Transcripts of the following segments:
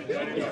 That's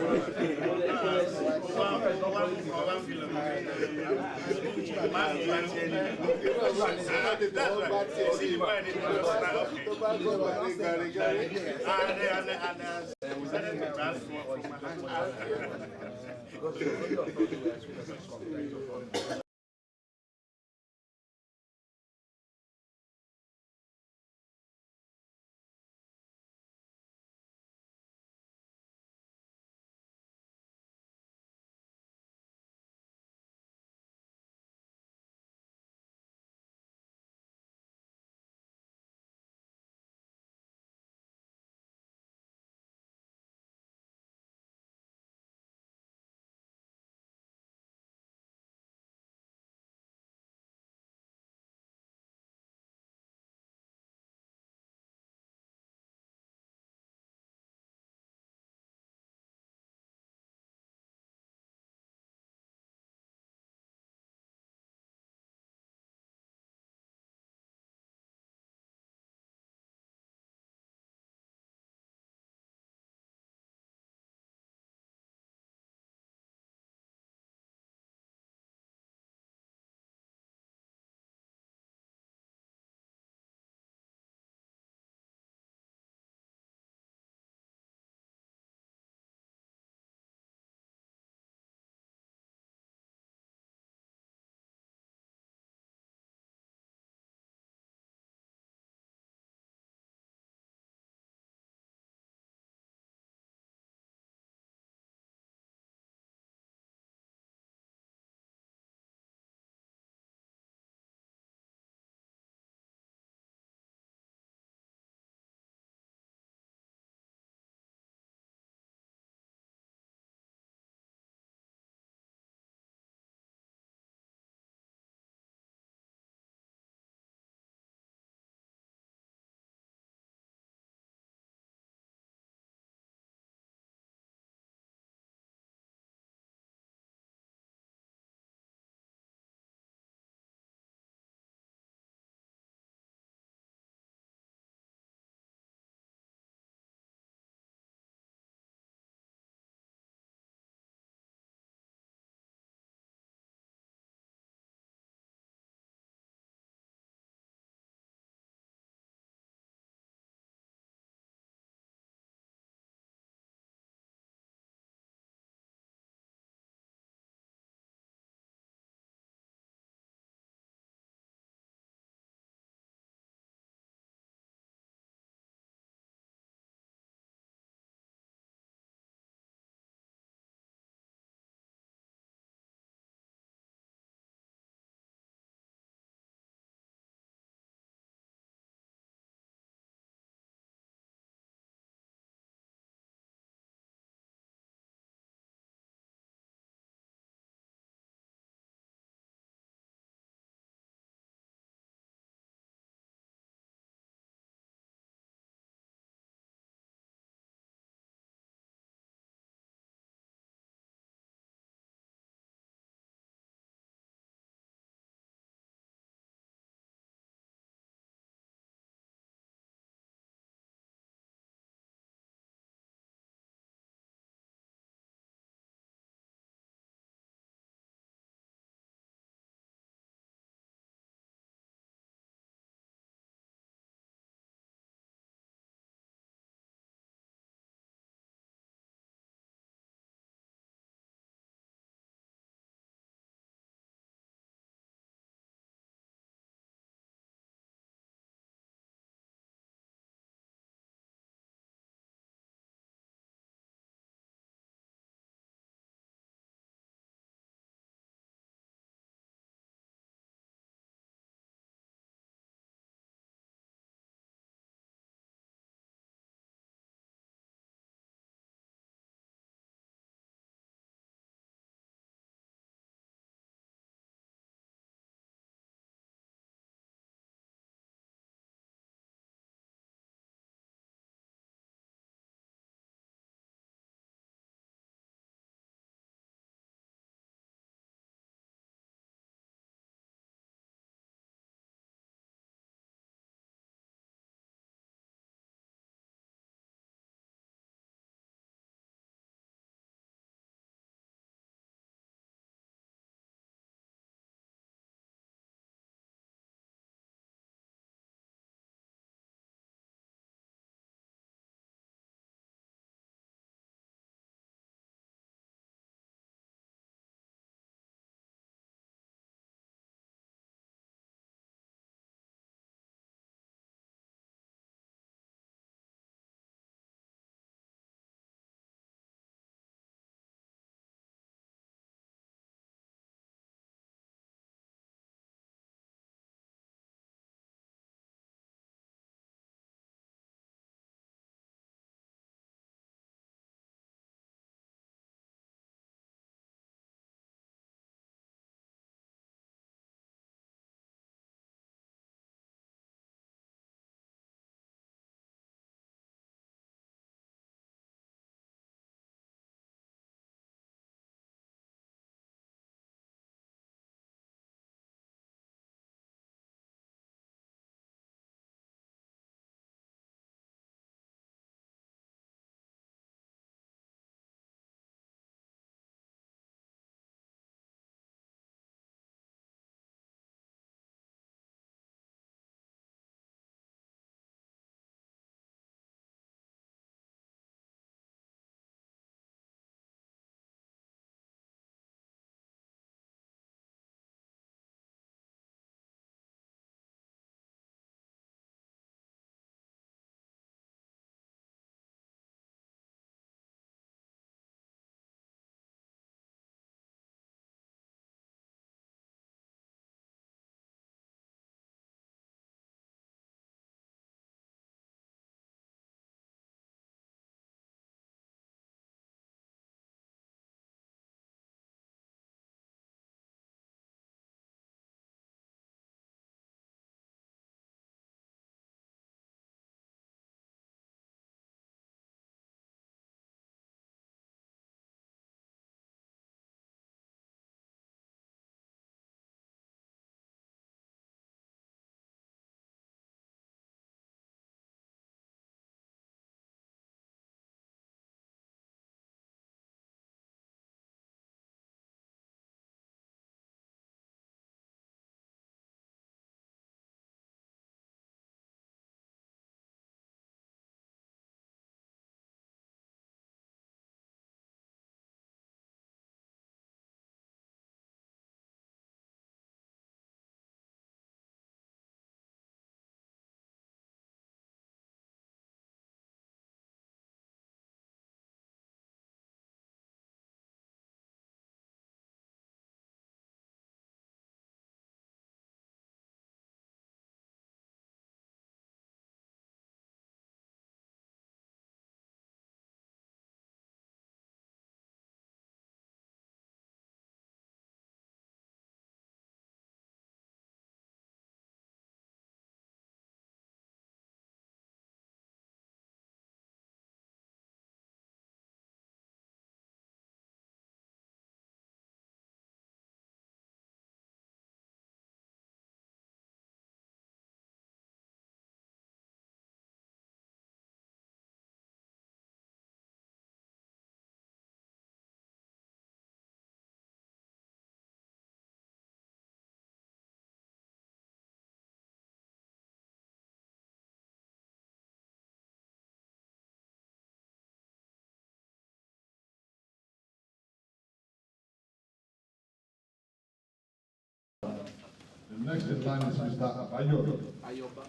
The next in line is Mr. Abayomi. Ayoba.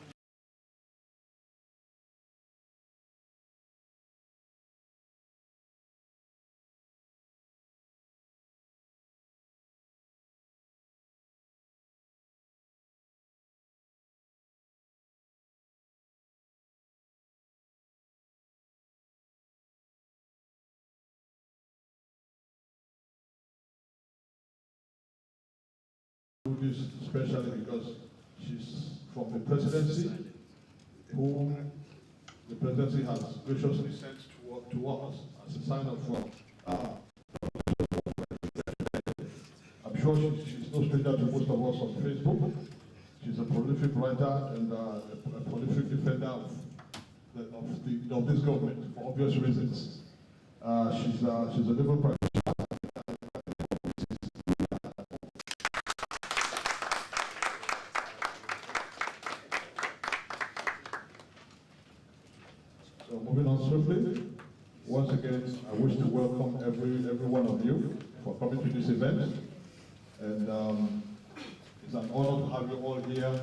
This especially because she's from the presidency, whom the presidency has graciously sent to us as a sign of I'm sure she's no stranger to most of us on Facebook. She's a prolific writer and a prolific defender of this government for obvious reasons. She's a liberal practitioner. So moving on swiftly, once again, I wish to welcome every one of you for coming to this event. And it's an honor to have you all here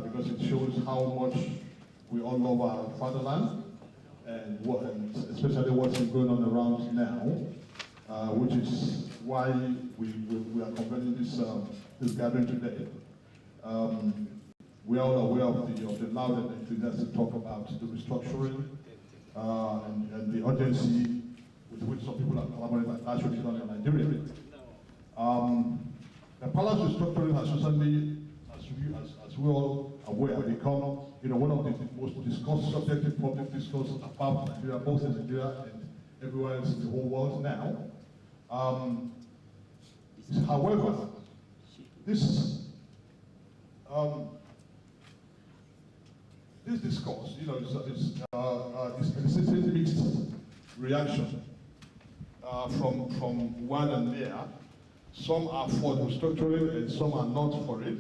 because it shows how much we all love our fatherland and especially what's going on around now, which is why we are convening this gathering today. We are all aware of the loud and enthusiastic talk about the restructuring and the urgency with which some people are collaborating actually in Nigeria. The palace restructuring has recently, as we all aware, become one of the most discussed subjects in public discourse about Nigeria, both in Nigeria and everywhere else in the whole world now. However, this discourse, is eliciting mixed reaction from one and near. Some are for the restructuring and some are not for it.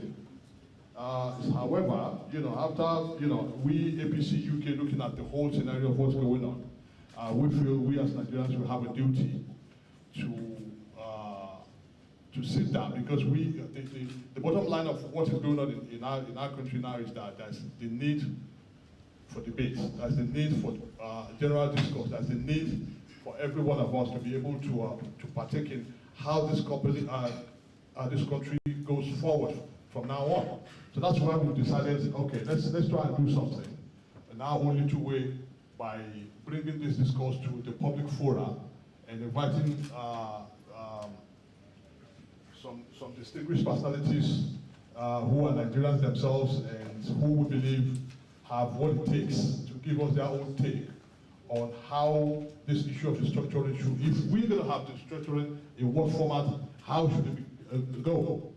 However, after we APC UK looking at the whole scenario of what's going on, we feel we as Nigerians will have a duty to sit down, because the bottom line of what is going on in our country now is that there's the need for debate, there's the need for general discourse, there's the need for every one of us to be able to partake in how this country goes forward from now on. So that's why we decided, okay, let's try and do something. And now only two-way, by bringing this discourse to the public fora and inviting some distinguished personalities who are Nigerians themselves and who we believe have what it takes to give us their own take on how this issue of restructuring should, if we're going to have the restructuring, in what format, how should it go?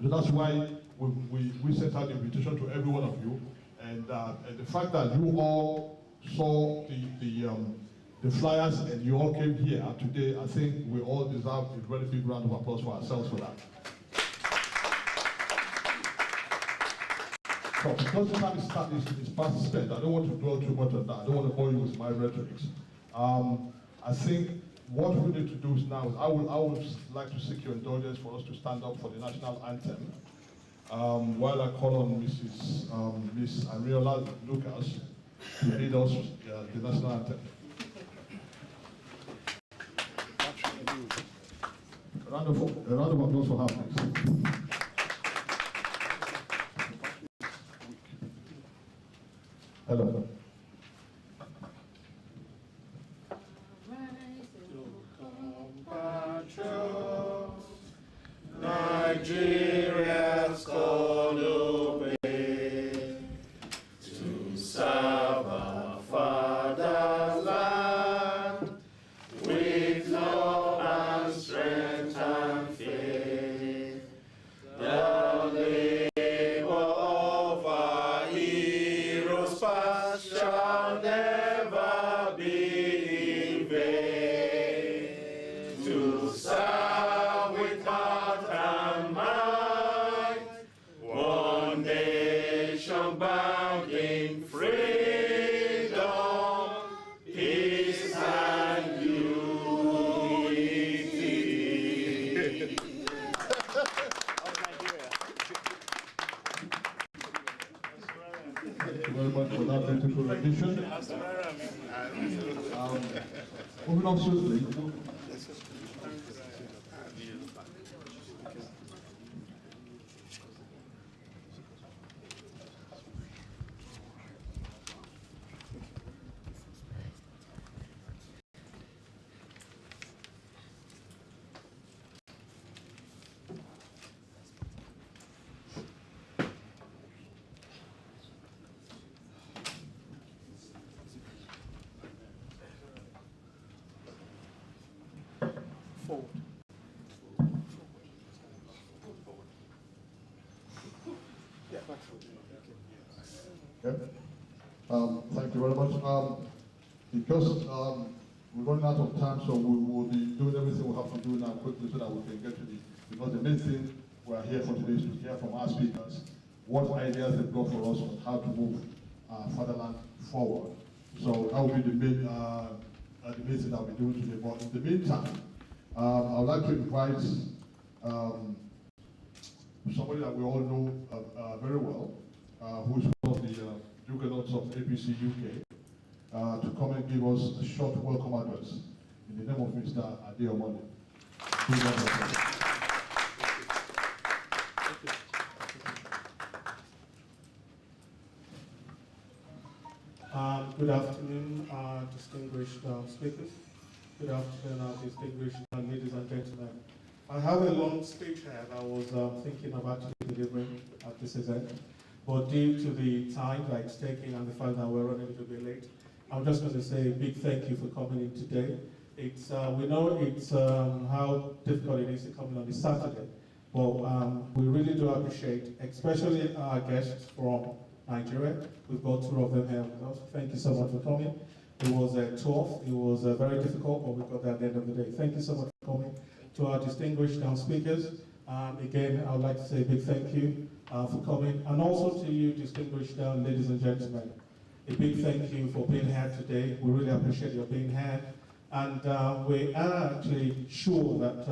So that's why we sent out the invitation to every one of you, and the fact that you all saw the flyers and you all came here today, I think we all deserve a very big round of applause for ourselves for that. So because the time is past spent, I don't want to dwell too much on that. I don't want to bore you with my rhetorics. I think what we need to do is now, I would like to seek your indulgence for us to stand up for the national anthem. While I call on Miss Ariola Lucas to lead us the national anthem. A round of applause for her, please. Hello. Nigeria's called obey to serve our father's land with love and strength and faith. The labor of our heroes past shall never be in vain. To serve with heart and mind. Moving on swiftly. Okay. Thank you very much. Because we're running out of time, so we will be doing everything we have to do now quickly so that we can get to because the main thing we are here for today is to hear from our speakers what ideas they've got for us on how to move fatherland forward. So that will be the main thing that we'll be doing today. But in the meantime, I would like to invite somebody that we all know very well, who is one of the juggernauts of APC UK, to come and give us a short welcome address in the name of Mr. Adeomole. Good afternoon, distinguished speakers. Good afternoon, distinguished ladies and gentlemen. I have a long speech here that I was thinking about delivering at this event, but due to the time that it's taking and the fact that we're running a little bit late, I'm just going to say a big thank you for coming in today. It's we know it's how difficult it is to come in on a Saturday, but we really do appreciate, especially our guests from Nigeria. We've got two of them here with us. Thank you so much for coming. It was tough, it was very difficult, but we got there at the end of the day. Thank you so much for coming. To our distinguished speakers, again, I would like to say a big thank you for coming, and also to you, distinguished ladies and gentlemen. A big thank you for being here today. We really appreciate your being here, and we are actually sure that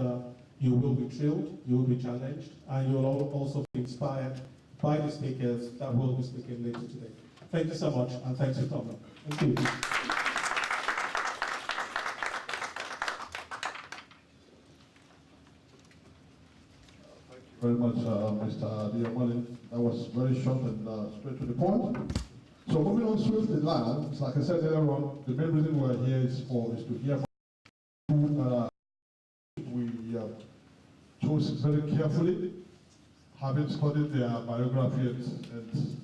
you will be thrilled, you will be challenged, and you will also be inspired by the speakers that will be speaking later today. Thank you so much, and thanks for coming. Thank you. Very much, Mr. Adeomole. That was very short and straight to the point. So moving on swiftly now, like I said earlier on, the main reason we're here is to hear from you. We chose very carefully, having studied their biography and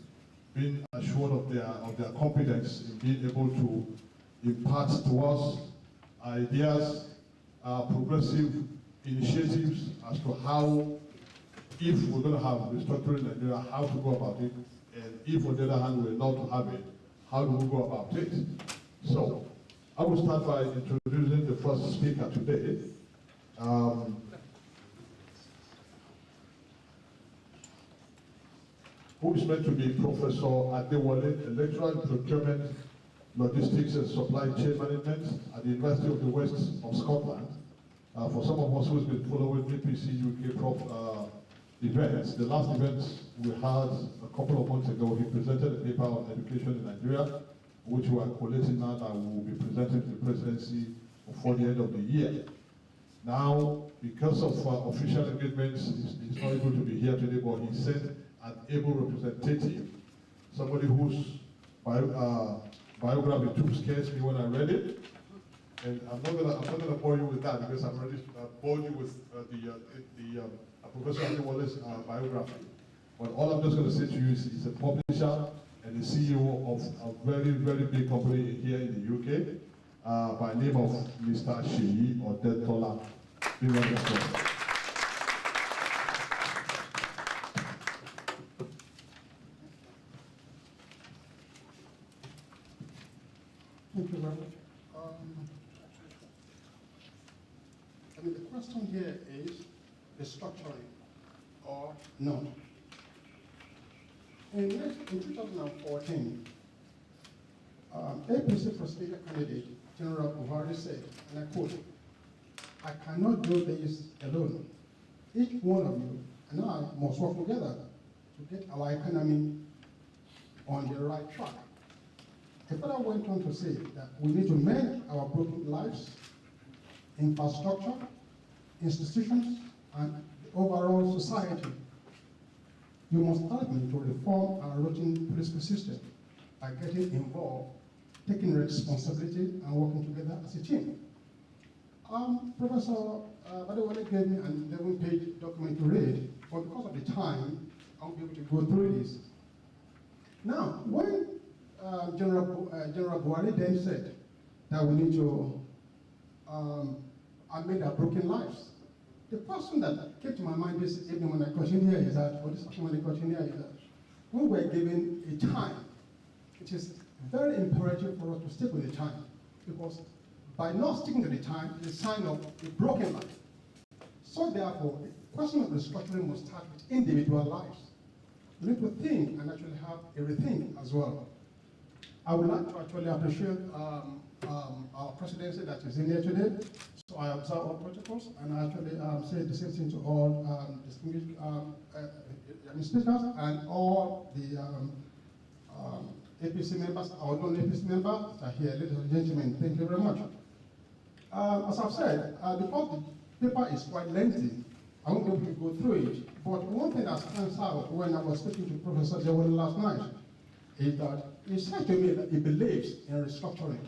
being assured of their competence in being able to impart to us ideas, progressive initiatives as to how, if we're going to have restructuring Nigeria, how to go about it, and if on the other hand we're not to have it, how do we go about it? So I will start by introducing the first speaker today. Who is meant to be Professor Adewale, a lecturer in procurement, logistics and supply chain management at the University of the West of Scotland. For some of us who's been following APC UK events, the last event we had a couple of months ago, he presented a paper on education in Nigeria, which we are collating now that we will be presenting to the presidency before the end of the year. Now, because of official engagements, he's not able to be here today, but he sent an able representative, somebody whose biography too scares me when I read it. And I'm not gonna bore you with that because I've already bored you with Professor Adewale's biography. But all I'm just going to say to you is he's a publisher and the CEO of a very, very big company here in the UK by name of Mr. Sheyi Odetola. Thank you very much. The question here is restructuring or no. In 2014, APC presidential candidate General Buhari said, and I quote, "I cannot do this alone. Each one of you and I must work together to get our economy on the right track." It further went on to say that we need to mend our broken lives, infrastructure, institutions, and the overall society. You must help me to reform our routine political system by getting involved, taking responsibility, and working together as a team. Professor Badewale gave me an 11-page document to read, but because of the time, I won't be able to go through this. Now, when General Buhari then said that we need to amend our broken lives, the question that came to my mind this evening when I continue here is that, or this afternoon when I continue here is that, when we're given a time, it is very imperative for us to stick with the time, because by not sticking to the time, it's a sign of a broken life. So therefore, the question of restructuring must start with individual lives. We need to think and actually have a rethink as well. I would like to actually appreciate our presidency that is in here today. So I observe all protocols and I actually say the same thing to all distinguished speakers and all the APC members, our non-APC members that are here. Ladies and gentlemen, thank you very much. As I've said, because the paper is quite lengthy, I won't be able to go through it, but one thing that stands out when I was speaking to Professor Jewel last night is that he said to me that he believes in restructuring.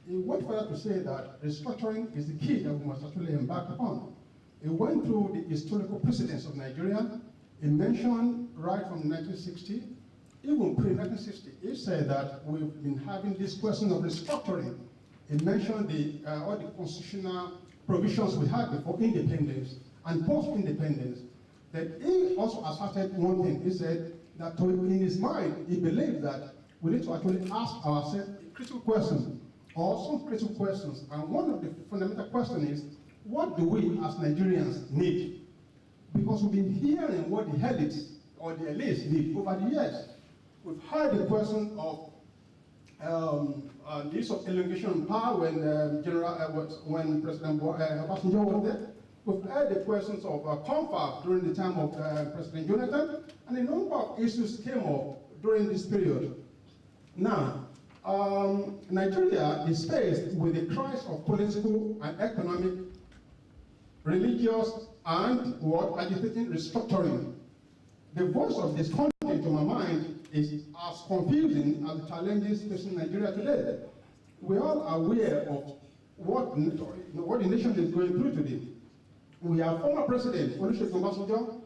He went further to say that restructuring is the key that we must actually embark upon. He went through the historical precedents of Nigeria. He mentioned right from 1960, even pre-1960, he said that we've been having this question of restructuring. He mentioned all the constitutional provisions we had before independence and post-independence. That he also asserted one thing. He said that in his mind, he believed that we need to actually ask ourselves a critical question, or some critical questions. And one of the fundamental questions is, what do we as Nigerians need? Because we've been hearing what the elites or the elites need over the years. We've heard the question of the use of elongation of power when President Obasanjo was there. We've heard the questions of confab during the time of President Jonathan, and a number of issues came up during this period. Now, Nigeria is faced with the crisis of political and economic, religious, and agitating restructuring. The voice of this country, to my mind, is as confusing as the challenges facing Nigeria today. We are all aware of what the nation is going through today. We have former President Olusegun Obasanjo,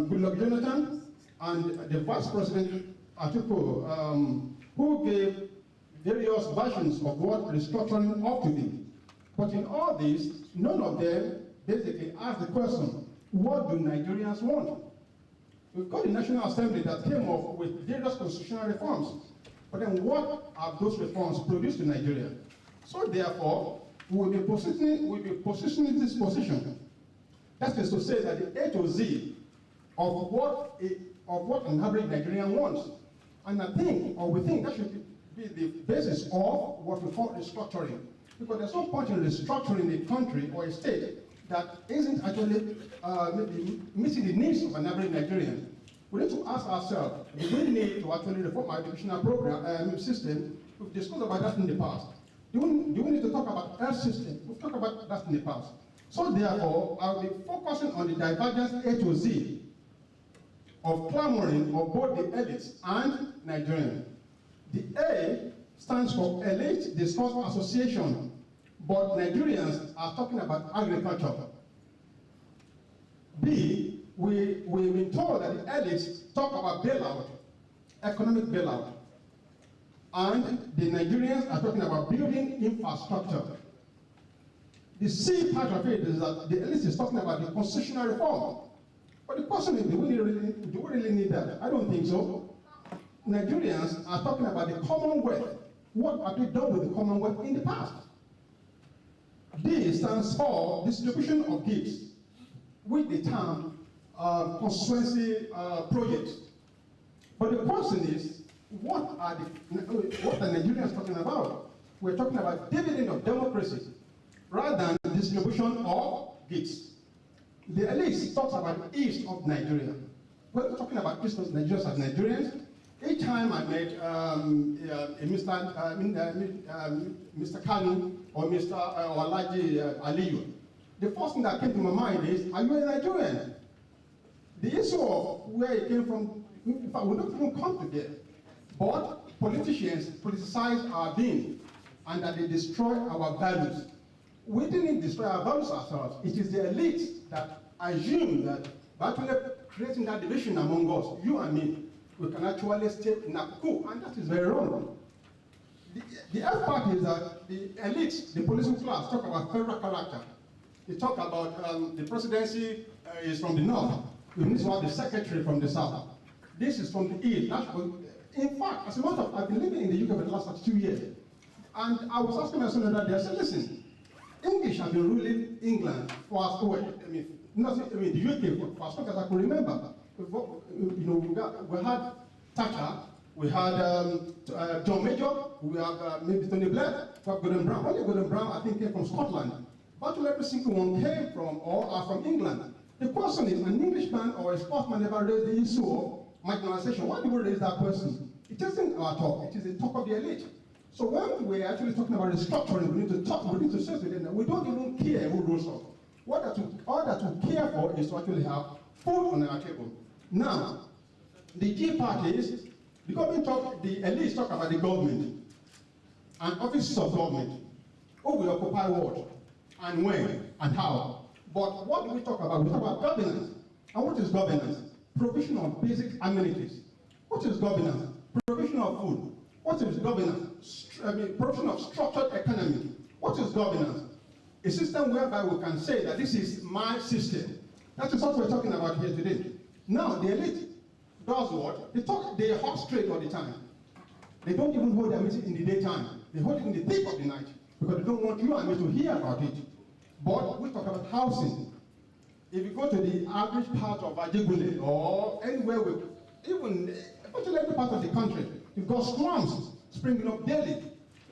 Goodluck Jonathan, and the Vice President Atiku, who gave various versions of what restructuring ought to be. But in all this, none of them basically asked the question, what do Nigerians want? We've got the National Assembly that came up with various constitutional reforms. But then what have those reforms produced in Nigeria? So therefore, we'll be positioning this position. That is to say that the A to Z of what an average Nigerian wants. And I think, or we think, that should be the basis of what we call restructuring. Because there's no point in restructuring a country or a state that isn't actually maybe meeting the needs of an average Nigerian. We need to ask ourselves, do we need to actually reform our educational program system? We've discussed about that in the past. Do we need to talk about health system? We've talked about that in the past. So therefore, I'll be focusing on the divergence A to Z of clamoring of both the elites and Nigerians. The A stands for Elite Discourse Association, but Nigerians are talking about agriculture. B, we've been told that the elites talk about bailout, economic bailout. And the Nigerians are talking about building infrastructure. The C part of it is that the elite is talking about the constitutional reform. But the question is, do we really need that? I don't think so. Nigerians are talking about the Commonwealth. What have we done with the Commonwealth in the past? D stands for distribution of gifts, with the term constituency project. But the question is, what are Nigerians talking about? We're talking about dividend of democracy rather than distribution of gifts. The elite talks about east of Nigeria. We're talking about east of Nigeria as Nigerians. each time I met Mr. Kanu or Mr. Alaji Aliyu, the first thing that came to my mind is, are you a Nigerian? The issue of where it came from, in fact, we don't even come to there. But politicians politicize our being and that they destroy our values. We didn't destroy our values ourselves. It is the elite that assume that by actually creating that division among us, you and me, we can actually stay in a coup, and that is very wrong. The F part is that the elite, the political class, talk about federal character. They talk about the presidency is from the north. We need to have the secretary from the south. This is from the east. In fact, as a matter of, I've been living in the UK for the last 32 years, and I was asking my son that day, I said, listen, English have been ruling England for as well. The UK for as long as I can remember. We had Thatcher, we had John Major, we have maybe Tony Blair, we have Gordon Brown. Only Gordon Brown, I think, came from Scotland. Virtually every single one came from or are from England. The question is, an Englishman or a Scotsman ever raised the issue of marginalization? Why do we raise that question? It isn't our talk, it is the talk of the elite. So when we're actually talking about restructuring, we need to say to them that we don't even care who rules us. All that we care for is to actually have food on our table. Now, the key part is, the elites talk about the government and offices of government. Who will occupy what, and when, and how. But what do we talk about? We talk about governance. And what is governance? Provision of basic amenities. What is governance? Provision of food. What is governance? Provision of structured economy. What is governance? A system whereby we can say that this is my system. That is what we're talking about here today. Now, the elite does what? They hawk straight all the time. They don't even hold their meeting in the daytime. They hold it in the thick of the night because they don't want you and me to hear about it. But we talk about housing. If you go to the average part of Ajigule or anywhere, even virtually every part of the country, you've got slums springing up daily.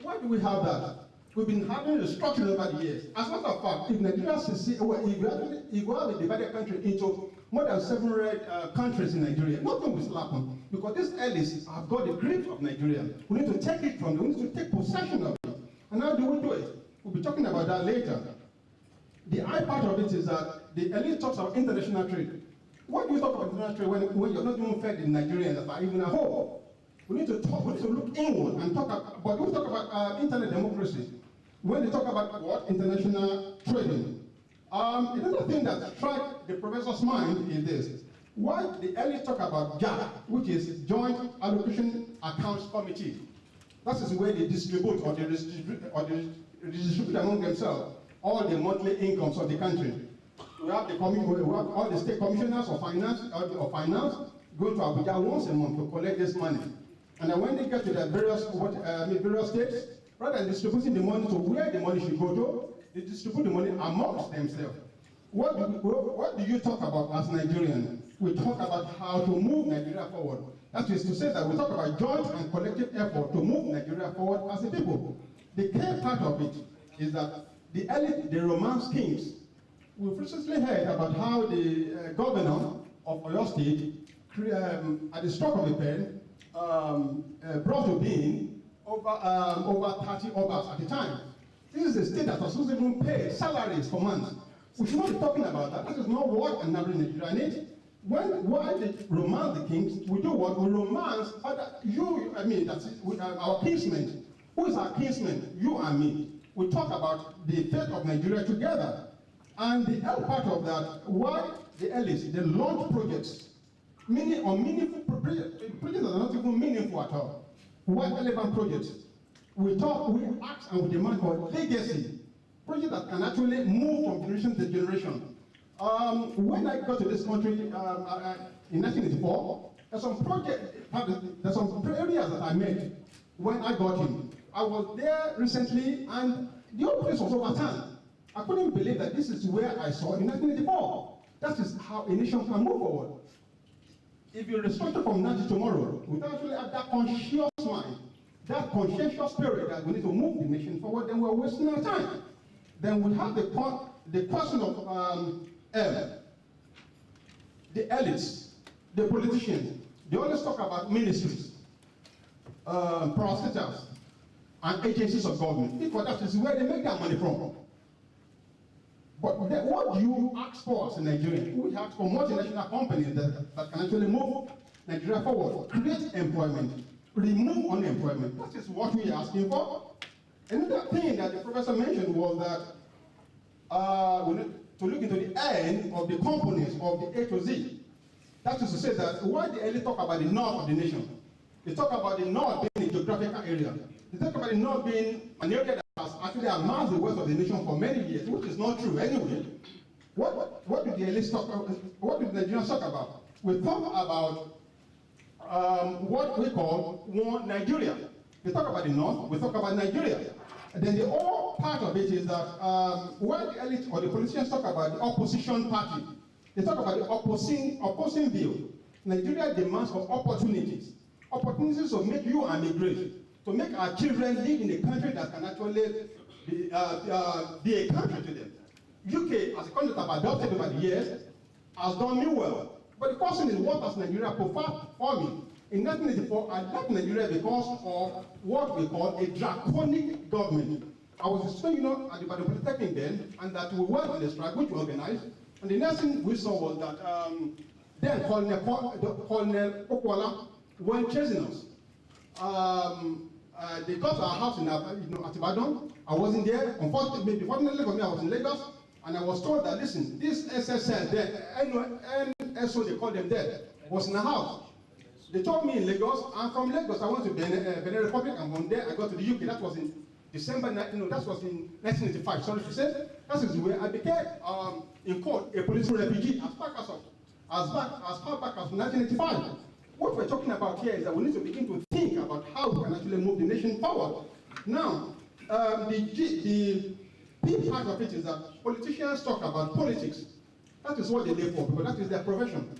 Why do we have that? We've been having restructuring over the years. As a matter of fact, if Nigeria if we have a divided country into more than 700 countries in Nigeria, nothing will still happen because these elites have got the grip of Nigeria. We need to take it from them. We need to take possession of it. And how do we do it? We'll be talking about that later. The I part of it is that the elite talks about international trade. Why do you talk about international trade when you're not even fed in Nigeria that are even at home? We need to look inward and talk about, but we talk about internet democracy. When they talk about what? International trading. Another thing that struck the professor's mind is this. Why the elite talk about JAC, which is Joint Allocation Accounts Committee. That is where they distribute or they redistribute among themselves all the monthly incomes of the country. We have all the state commissioners of finance go to Abuja once a month to collect this money. And then when they get to the various states, rather than distributing the money to where the money should go to, they distribute the money amongst themselves. What do you talk about as Nigerians? We talk about how to move Nigeria forward. That is to say that we talk about joint and collective effort to move Nigeria forward as a people. The key part of it is that the elite, the romance kings, we've recently heard about how the governor of Oyo State, at the stroke of a pen, brought to being over 30 obas at the time. This is a state that was supposed to even pay salaries for months. We should not be talking about that. That is not what an average Nigerian needs. Why they romance the kings, we do what? We romance our kinsmen. Who is our kinsman? You and me. We talk about the fate of Nigeria together. And the L part of that, why the elites, they launch projects, meaningful projects that are not even meaningful at all. Why relevant projects? We ask and we demand for legacy, projects that can actually move from generation to generation. When I got to this country in 1984, there's some areas that I met when I got in. I was there recently, and the whole place was overturned. I couldn't believe that this is where I saw in 1984. That is how a nation can move forward. If you restructure from now to tomorrow, without actually have that conscious mind, that conscientious spirit that we need to move the nation forward, then we're wasting our time. Then we have the question of the elites, the politicians. They always talk about ministries. parastatals and agencies of government, because that is where they make their money from. But then what do you ask for as a Nigerian? We ask for multinational companies that can actually move Nigeria forward, create employment, remove unemployment. That is what we are asking for. Another thing that the professor mentioned was that we need to look into the end of the components of the A to Z. That is to say that why they only talk about the north of the nation. They talk about the north being a geographical area. They talk about the north being an area that has actually amassed the wealth of the nation for many years, which is not true anyway. What did the elites talk about? What did the Nigerians talk about? We talk about what we call one Nigeria. They talk about the north, we talk about Nigeria. And then the other part of it is that when the elite or the politicians talk about the opposition party, they talk about the opposing view. Nigeria demands for opportunities. Opportunities to make you and me great, to make our children live in a country that can actually be a country to them. UK, as a country that I've adopted over the years, has done me well. But the question is, what does Nigeria prefer for me? In 1984, I left Nigeria because of what we call a draconic government. I was a student, at the Polytechnic then, and that we went on the strike, which we organized. And the next thing we saw was that then Colonel Okwala went chasing us. They got to our house in at Ibadan. I wasn't there. Unfortunately for me, I was in Lagos, and I was told that, listen, this SSL there, NSO they call them there, was in the house. They told me in Lagos, and from Lagos I went to Benin Republic, and from there I got to the UK. That was in December, that was in 1985, sorry to say. That is where I became, in court, a political refugee as far back as 1985. What we're talking about here is that we need to begin to think about how we can actually move the nation forward. Now, the big part of it is that politicians talk about politics. That is what they live for, because that is their profession.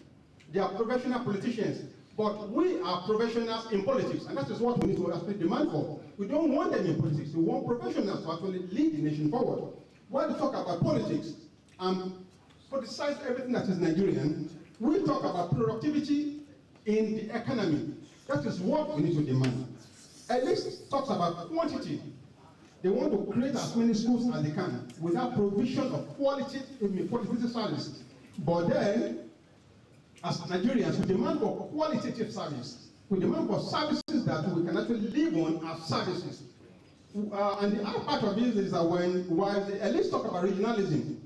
They are professional politicians. But we are professionals in politics, and that is what we need to actually demand for. We don't want them in politics. We want professionals to actually lead the nation forward. When we talk about politics and politicize everything that is Nigerian, we talk about productivity in the economy. That is what we need to demand. At least talks about quantity. They want to create as many schools as they can without provision of quality services. But then, as Nigerians, we demand for qualitative service. We demand for services that we can actually live on as services. And the other part of it is that while the elites talk about regionalism,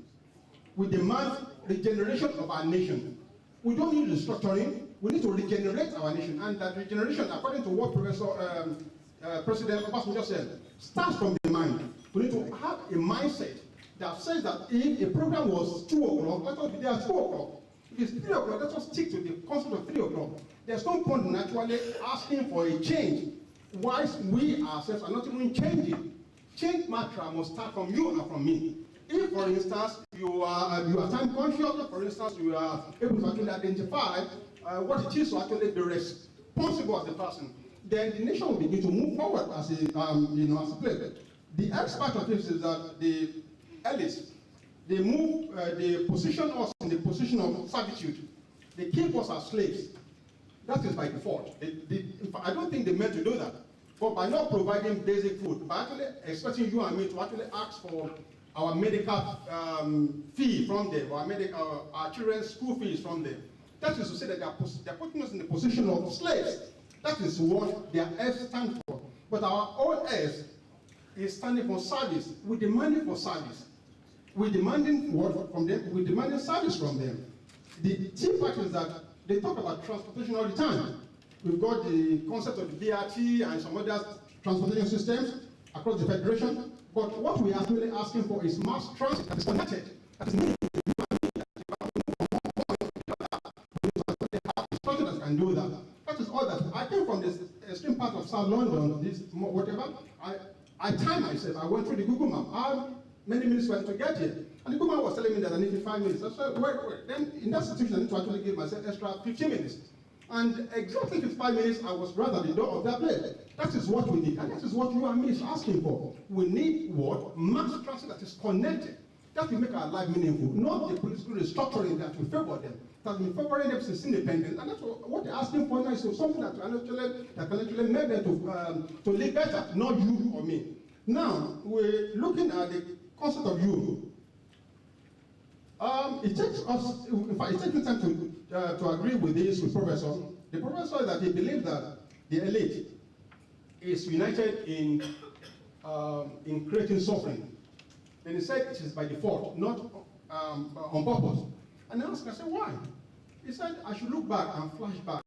we demand regeneration of our nation. We don't need restructuring. We need to regenerate our nation. And that regeneration, according to what President Obasanjo said, starts from the mind. We need to have a mindset that says that if a program was 2 o'clock, let us be there at 2 o'clock. If it's 3 o'clock, let us stick to the concept of 3 o'clock. There's no point in actually asking for a change, whilst we ourselves are not even changing. Change mantra must start from you and from me. If, for instance, you are time conscious, for instance, you are able to actually identify what it is to actually be responsible as a person, then the nation will begin to move forward as a place. The X part of this is that the elites, they move, they position us in the position of servitude. They keep us as slaves. That is by default. I don't think they meant to do that. But by not providing basic food, by actually expecting you and me to actually ask for our medical fee from them, our children's school fees from them, that is to say that they're putting us in the position of slaves. That is what their S stands for. But our own S is standing for service. We're demanding for service. We're demanding what from them? We're demanding service from them. The key part is that they talk about transportation all the time. We've got the concept of the BRT and some other transportation systems across the Federation. But what we are really asking for is mass transit that is connected. That is needed. That can do that. That is all that. I came from this extreme part of South London, this whatever. I timed myself. I went through the Google map. How many minutes were to get here? And the Google map was telling me that I needed 5 minutes. I said, wait. Then in that situation, I need to actually give myself extra 15 minutes. And exactly 55 minutes, I was right at the door of that place. That is what we need. And that is what you and me is asking for. We need what? Mass transit that is connected. That will make our life meaningful, not the political restructuring that will favor them. That has been favoring them since independence, and that's what they're asking for now is something that can actually make them to live better, not you or me. Now, we're looking at the concept of you. It takes us, in fact, it takes time to agree with this with Professor. The professor that he believes that the elite is united in creating suffering. And he said it is by default, not on purpose. And I asked, I said, why? He said, I should look back and flash back.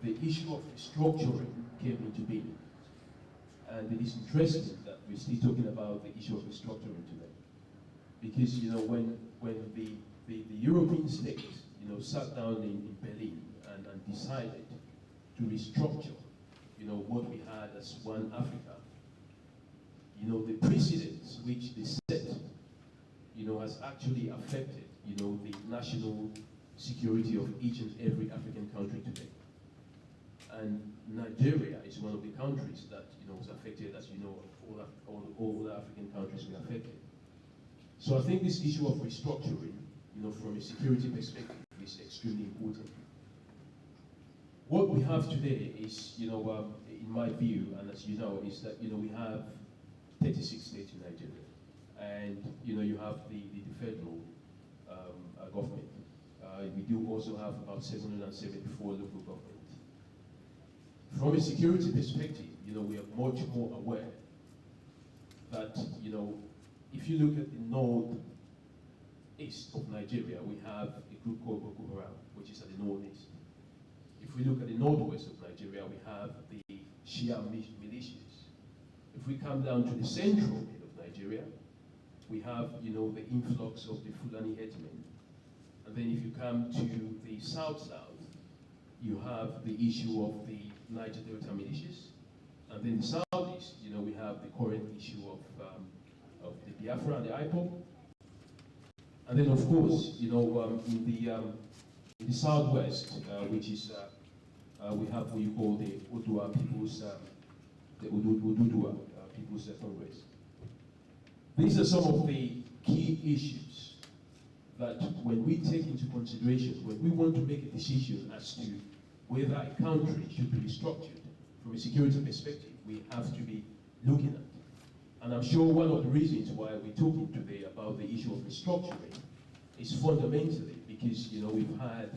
the issue of restructuring came into being. And it is interesting that we're still talking about the issue of restructuring today. Because, you know, when the European states, you know, sat down in Berlin and decided to restructure, you know, what we had as one Africa, you know, the precedents which they set, you know, has actually affected, you know, the national security of each and every African country today. And Nigeria is one of the countries that, you know, was affected, as you know, all the African countries were affected. So I think this issue of restructuring, you know, from a security perspective is extremely important. What we have today is, you know, in my view, and as you know, is that, you know, we have 36 states in Nigeria. And, you know, you have the federal government. We do also have about 774 local governments. From a security perspective, you know, we are much more aware that, you know, if you look at the northeast of Nigeria, we have a group called Boko Haram, which is at the northeast. If we look at the northwest of Nigeria, we have the Shia militias. If we come down to the central bit of Nigeria, we have, you know, the influx of the Fulani headmen. And then if you come to the south, you have the issue of the Niger Delta militias. And then the southeast, you know, we have the current issue of the Biafra and the IPOB. And then, of course, you know, in the southwest, which is we have what you call the Oduduwa People's People's Congress. These are some of the key issues that, when we take into consideration, when we want to make a decision as to whether a country should be restructured from a security perspective, we have to be looking at. And I'm sure one of the reasons why we're talking today about the issue of restructuring is fundamentally because, you know, we've had,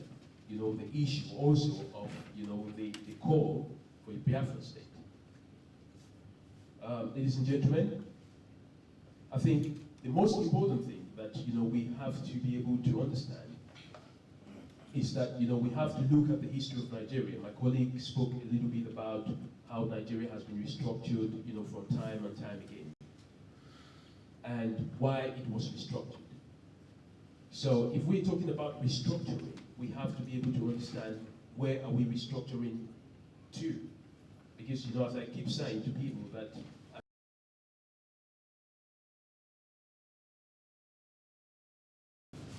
you know, the issue also of, you know, the call for a Biafra state. Ladies and gentlemen, I think the most important thing that, you know, we have to be able to understand is that, you know, we have to look at the history of Nigeria. My colleague spoke a little bit about how Nigeria has been restructured, you know, from time and time again, and why it was restructured. So if we're talking about restructuring, we have to be able to understand where are we restructuring to. Because, you know, as I keep saying to people that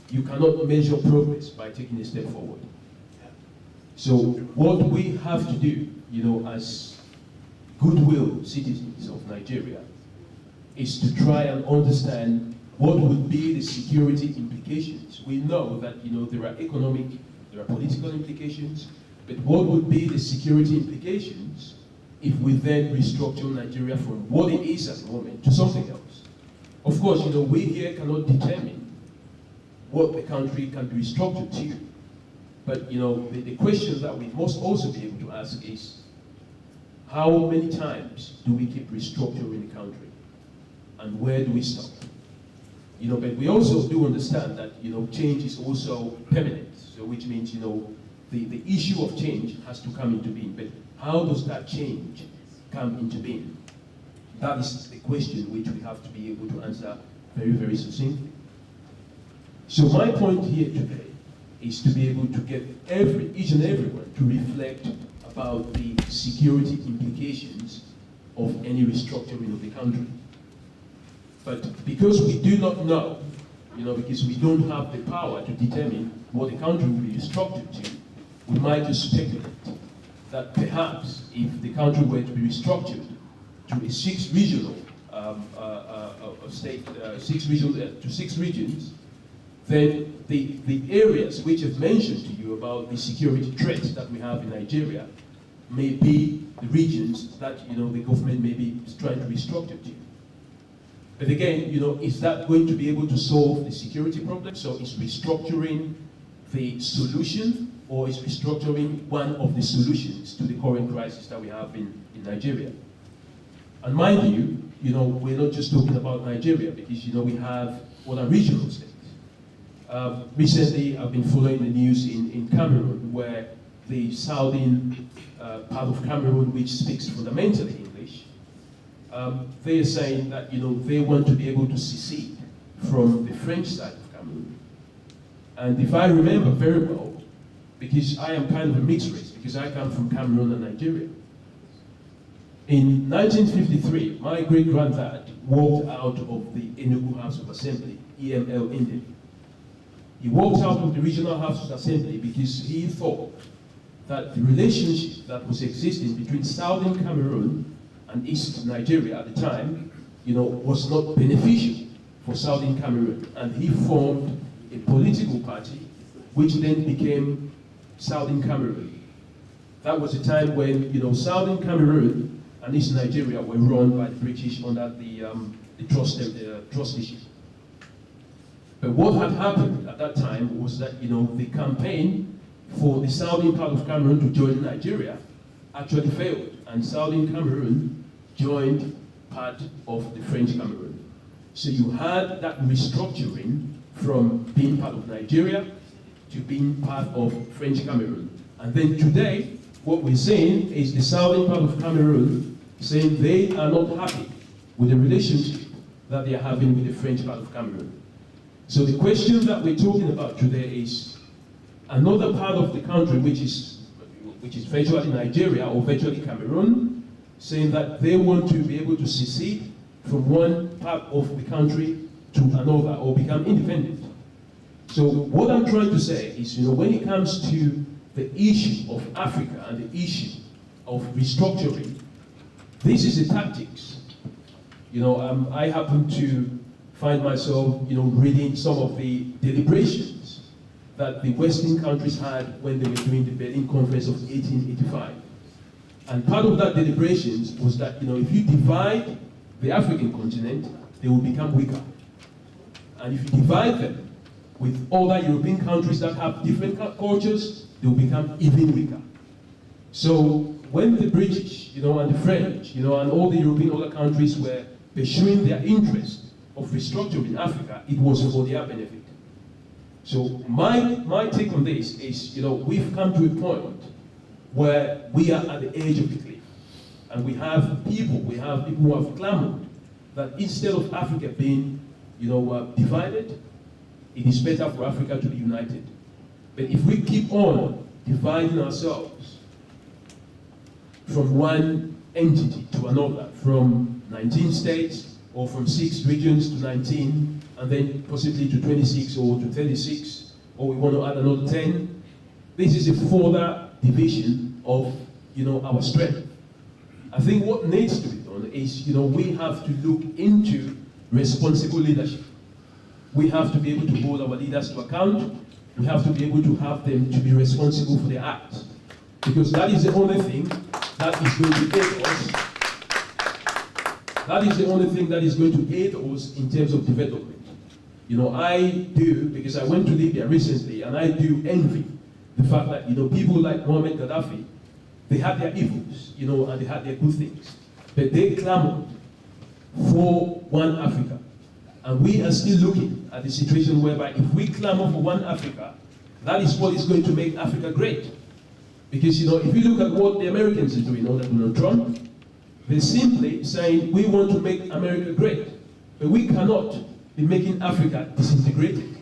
you cannot measure progress by taking a step forward. So what we have to do, you know, as goodwill citizens of Nigeria, is to try and understand what would be the security implications. We know that, you know, there are economic, there are political implications, but what would be the security implications if we then restructure Nigeria from what it is at the moment to something else? Of course, you know, we here cannot determine what the country can be restructured to. But, you know, the question that we must also be able to ask is, how many times do we keep restructuring the country? And where do we stop? You know, but we also do understand that, you know, change is also permanent. So which means, you know, the issue of change has to come into being. But how does that change come into being? That is the question which we have to be able to answer very, very succinctly. So my point here today is to be able to get each and everyone to reflect about the security implications of any restructuring of the country. But because we do not know, you know, because we don't have the power to determine what the country will be restructured to, we might just speculate that perhaps if the country were to be restructured to a six regional state, to six regions, then the areas which I've mentioned to you about the security threats that we have in Nigeria may be the regions that, you know, the government may be trying to restructure to. But again, you know, is that going to be able to solve the security problem? So is restructuring the solution, or is restructuring one of the solutions to the current crisis that we have in Nigeria? And mind you know, we're not just talking about Nigeria, because, you know, we have other regional states. Recently, I've been following the news in Cameroon, where the southern part of Cameroon, which speaks fundamentally English, they are saying that they want to be able to secede from the French side of Cameroon. And if I remember very well, because I am kind of a mixed race, because I come from Cameroon and Nigeria. In 1953, my great-granddad walked out of the Enugu House of Assembly, EML India. He walked out of the Regional House of Assembly because he thought that the relationship that was existing between Southern Cameroon and East Nigeria at the time, was not beneficial for Southern Cameroon. And he formed a political party, which then became Southern Cameroon. That was a time when, Southern Cameroon and East Nigeria were run by the British under the trusteeship. But what had happened at that time was that, the campaign for the southern part of Cameroon to join Nigeria actually failed, and Southern Cameroon joined part of the French Cameroon. So you had that restructuring from being part of Nigeria to being part of French Cameroon. And then today, what we're saying is the southern part of Cameroon saying they are not happy with the relationship that they are having with the French part of Cameroon. So the question that we're talking about today is another part of the country, which is virtually Nigeria or virtually Cameroon, saying that they want to be able to secede from one part of the country to another or become independent. So what I'm trying to say is, when it comes to the issue of Africa and the issue of restructuring, this is the tactics. I happen to find myself, reading some of the deliberations that the Western countries had when they were doing the Berlin Conference of 1885. And part of that deliberations was that, if you divide the African continent, they will become weaker. And if you divide them with other European countries that have different cultures, they will become even weaker. So when the British, and the French, and all the European other countries were pursuing their interest of restructuring Africa, it was for their benefit. So my take on this is, we've come to a point where we are at the edge of the cliff. And we have people who have clamored that instead of Africa being, divided, it is better for Africa to be united. But if we keep on dividing ourselves from one entity to another, from 19 states, or from 6 regions to 19, and then possibly to 26 or to 36, or we want to add another 10, this is a further division of, our strength. I think what needs to be done is, we have to look into responsible leadership. We have to be able to hold our leaders to account. We have to be able to have them to be responsible for their acts. Because that is the only thing that is going to aid us. That is the only thing that is going to aid us in terms of development. I do, because I went to Libya recently, and I do envy the fact that, people like Muammar Gaddafi, they had their evils, and they had their good things. But they clamored for one Africa. And we are still looking at the situation whereby if we clamor for one Africa, that is what is going to make Africa great. Because, if you look at what the Americans are doing under Donald Trump, they're simply saying, we want to make America great. But we cannot be making Africa disintegrated.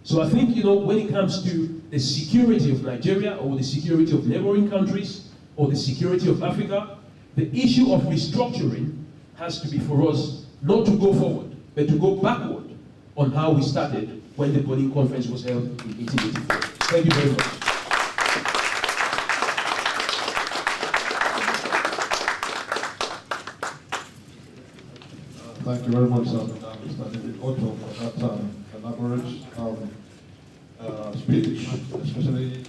So I think, when it comes to the security of Nigeria, or the security of neighboring countries, or the security of Africa, the issue of restructuring has to be for us not to go forward, but to go backward on how we started when the Berlin Conference was held in 1884. Thank you very much. Thank you very much, Mr. David Otto, for that elaborate speech, especially,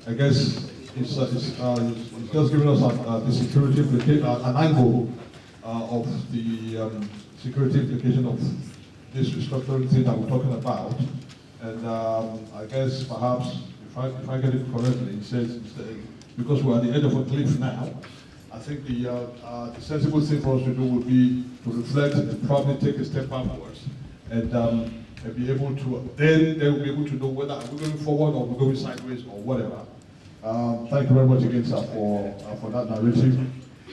I guess, it's just giving us the security implication, an angle of the security implication of this restructuring thing that we're talking about. And I guess perhaps, if I get it correctly, it says, because we're at the edge of a cliff now, I think the sensible thing for us to do would be to reflect and probably take a step backwards and be able to, then we'll be able to know whether we're going forward or we're going sideways or whatever. Thank you very much again, sir, for that narrative.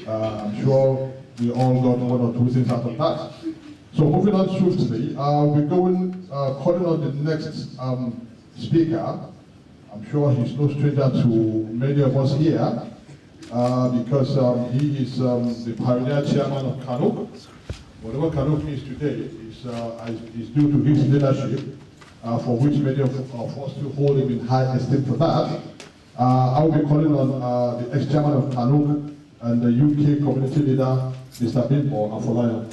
I'm sure we all got one or two things out of that. So moving on swiftly, we're calling on the next speaker. I'm sure he's no stranger to many of us here because he is the pioneer chairman of Kanuk. Whatever Kanuk is today is due to his leadership, for which many of us still hold him in high esteem for that. I will be calling on the ex-chairman of Kanuk and the UK community leader, Mr. Bimbo Afolayan.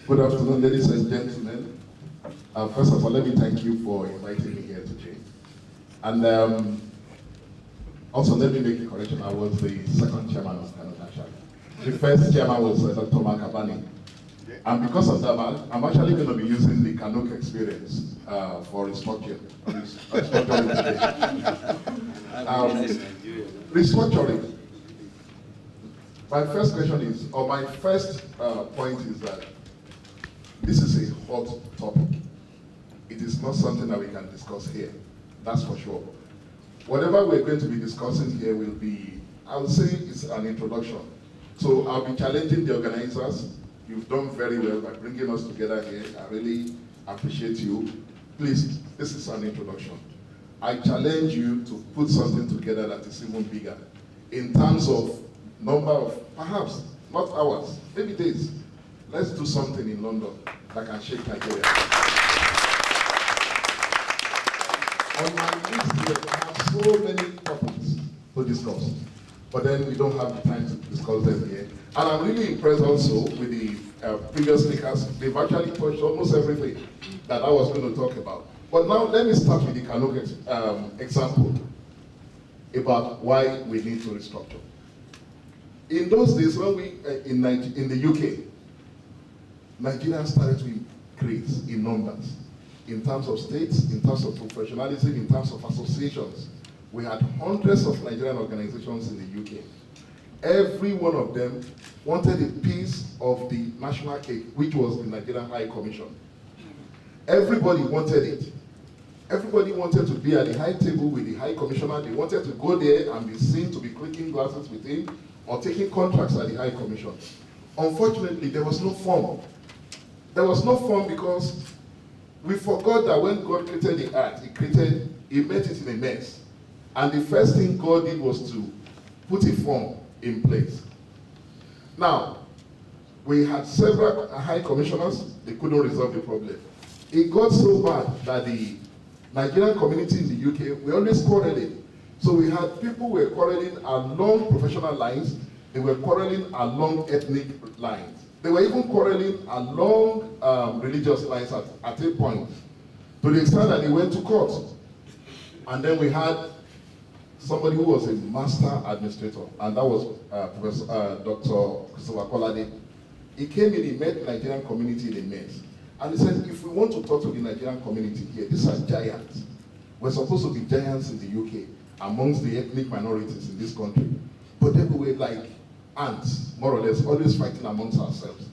Good afternoon, ladies and gentlemen. First of all, let me thank you for inviting me here today. And also, let me make a correction. I was the second chairman of Kanuk, actually. The first chairman was Dr. Makabani. And because of that, I'm actually going to be using the Kanuk experience for restructuring. Restructuring. My first question is, or my first point is that this is a hot topic. It is not something that we can discuss here, that's for sure. Whatever we're going to be discussing here will be, I would say it's an introduction. So I'll be challenging the organizers. You've done very well by bringing us together here. I really appreciate you. Please, this is an introduction. I challenge you to put something together that is even bigger in terms of number of, perhaps, not hours, maybe days. Let's do something in London that can shake Nigeria. On my list here, I have so many topics to discuss, but then we don't have the time to discuss them here. And I'm really impressed also with the previous speakers. They've actually touched almost everything that I was going to talk about. But now let me start with the Kanuk example about why we need to restructure. In those days when we, in the UK, Nigerians started to increase in numbers, in terms of states, in terms of professionalism, in terms of associations. We had hundreds of Nigerian organizations in the UK. Every one of them wanted a piece of the national cake, which was the Nigerian High Commission. Everybody wanted it. Everybody wanted to be at the high table with the High Commissioner. They wanted to go there and be seen to be clicking glasses with him or taking contracts at the High Commission. Unfortunately, there was no form. There was no form because we forgot that when God created the earth, He made it in a mess. And the first thing God did was to put a form in place. Now, we had several high commissioners, they couldn't resolve the problem. It got so bad that the Nigerian community in the UK, we always quarreling. So we had people who were quarreling along professional lines, they were quarreling along ethnic lines. They were even quarreling along religious lines at a point, to the extent that they went to court. And then we had somebody who was a master administrator, and that was Dr. Christopher Kolade. He came in, he met the Nigerian community in a mess. And he said, if we want to talk to the Nigerian community here, these are giants. We're supposed to be giants in the UK, amongst the ethnic minorities in this country. But then we were like ants, more or less, always fighting amongst ourselves.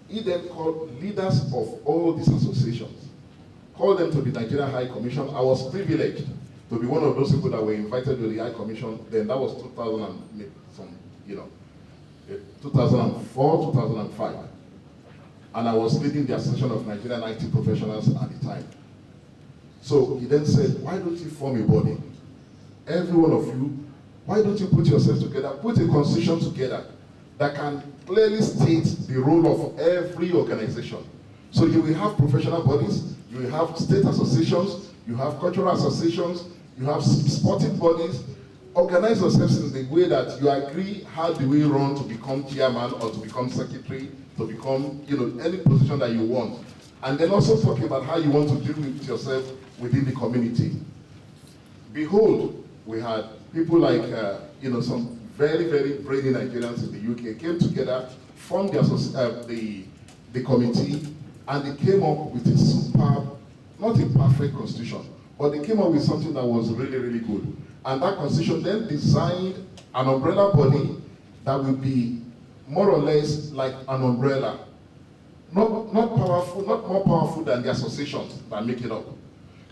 He then called leaders of all these associations, called them to the Nigerian High Commission. I was privileged to be one of those people that were invited to the High Commission. Then that was 2004, 2005. And I was leading the Association of Nigerian IT Professionals at the time. So he then said, why don't you form a body? Every one of you, why don't you put yourselves together, put a constitution together that can clearly state the role of every organization. So you will have professional bodies, you will have state associations, you have cultural associations, you have sporting bodies. Organize yourselves in the way that you agree how do we run to become chairman or to become secretary, to become, any position that you want. And then also talk about how you want to deal with yourself within the community. Behold, we had people like, some very, very brainy Nigerians in the UK came together, formed the committee, and they came up with a superb, not a perfect constitution, but they came up with something that was really, really good. And that constitution then designed an umbrella body that will be more or less like an umbrella. Not powerful, not more powerful than the associations that make it up.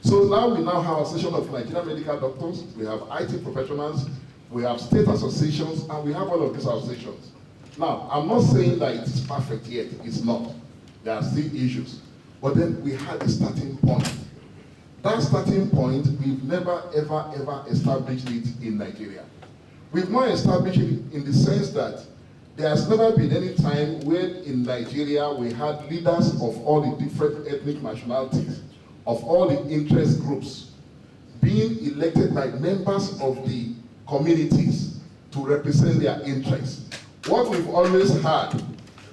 So now we have Association of Nigerian Medical Doctors, we have IT professionals, we have state associations, and we have all of these associations. Now, I'm not saying that it's perfect yet, it's not. There are still issues. But then we had a starting point. That starting point, we've never, ever established it in Nigeria. We've not established it in the sense that there has never been any time when in Nigeria we had leaders of all the different ethnic nationalities, of all the interest groups, being elected by members of the communities to represent their interests. What we've always had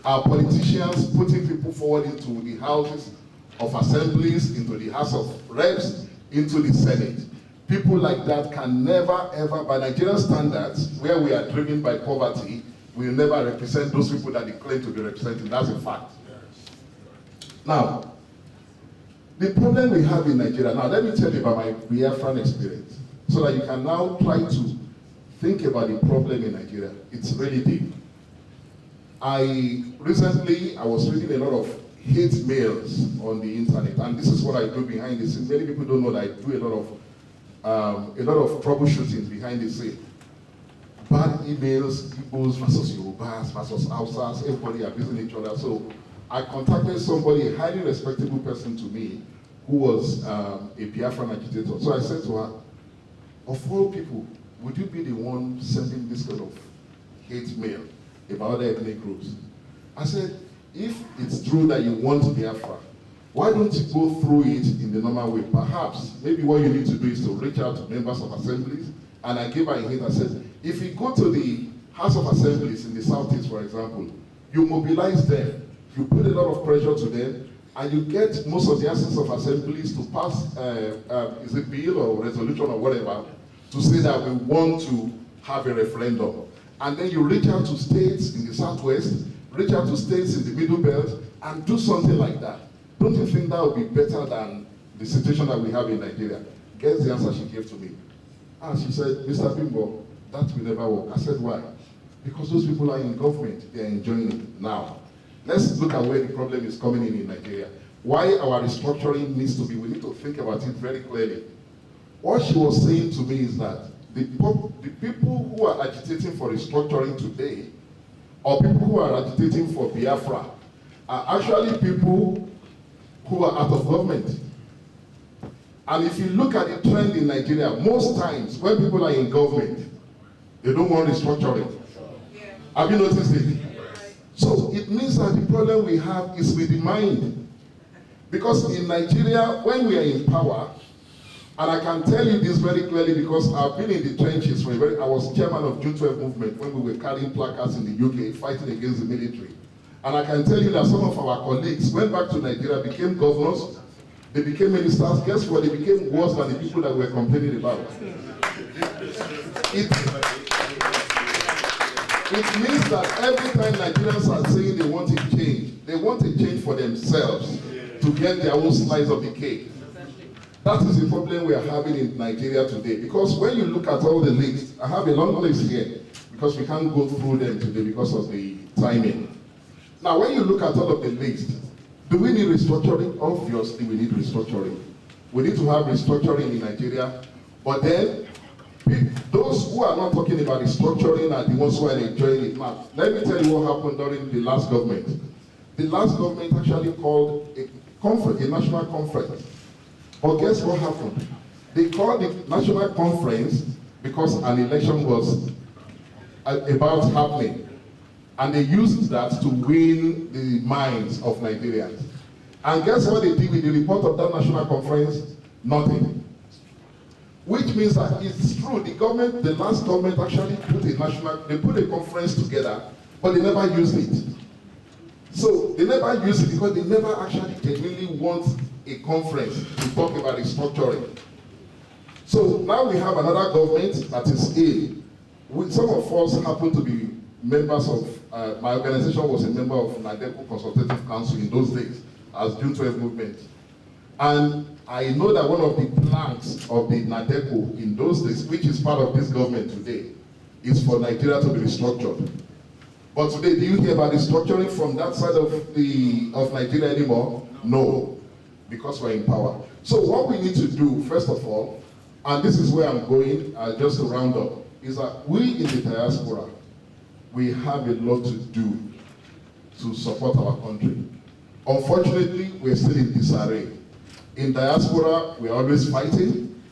are politicians putting people forward into the houses of assemblies, into the House of Reps, into the Senate. People like that can never, ever, by Nigerian standards, where we are driven by poverty, will never represent those people that they claim to be representing. That's a fact. Now, the problem we have in Nigeria, now let me tell you about my Biafran experience, so that you can now try to think about the problem in Nigeria. It's really deep. Recently, I was reading a lot of hate mails on the internet, and this is what I do behind the scenes. Many people don't know that I do a lot of troubleshooting behind the scene. Bad emails, Igbos versus Yorubas versus Hausas, everybody abusing each other. So I contacted somebody, a highly respectable person to me, who was a Biafran agitator. So I said to her, of all people, would you be the one sending this kind of hate mail about other ethnic groups? I said, if it's true that you want Biafra, why don't you go through it in the normal way? Perhaps, maybe what you need to do is to reach out to members of assemblies. And I gave her a hint. I said, if you go to the House of Assemblies in the Southeast, for example, you mobilize them, you put a lot of pressure to them, and you get most of the Houses of Assemblies to pass is a bill or resolution or whatever, to say that we want to have a referendum. And then you reach out to states in the Southwest, reach out to states in the Middle Belt, and do something like that. Don't you think that would be better than the situation that we have in Nigeria? Guess the answer she gave to me. And she said, Mr. Bimbo, that will never work. I said, why? Because those people are in government, they are enjoying it now. Let's look at where the problem is coming in Nigeria. Why our restructuring needs to be, we need to think about it very clearly. What she was saying to me is that the people who are agitating for restructuring today, or people who are agitating for Biafra, are actually people who are out of government. And if you look at the trend in Nigeria, most times when people are in government, they don't want restructuring. Have you noticed it? So it means that the problem we have is with the mind. Because in Nigeria, when we are in power, and I can tell you this very clearly because I've been in the trenches. I was chairman of June 12 movement when we were carrying placards in the UK fighting against the military. And I can tell you that some of our colleagues went back to Nigeria, became governors, they became ministers. Guess what? They became worse than the people that we were complaining about. It means that every time Nigerians are saying they want a change for themselves to get their own slice of the cake. That is the problem we are having in Nigeria today. Because when you look at all the lists, I have a long list here, because we can't go through them today because of the timing. Now, when you look at all of the lists, do we need restructuring? Obviously, we need restructuring. We need to have restructuring in Nigeria. But then, those who are not talking about restructuring are the ones who are enjoying it now. Let me tell you what happened during the last government. The last government actually called a conference, a national conference. But guess what happened? They called the national conference because an election was about happening. And they used that to win the minds of Nigerians. And guess what they did with the report of that national conference? Nothing. Which means that it's true, the last government actually put a conference together, but they never used it. So they never used it because they never actually genuinely want a conference to talk about restructuring. So now we have another government that is in. Some of us happen to be members of, my organization was a member of NADECO Consultative Council in those days, as June 12 movement. And I know that one of the planks of the NADECO in those days, which is part of this government today, is for Nigeria to be restructured. But today, do you hear about restructuring from that side of Nigeria anymore? No, because we're in power. So what we need to do, first of all, and this is where I'm going, just to round up, is that we in the diaspora, we have a lot to do to support our country. Unfortunately, we're still in disarray. In diaspora, we're always fighting.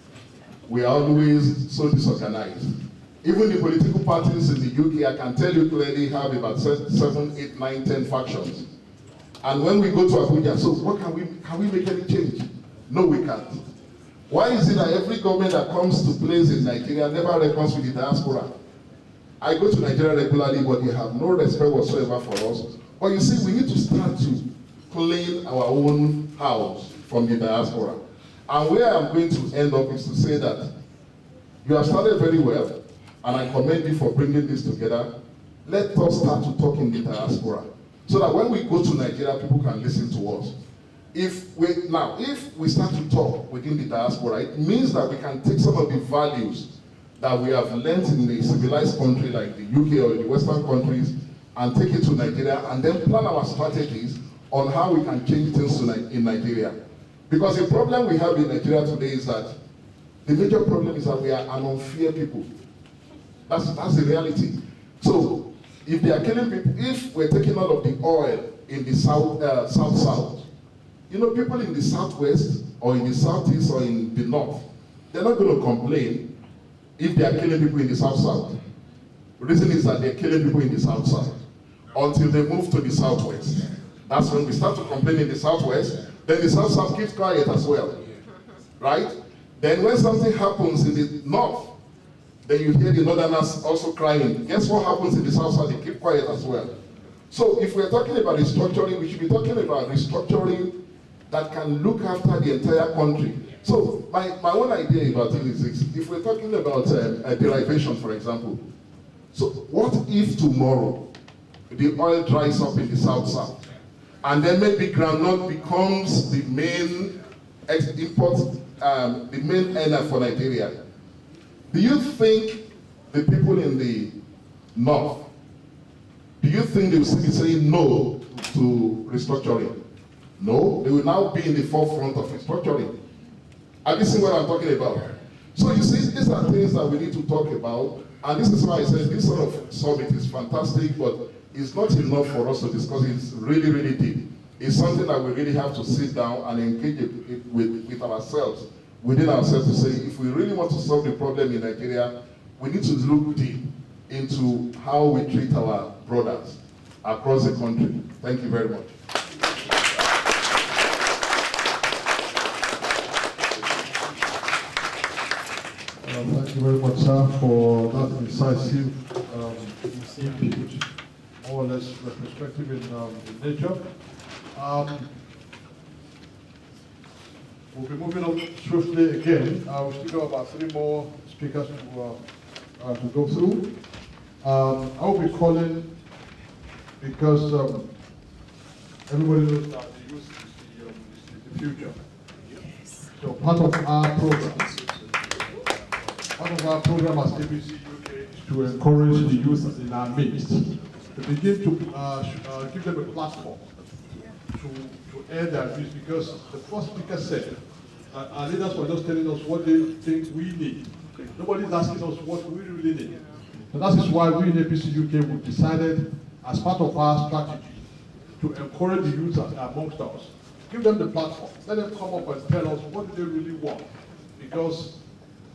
We are always so disorganized. Even the political parties in the UK, I can tell you clearly, have about 7, 8, 9, 10 factions. And when we go to Abuja, so what can we make any change? No, we can't. Why is it that every government that comes to place in Nigeria never reckons with the diaspora? I go to Nigeria regularly, but they have no respect whatsoever for us. But you see, we need to start to clean our own house from the diaspora. And where I'm going to end up is to say that you have started very well, and I commend you for bringing this together. Let us start to talk in the diaspora, so that when we go to Nigeria, people can listen to us. If we start to talk within the diaspora, it means that we can take some of the values that we have learned in a civilized country like the UK or the Western countries and take it to Nigeria and then plan our strategies on how we can change things in Nigeria. Because the problem we have in Nigeria today is that the major problem is that we are an unfair people. That's the reality. So if they are killing people, if we're taking all of the oil in the south, you know, people in the southwest or in the southeast or in the north, they're not going to complain if they are killing people in the south. The reason is that they're killing people in the south until they move to the southwest. That's when we start to complain in the southwest. Then the south keeps quiet as well, right? Then when something happens in the north, then you hear the northerners also crying. Guess what happens in the south? They keep quiet as well. So if we're talking about restructuring, we should be talking about restructuring that can look after the entire country. So my own idea about it is this. If we're talking about a derivation, for example, so what if tomorrow the oil dries up in the south, and then maybe groundnut becomes the main import, the main earner for Nigeria? Do you think the people in the north, do you think they will still be saying no to restructuring? No, they will now be in the forefront of restructuring. Have you seen what I'm talking about? So you see, these are things that we need to talk about, and this is why I said this sort of summit is fantastic, but it's not enough for us to discuss. It's really, really deep. It's something that we really have to sit down and engage with ourselves, within ourselves, to say, if we really want to solve the problem in Nigeria, we need to look deep into how we treat our brothers across the country. Thank you very much. Thank you very much, sir, for that incisive input, more or less retrospective in nature. We'll be moving on swiftly again. We still got about 3 more speakers to go through. I will be calling because everybody knows that the youth is the future. So part of our program as APC UK is to encourage the youth in our midst, to begin to give them a platform to air their views, because the first speaker said that our leaders were just telling us what they think we need. Nobody's asking us what we really need. And that is why we in APC UK have decided, as part of our strategy, to encourage the youth amongst us. Give them the platform. Let them come up and tell us what do they really want. Because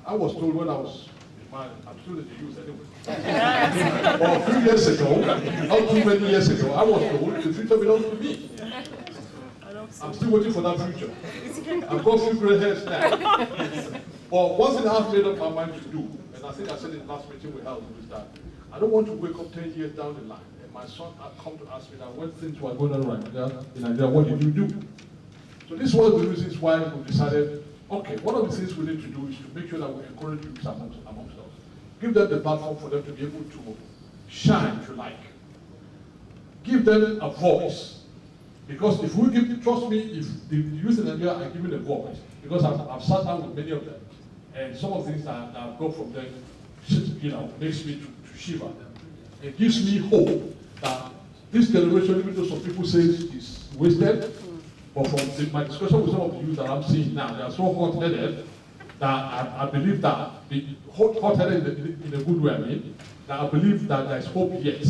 I was told when I was in my, I'm still in the youth anyway. Well, a few years ago, not too many years ago, I was told the future belongs to me. I'm still waiting for that future. I've got a few gray hairs now. But one thing I've made up my mind to do, and I think I said in the last meeting we held, is that I don't want to wake up 10 years down the line and my son had come to ask me that when things were going on right now in Nigeria, what did you do? So this was the reasons why we decided, okay, one of the things we need to do is to make sure that we encourage youth amongst us. Give them the platform for them to be able to shine, if you like. Give them a voice. Because if we give, trust me, if the youth in Nigeria are given a voice, because I've sat down with many of them, and some of the things that I've got from them, makes me to shiver. It gives me hope that this generation, even though some people say is wasted, but from my discussion with some of the youth that I'm seeing now, they are so hot-headed that I believe that, hot-headed in a good way, I mean, that I believe that there is hope yet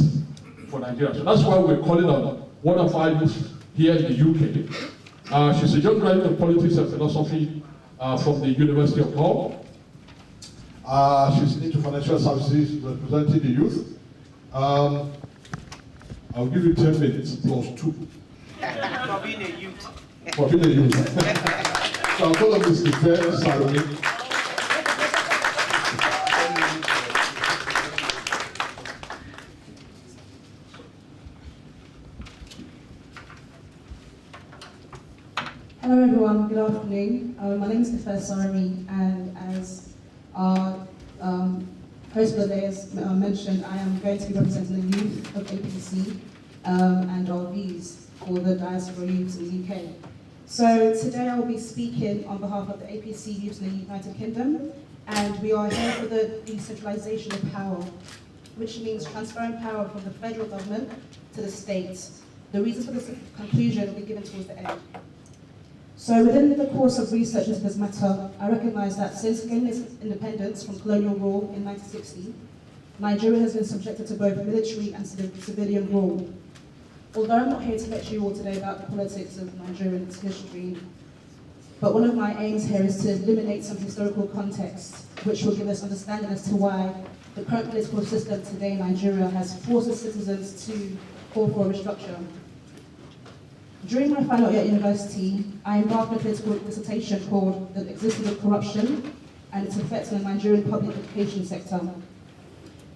for Nigeria. So that's why we're calling on one of our youth here in the UK. She's a young graduate of politics and philosophy from the University of Hull. She's into financial services, representing the youth. I'll give you 10 minutes plus 2. For being a youth. For being a youth. So I'll call on Mr. Fair Salome. Hello everyone, good afternoon. My name is Ife Sarami, and as our host for the day has mentioned, I am going to be representing the youth of APC and our views for the diaspora youths in the UK. So today I will be speaking on behalf of the APC youths in the United Kingdom, and we are here for the decentralisation of power, which means transferring power from the federal government to the states. The reasons for this conclusion will be given towards the end. So within the course of research into this matter, I recognise that since gaining its independence from colonial rule in 1960, Nigeria has been subjected to both military and civilian rule. Although I'm not here to lecture you all today about the politics of Nigerian history, but one of my aims here is to eliminate some historical context, which will give us understanding as to why the current political system today in Nigeria has forced its citizens to call for a restructure. During my final year at university, I embarked on a political dissertation called The Existence of Corruption and Its Effects on the Nigerian Public Education Sector.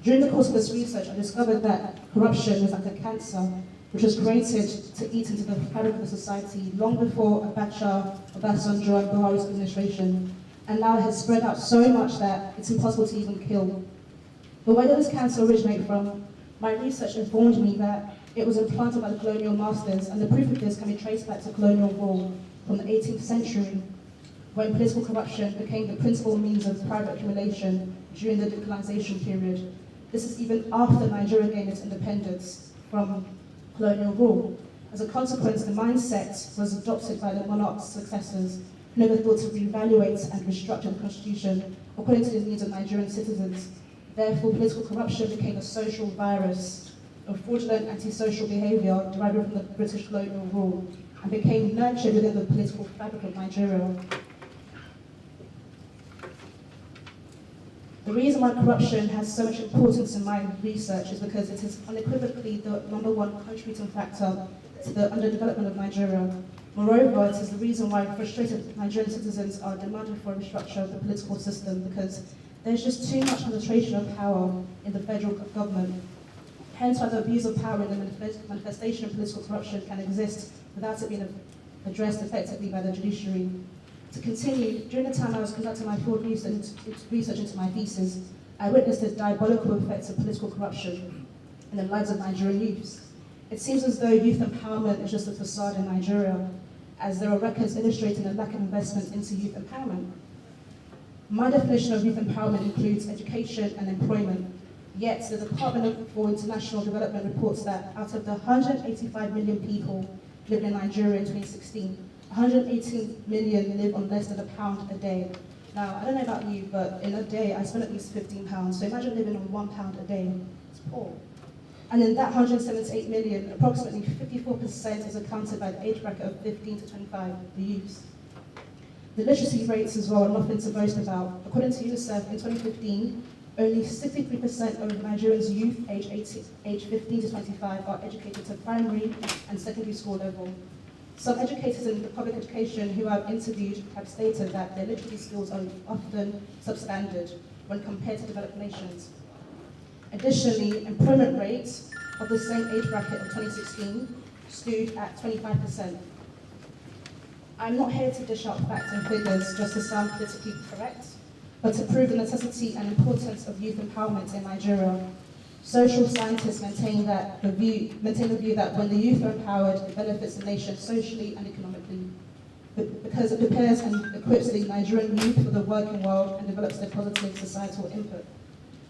During the course of this research, I discovered that corruption was like a cancer which was created to eat into the fabric of the society long before Abacha, Obasanjo and Buhari's administration, and now it has spread out so much that it's impossible to even kill. But where did this cancer originate from? My research informed me that it was implanted by the colonial masters, and the proof of this can be traced back to colonial rule from the 18th century, when political corruption became the principal means of private accumulation during the decolonization period. This is even after Nigeria gained its independence from colonial rule. As a consequence, the mindset was adopted by the monarch's successors, who never thought to reevaluate and restructure the constitution according to the needs of Nigerian citizens. Therefore, political corruption became a social virus of fraudulent antisocial behaviour deriving from the British colonial rule and became nurtured within the political fabric of Nigeria. The reason why corruption has so much importance in my research is because it is unequivocally the #1 contributing factor to the underdevelopment of Nigeria. Moreover, it is the reason why frustrated Nigerian citizens are demanding for a restructure of the political system, because there's just too much concentration of power in the federal government. Hence why the abuse of power and the manifestation of political corruption can exist without it being addressed effectively by the judiciary. To continue, during the time I was conducting my field research into my thesis, I witnessed the diabolical effects of political corruption in the lives of Nigerian youths. It seems as though youth empowerment is just a facade in Nigeria, as there are records illustrating a lack of investment into youth empowerment. My definition of youth empowerment includes education and employment. Yet, the Department for International Development reports that out of the 185 million people living in Nigeria in 2016, 118 million live on less than £1 a day. Now, I don't know about you, but in a day, I spend at least £15. So imagine living on £1 a day. It's poor. And in that 178 million, approximately 54% is accounted by the age bracket of 15 to 25, the youths. The literacy rates as well are nothing to boast about. According to UNICEF, in 2015, only 63% of Nigerians' youth aged 15 to 25 are educated to primary and secondary school level. Some educators in the public education who I've interviewed have stated that their literacy skills are often substandard when compared to developed nations. Additionally, employment rates of the same age bracket of 2016 stood at 25%. I'm not here to dish out facts and figures just to sound politically correct, but to prove the necessity and importance of youth empowerment in Nigeria. Social scientists maintain the view that when the youth are empowered, it benefits the nation socially and economically, because it prepares and equips the Nigerian youth for the working world and develops their positive societal input.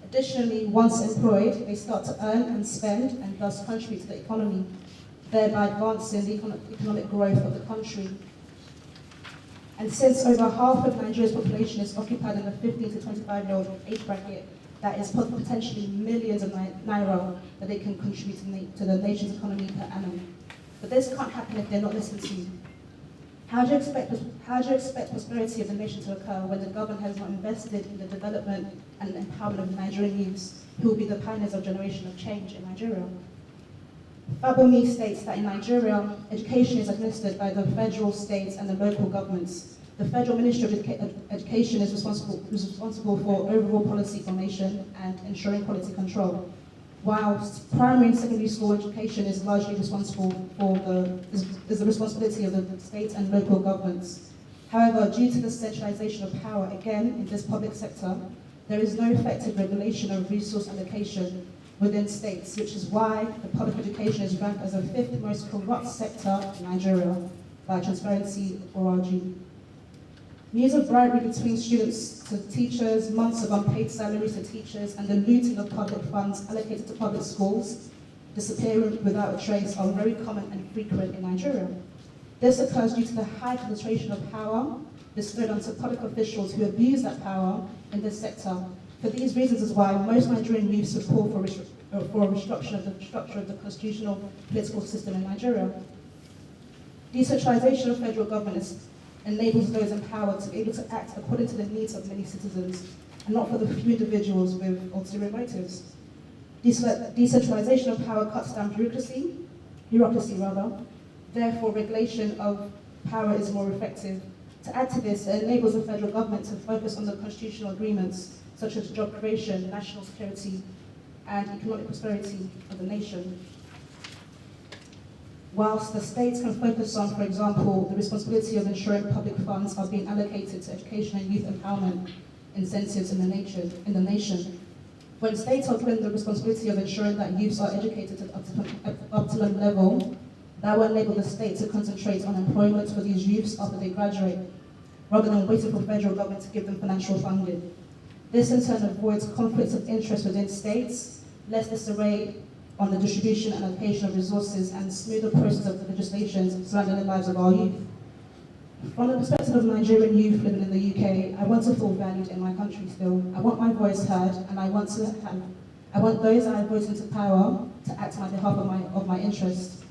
Additionally, once employed, they start to earn and spend and thus contribute to the economy, thereby advancing the economic growth of the country. And since over half of Nigeria's population is occupied in the 15 to 25-year-old age bracket, that is potentially millions of naira that they can contribute to the nation's economy per annum. But this can't happen if they're not listened to. How do you expect prosperity of the nation to occur when the government has not invested in the development and empowerment of Nigerian youths, who will be the pioneers of generation of change in Nigeria? Fabomi states that in Nigeria, education is administered by the federal, states, and the local governments. The Federal Ministry of Education is responsible for overall policy formation and ensuring quality control, whilst primary and secondary school education is largely responsible for the responsibility of the state and local governments. However, due to the centralization of power, again, in this public sector, there is no effective regulation of resource allocation within states, which is why the public education is ranked as the 5th most corrupt sector in Nigeria by Transparency ORG. News of bribery between students to teachers, months of unpaid salaries to teachers, and the looting of public funds allocated to public schools, disappearing without a trace, are very common and frequent in Nigeria. This occurs due to the high concentration of power bestowed onto public officials who abuse that power in this sector. For these reasons is why most Nigerian youth support for a restructuring of the structure of the constitutional political system in Nigeria. Decentralization of federal government enables those in power to be able to act according to the needs of many citizens, and not for the few individuals with ulterior motives. Decentralization of power cuts down bureaucracy, therefore regulation of power is more effective. To add to this, it enables the federal government to focus on the constitutional agreements, such as job creation, national security, and economic prosperity of the nation. Whilst the states can focus on, for example, the responsibility of ensuring public funds are being allocated to education and youth empowerment incentives in the nation. When states are given the responsibility of ensuring that youths are educated at optimum level, that will enable the state to concentrate on employment for these youths after they graduate, rather than waiting for federal government to give them financial funding. This in turn avoids conflicts of interest within states, less disarray on the distribution and allocation of resources, and smoother process of the legislation surrounding the lives of our youth. From the perspective of Nigerian youth living in the UK, I want to feel valued in my country still. I want my voice heard, and I want those I vote into power to act on behalf of my interests.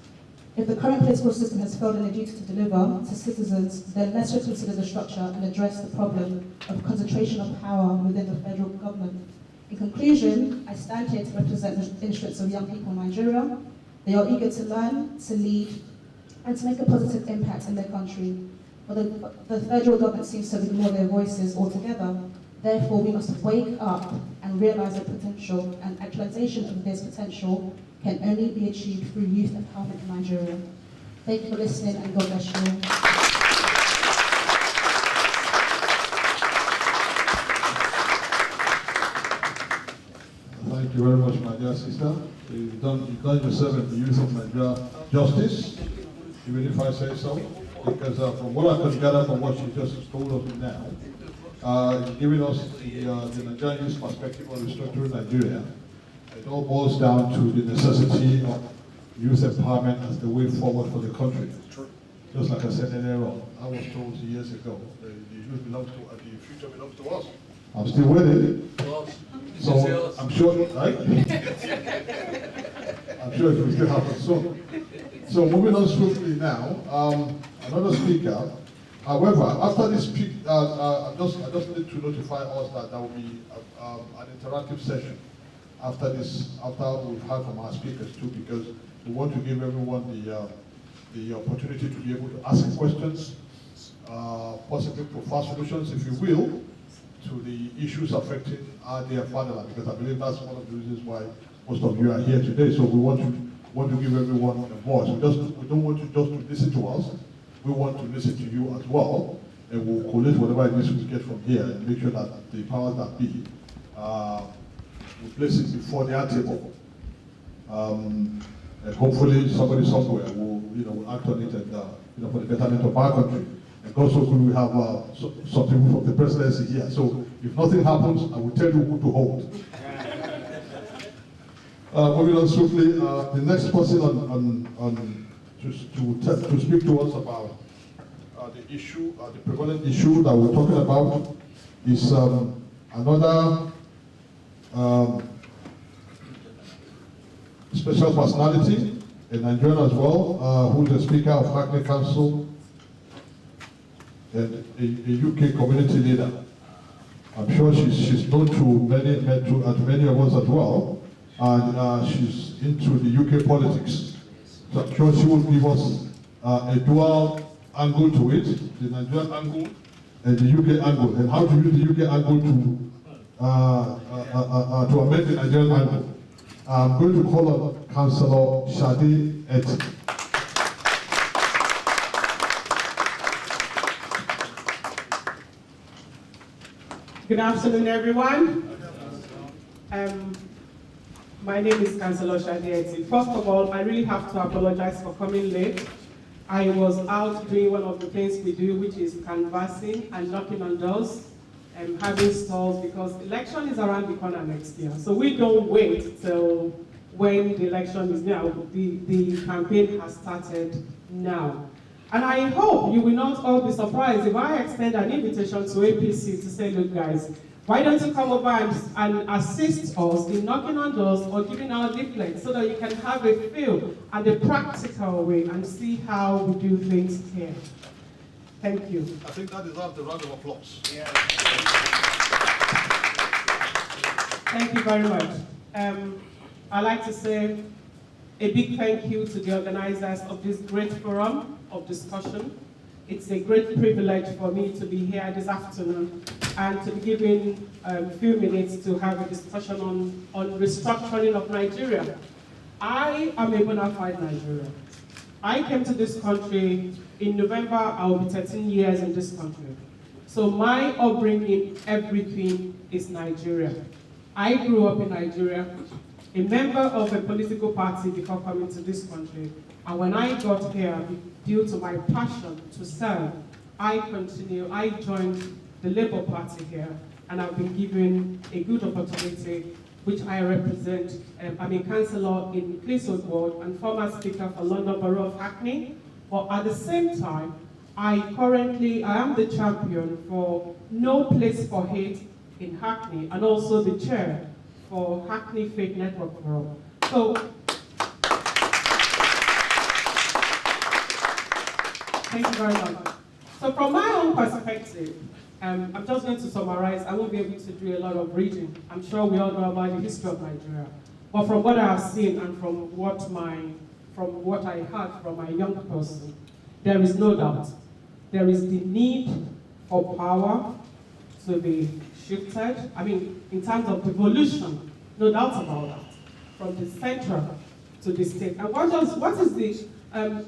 If the current political system has failed in the duty to deliver to citizens, then let's reconsider the structure and address the problem of concentration of power within the federal government. In conclusion, I stand here to represent the interests of young people in Nigeria. They are eager to learn, to lead, and to make a positive impact in their country. But the federal government seems to ignore their voices altogether. Therefore, we must wake up and realize their potential, and actualization of this potential can only be achieved through youth empowerment in Nigeria. Thank you for listening, and God bless you. Thank you very much, my dear sister. You've done yourself and the youth of Nigeria justice, even if I say so, because from what I can gather from what she just told us now, giving us the Nigerian youth perspective on restructuring Nigeria, it all boils down to the necessity of youth empowerment as the way forward for the country. Just like I said earlier on, I was told years ago, the youth belongs to, the future belongs to us. I'm still with it. So I'm sure, right? I'm sure it will still happen soon. So moving on swiftly now, another speaker. However, after this speak, I just need to notify us that there will be an interactive session after we've heard from our speakers too, because we want to give everyone the opportunity to be able to ask questions, possibly provide solutions, if you will, to the issues affecting our dear fatherland, because I believe that's one of the reasons why most of you are here today. So we want to give everyone a voice. We don't want you just to listen to us. We want to listen to you as well, and we'll collect whatever it is we get from here and make sure that the powers that be we place it before their table. And hopefully somebody somewhere will act on it and for the betterment of our country. And also could we have some people from the presidency here. So if nothing happens, I will tell you who to hold. Moving on swiftly, the next person to speak to us about the issue, the prevalent issue that we're talking about is another special personality, a Nigerian as well, who's the Speaker of Hackney Council and a UK community leader. I'm sure she's known to many of us as well, and she's into the UK politics. So I'm sure she will give us a dual angle to it, the Nigerian angle and the UK angle, and how to use the UK angle to amend the Nigerian angle. I'm going to call on Councillor Shade Eti. Good afternoon, everyone. My name is Councillor Shade Eti. First of all, I really have to apologize for coming late. I was out doing one of the things we do, which is canvassing and knocking on doors and having stalls, because election is around the corner next year. So we don't wait till when the election is now. The campaign has started now. And I hope you will not all be surprised if I extend an invitation to APC to say, look guys, why don't you come over and assist us in knocking on doors or giving out leaflets so that you can have a feel and a practical way and see how we do things here. Thank you. I think that deserves a round of applause. Yeah. Thank you very much. I'd like to say a big thank you to the organizers of this great forum of discussion. It's a great privilege for me to be here this afternoon and to be given a few minutes to have a discussion on restructuring of Nigeria. I am a bona fide Nigerian. I came to this country in November. I will be 13 years in this country. So my upbringing, everything is Nigeria. I grew up in Nigeria, a member of a political party before coming to this country. And when I got here, due to my passion to serve, I joined the Labour Party here, and I've been given a good opportunity, which I represent. I'm a councillor in Cleethorpes Ward and former Speaker for London Borough of Hackney. But at the same time, I am the champion for No Place for Hate in Hackney, and also the chair for Hackney Faith Network Forum. So, thank you very much. So from my own perspective, I'm just going to summarize. I won't be able to do a lot of reading. I'm sure we all know about the history of Nigeria. But from what I have seen and from what I heard from my young person, there is no doubt. There is the need for power to be shifted. I mean, in terms of devolution, no doubt about that. From the central to the state. And what is the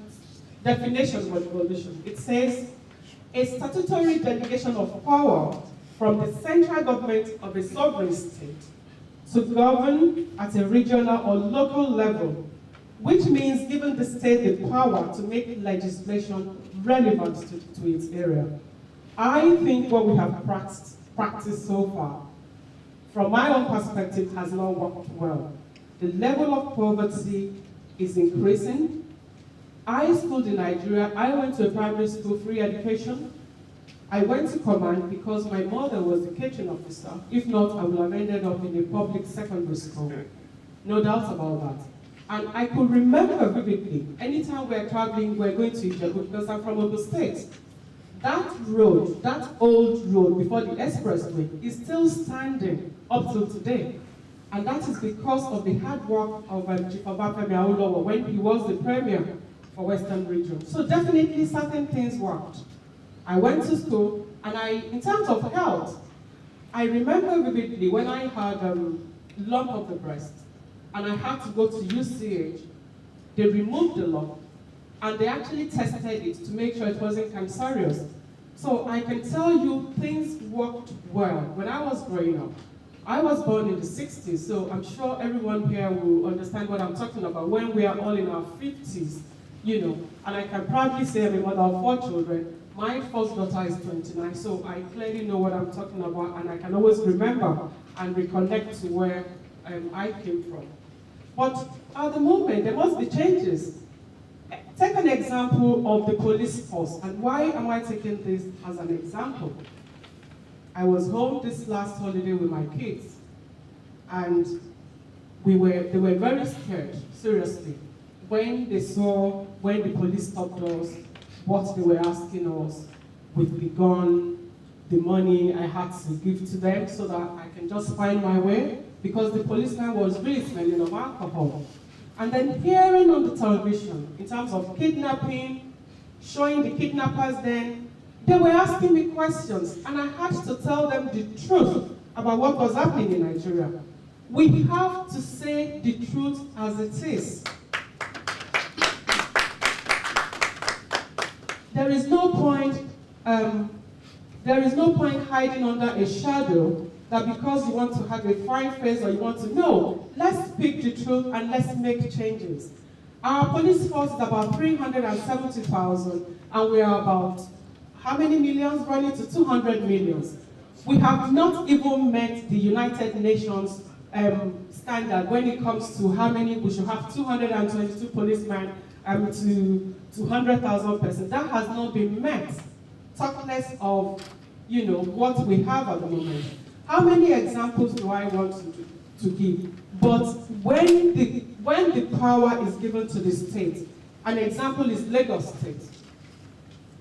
definition for devolution? It says a statutory delegation of power from the central government of a sovereign state to govern at a regional or local level, which means giving the state the power to make legislation relevant to its area. I think what we have practiced so far, from my own perspective, has not worked well. The level of poverty is increasing. I schooled in Nigeria. I went to a primary school, free education. I went to command because my mother was the catering officer. If not, I would have ended up in a public secondary school. No doubt about that. And I could remember vividly, anytime we're traveling, we're going to Ijebu, because I'm from Ogun State. That road, that old road before the expressway, is still standing up till today. And that is because of the hard work of Chief Obafemi Awolowo when he was the premier for Western Region. So definitely certain things worked. I went to school, and in terms of health, I remember vividly when I had a lump of the breast, and I had to go to UCH, they removed the lump, and they actually tested it to make sure it wasn't cancerous. So I can tell you things worked well when I was growing up. I was born in the 60s, so I'm sure everyone here will understand what I'm talking about when we are all in our 50s, you know. And I can proudly say I'm a mother of 4 children. My first daughter is 29, so I clearly know what I'm talking about, and I can always remember and reconnect to where I came from. But at the moment, there must be changes. Take an example of the police force, and why am I taking this as an example? I was home this last holiday with my kids, and they were very scared, seriously, when the police stopped us, what they were asking us with the gun, the money I had to give to them so that I can just find my way, because the policeman was really smelling of alcohol. And then hearing on the television, in terms of kidnapping, showing the kidnappers then, they were asking me questions, and I had to tell them the truth about what was happening in Nigeria. We have to say the truth as it is. There is no point hiding under a shadow that because you want to have a fine face or you want to know. Let's speak the truth and let's make changes. Our police force is about 370,000, and we are about how many millions? Running to 200 millions. We have not even met the United Nations standard when it comes to how many we should have 222 policemen to 200,000 persons. That has not been met. Talk less of, you know, what we have at the moment. How many examples do I want to give? But when the power is given to the state, an example is Lagos State.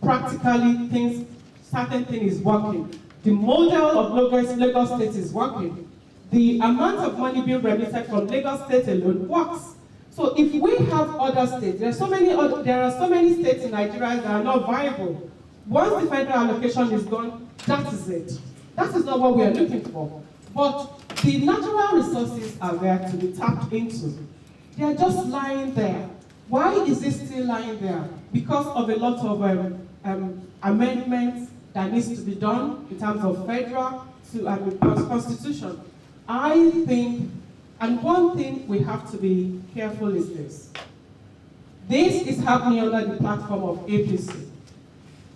Practically, certain thing is working. The model of Lagos State is working. The amount of money being remitted from Lagos State alone works. So if we have other states, there are so many states in Nigeria that are not viable. Once the federal allocation is gone, that is it. That is not what we are looking for. But the natural resources are there to be tapped into. They are just lying there. Why is it still lying there? Because of a lot of amendments that needs to be done in terms of federal to constitution. I think, and one thing we have to be careful is this. This is happening under the platform of APC,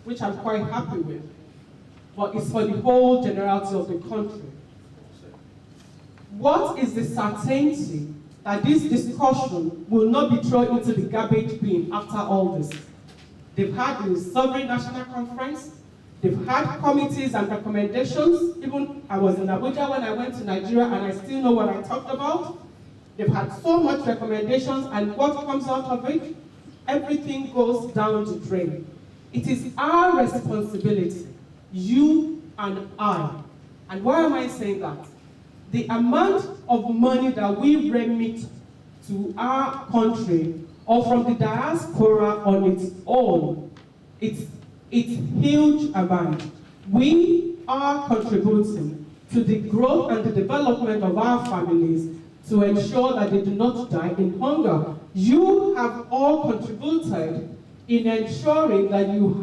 which I'm quite happy with, but it's for the whole generality of the country. What is the certainty that this discussion will not be thrown into the garbage bin after all this? They've had the Sovereign National Conference, they've had committees and recommendations. Even I was in Abuja when I went to Nigeria, and I still know what I talked about. They've had so much recommendations, and what comes out of it? Everything goes down the drain. It is our responsibility, you and I. And why am I saying that? The amount of money that we remit to our country or from the diaspora on its own, it's huge amount. We are contributing to the growth and the development of our families to ensure that they do not die in hunger. You have all contributed in ensuring that you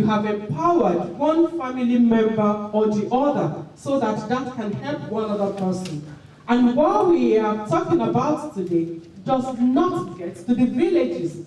have empowered one family member or the other so that can help one other person. And what we are talking about today does not get to the villages.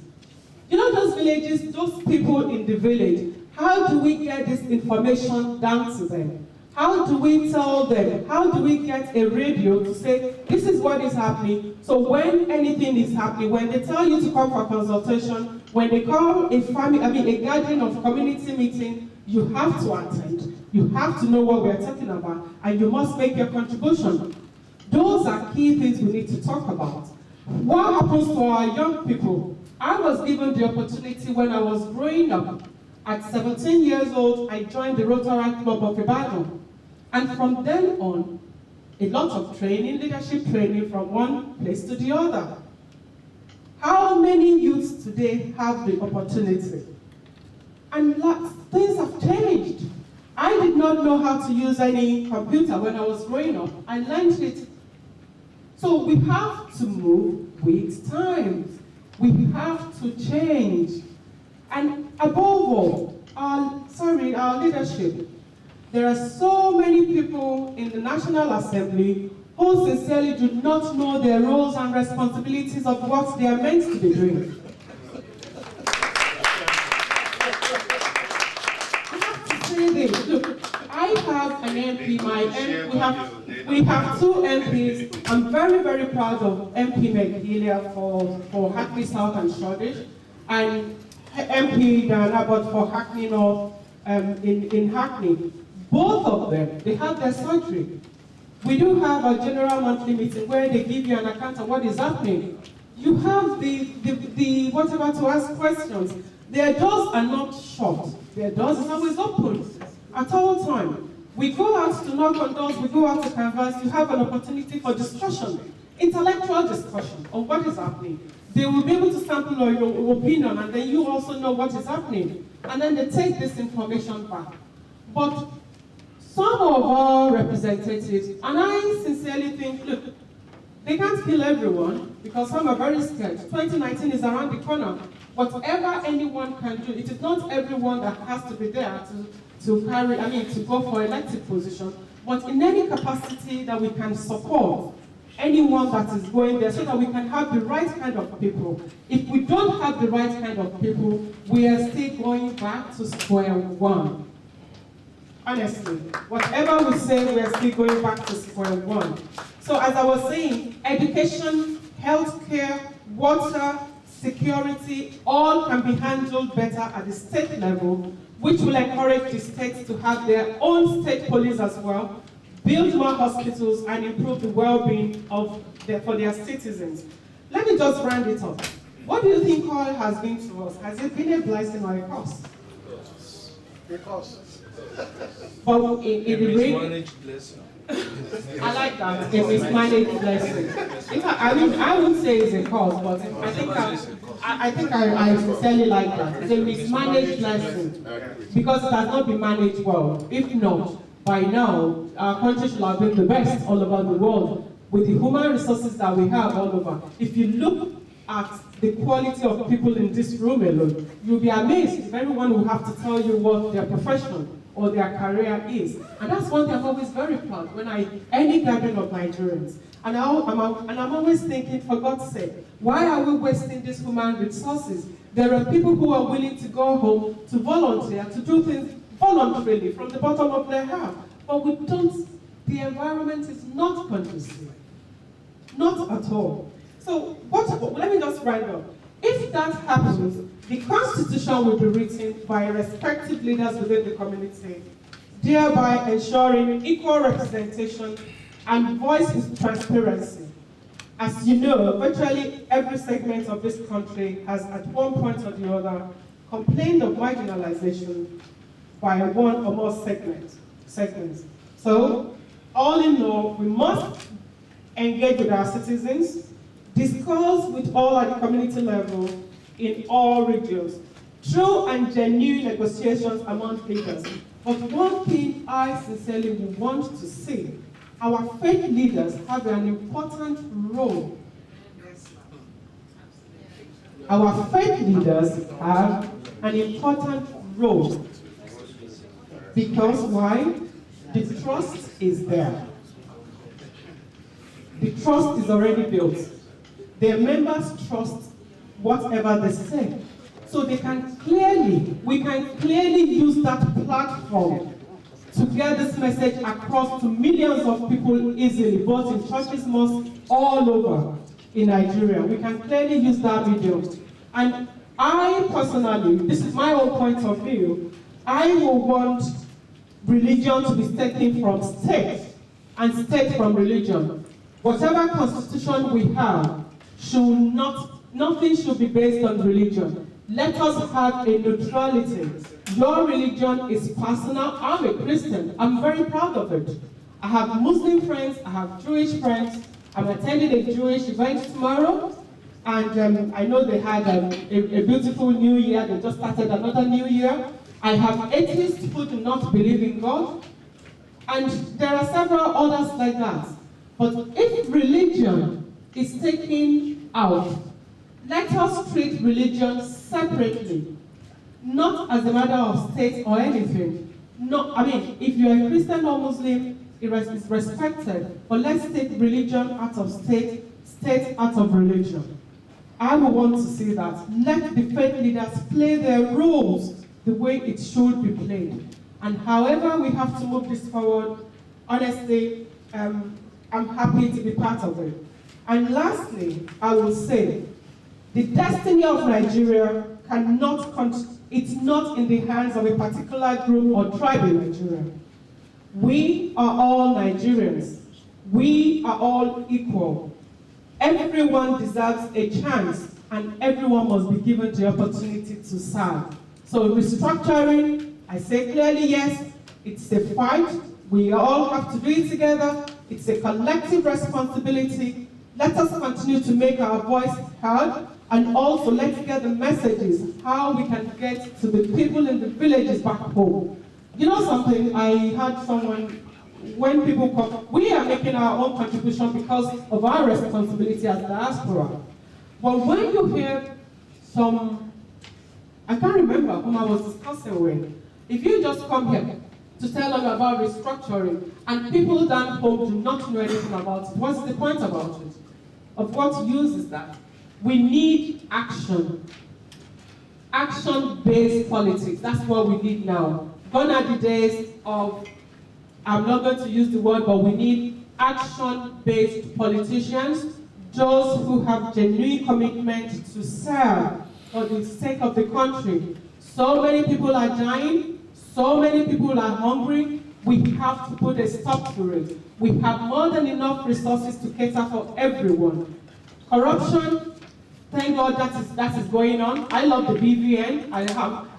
You know those villages, those people in the village, how do we get this information down to them? How do we tell them? How do we get a radio to say, this is what is happening? So when anything is happening, when they tell you to come for consultation, when they call a gathering of community meeting, you have to attend. You have to know what we're talking about, and you must make your contribution. Those are key things we need to talk about. What happens to our young people? I was given the opportunity when I was growing up. At 17 years old, I joined the Rotary Club of Ibadan. And from then on, a lot of training, leadership training from one place to the other. How many youths today have the opportunity? And things have changed. I did not know how to use any computer when I was growing up. I learned it. So we have to move with times. We have to change. And above all, our leadership. There are so many people in the National Assembly who sincerely do not know their roles and responsibilities of what they are meant to be doing. I have to say this. Look, I have an MP, we have two MPs. I'm very, very proud of MP McGillia for Hackney South and Shoreditch, and MP Dan Abbott for Hackney North in Hackney. Both of them, they have their surgery. We do have a general monthly meeting where they give you an account of what is happening. You have the whatever to ask questions. Their doors are not shut. Their doors is always open at all times. We go out to knock on doors, we go out to canvas, you have an opportunity for discussion, intellectual discussion on what is happening. They will be able to sample your opinion, and then you also know what is happening. And then they take this information back. But some of our representatives, and I sincerely think, look, they can't kill everyone because some are very scared. 2019 is around the corner. Whatever anyone can do, it is not everyone that has to be there to go for elected position, but in any capacity that we can support anyone that is going there so that we can have the right kind of people. If we don't have the right kind of people, we are still going back to square one. Honestly, whatever we say, we are still going back to square one. So as I was saying, education, healthcare, water, security, all can be handled better at the state level, which will encourage the states to have their own state police as well, build more hospitals, and improve the well-being for their citizens. Let me just round it up. What do you think oil has been to us? Has it been a blessing or a curse? A curse. But in the mismanaged blessing. I like that. A mismanaged blessing. I would say it's a cause, but I think I sincerely like that. It's a mismanaged blessing because it has not been managed well. If not, by now, our country should have been the best all over the world with the human resources that we have all over. If you look at the quality of people in this room alone, you'll be amazed if everyone will have to tell you what their profession or their career is. And that's one thing I'm always very proud when any gathering of Nigerians. And I'm always thinking, for God's sake, why are we wasting these human resources? There are people who are willing to go home, to volunteer, to do things voluntarily from the bottom of their heart. But we don't, the environment is not conducive. Not at all. So let me just round up. If that happens, the Constitution will be written by respective leaders within the community, thereby ensuring equal representation and voice transparency. As you know, virtually every segment of this country has at one point or the other complained of marginalization by one or more segments. So, all in all, we must engage with our citizens, discuss with all at the community level in all regions, true and genuine negotiations among leaders. But one thing I sincerely would want to see, our faith leaders have an important role. Our faith leaders have an important role. Because why? The trust is there. The trust is already built. Their members trust whatever they say. So we can clearly use that platform to get this message across to millions of people easily, both in churches, mosques, all over in Nigeria. We can clearly use that medium. And I personally, this is my own point of view, I will want religion to be taken from state and state from religion. Whatever constitution we have, nothing should be based on religion. Let us have a neutrality. Your religion is personal. I'm a Christian. I'm very proud of it. I have Muslim friends. I have Jewish friends. I'm attending a Jewish event tomorrow. And I know they had a beautiful new year. They just started another new year. I have atheists who do not believe in God. And there are several others like that. But if religion is taken out, let us treat religion separately, not as a matter of state or anything. no, I mean, if you're a Christian or Muslim, it is respected. But let's take religion out of state, state out of religion. I would want to see that. Let the faith leaders play their roles the way it should be played. And however we have to move this forward, honestly, I'm happy to be part of it. And lastly, I will say, the destiny of Nigeria it's not in the hands of a particular group or tribe in Nigeria. We are all Nigerians. We are all equal. Everyone deserves a chance, and everyone must be given the opportunity to serve. So restructuring, I say clearly yes, it's a fight. We all have to do it together. It's a collective responsibility. Let us continue to make our voice heard, and also let's get the messages, how we can get to the people in the villages back home. You know something, I had someone, when people come, we are making our own contribution because of our responsibility as diaspora. But when you hear some, I can't remember whom I was discussing with, if you just come here to tell them about restructuring, and people down home do not know anything about it, what's the point about it? Of what use is that? We need action. Action-based politics, that's what we need now. Gone are the days of, I'm not going to use the word, but we need action-based politicians, those who have genuine commitment to serve for the sake of the country. So many people are dying, so many people are hungry. We have to put a stop to it. We have more than enough resources to cater for everyone. Corruption, thank God that is going on. I love the BVN.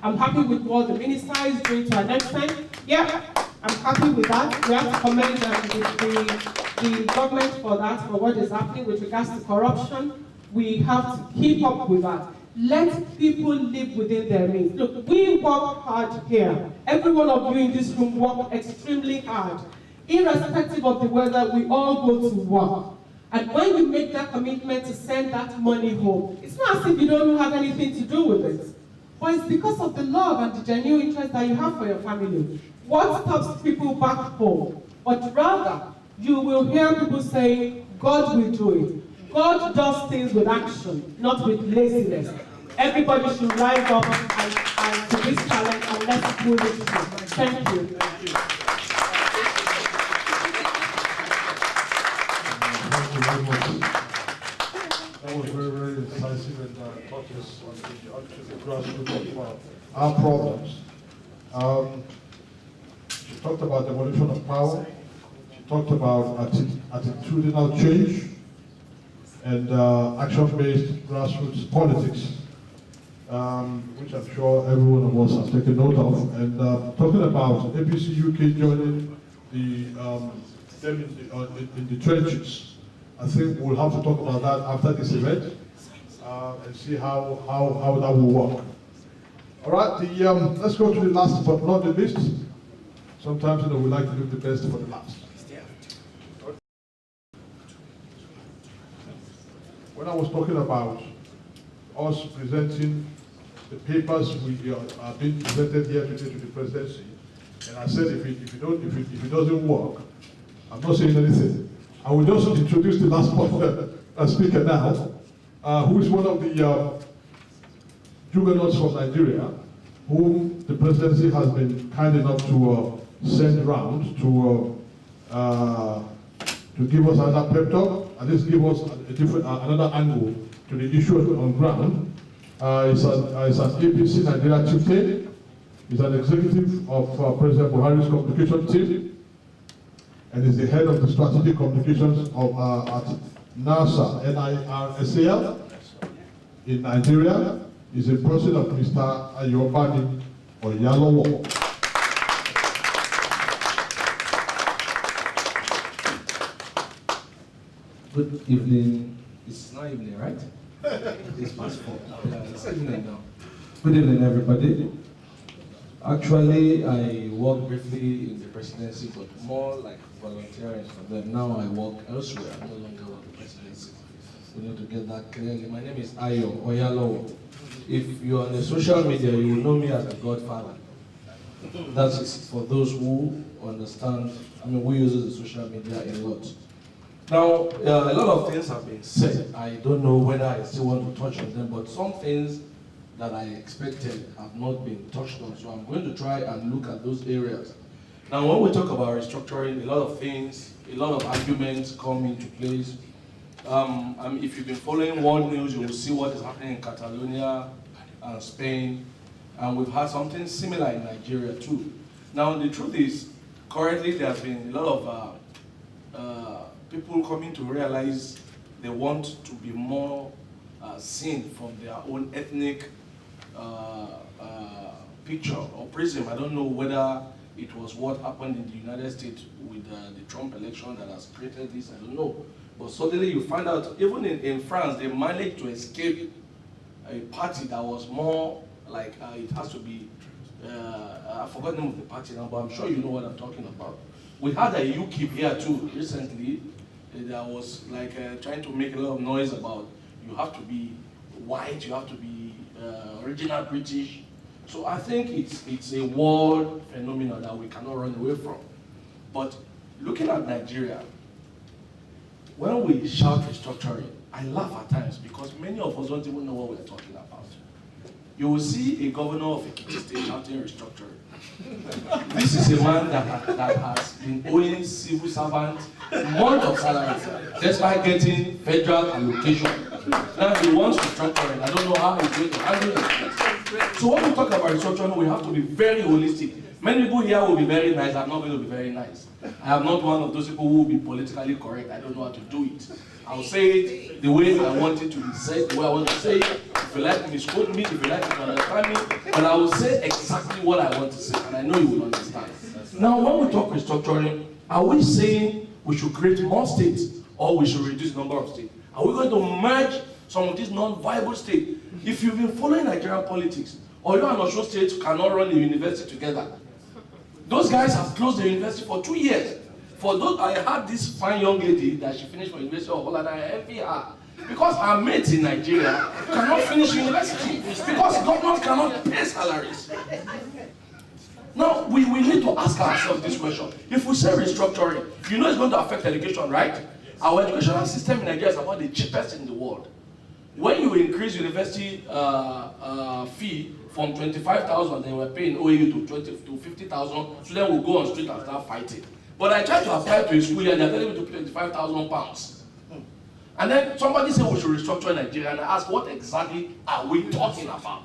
I'm happy with what the minister is doing to an extent. Yeah, I'm happy with that. We have to commend the government for that, for what is happening with regards to corruption. We have to keep up with that. Let people live within their means. Look, we work hard here. Every one of you in this room work extremely hard. Irrespective of the weather, we all go to work. And when you make that commitment to send that money home, it's not as if you don't have anything to do with it. But it's because of the love and the genuine interest that you have for your family. What stops people back home? But rather, you will hear people saying, God will do it. God does things with action, not with laziness. Everybody should rise up and to this challenge, and let's pull it through. Thank you. Thank you very much. That was very, very incisive and touched us on the grassroots of our problems. She talked about demolition of power. She talked about attitudinal change and action-based grassroots politics, which I'm sure every one of us has taken note of. And talking about APC UK joining them in the trenches. I think we'll have to talk about that after this event and see how that will work. All right, let's go to the last but not the least. Sometimes we like to leave the best for the last. When I was talking about us presenting the papers we are being presented here today to the presidency, and I said if it doesn't work, I'm not saying anything. I will just introduce the last speaker now, who is one of the juggernauts from Nigeria, whom the presidency has been kind enough to send round to give us another pep talk, at least give us a different, another angle to the issue on ground. He's an APC Nigeria chieftain. He's an executive of President Buhari's communication team, and is the head of the strategic communications of at NASA, NIRSAL, in Nigeria. He's a person of Mr. Ayobami Oyalowo. Good evening. It's not evening, right? It's past 4. Yeah, it's evening now. Good evening, everybody. Actually, I work briefly in the presidency, but more like volunteering for them. Now I work elsewhere. I no longer work in the presidency. We need to get that clearly. My name is Ayo Oyalowo. If you're on the social media, you will know me as the Godfather. That is for those who understand, I mean, who uses the social media a lot. Now, a lot of things have been said. I don't know whether I still want to touch on them, but some things that I expected have not been touched on. So I'm going to try and look at those areas. Now, when we talk about restructuring, a lot of things, a lot of arguments come into place. If you've been following world news, you will see what is happening in Catalonia and Spain. And we've had something similar in Nigeria too. Now, the truth is, currently there has been a lot of people coming to realize they want to be more seen from their own ethnic picture or prism. I don't know whether it was what happened in the United States with the Trump election that has created this, I don't know. But suddenly you find out, even in France, they managed to escape a party that was more like, it has to be, I forgot the name of the party now, but I'm sure you know what I'm talking about. We had a UKIP here too, recently, that was like trying to make a lot of noise about you have to be white, you have to be original British. So I think it's a world phenomenon that we cannot run away from. But looking at Nigeria, when we shout restructuring, I laugh at times because many of us don't even know what we're talking about. You will see a governor of Ekiti State shouting restructuring. This is a man that has been owing civil servants months of salary, despite getting federal allocation. Now he wants restructuring. I don't know how he's going to handle it. So when we talk about restructuring, we have to be very holistic. Many people here will be very nice. I'm not going to be very nice. I am not one of those people who will be politically correct. I don't know how to do it. I'll say it the way I want it to be said, the way I want to say it. If you like me, misquote me. If you like me, understand me. But I will say exactly what I want to say, and I know you will understand. Now, when we talk restructuring, are we saying we should create more states or we should reduce the number of states? Are we going to merge some of these non-viable states? If you've been following Nigerian politics, Oyo and Osun states cannot run a university together. Those guys have closed the university for 2 years. For those, I had this fine young lady that she finished from University of Holland, and I envy her. Because her mates in Nigeria cannot finish university. Because government cannot pay salaries. Now, we need to ask ourselves this question. If we say restructuring, you know it's going to affect education, right? Our educational system in Nigeria is about the cheapest in the world. When you increase university fee from 25,000, they were paying OAU to 50,000, students will go on street and start fighting. But I tried to apply to a school here, they're telling me to pay 25,000 pounds. And then somebody said we should restructure Nigeria, and I asked, what exactly are we talking about?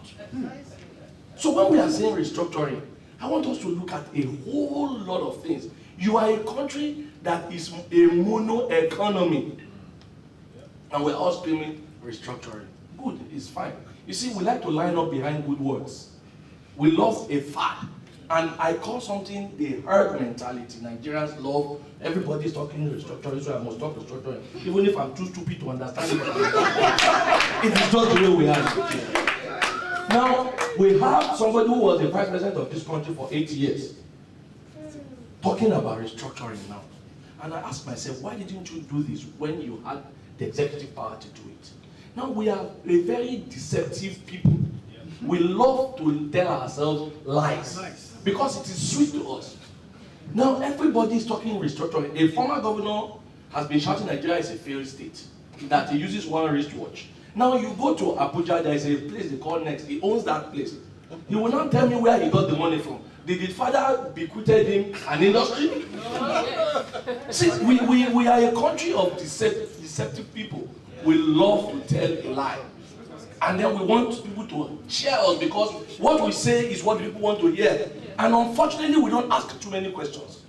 So when we are saying restructuring, I want us to look at a whole lot of things. You are a country that is a mono economy, and we're all screaming restructuring. Good, it's fine. You see, we like to line up behind good words. We love a fad. And I call something the herd mentality. Nigerians love, everybody's talking restructuring, so I must talk restructuring. Even if I'm too stupid to understand it. It is just the way we are. Now, we have somebody who was the vice president of this country for 8 years talking about restructuring now. And I asked myself, why didn't you do this when you had the executive power to do it? Now, we are a very deceptive people. We love to tell ourselves lies because it is sweet to us. Now, everybody is talking restructuring. A former governor has been shouting Nigeria is a failed state, that he uses one wristwatch. Now, you go to Abuja, there is a place they call Next. He owns that place. He will not tell me where he got the money from. Did his father bequeathed him an industry? See, we are a country of deceptive people. We love to tell a lie. And then we want people to cheer us because what we say is what people want to hear. And unfortunately, we don't ask too many questions.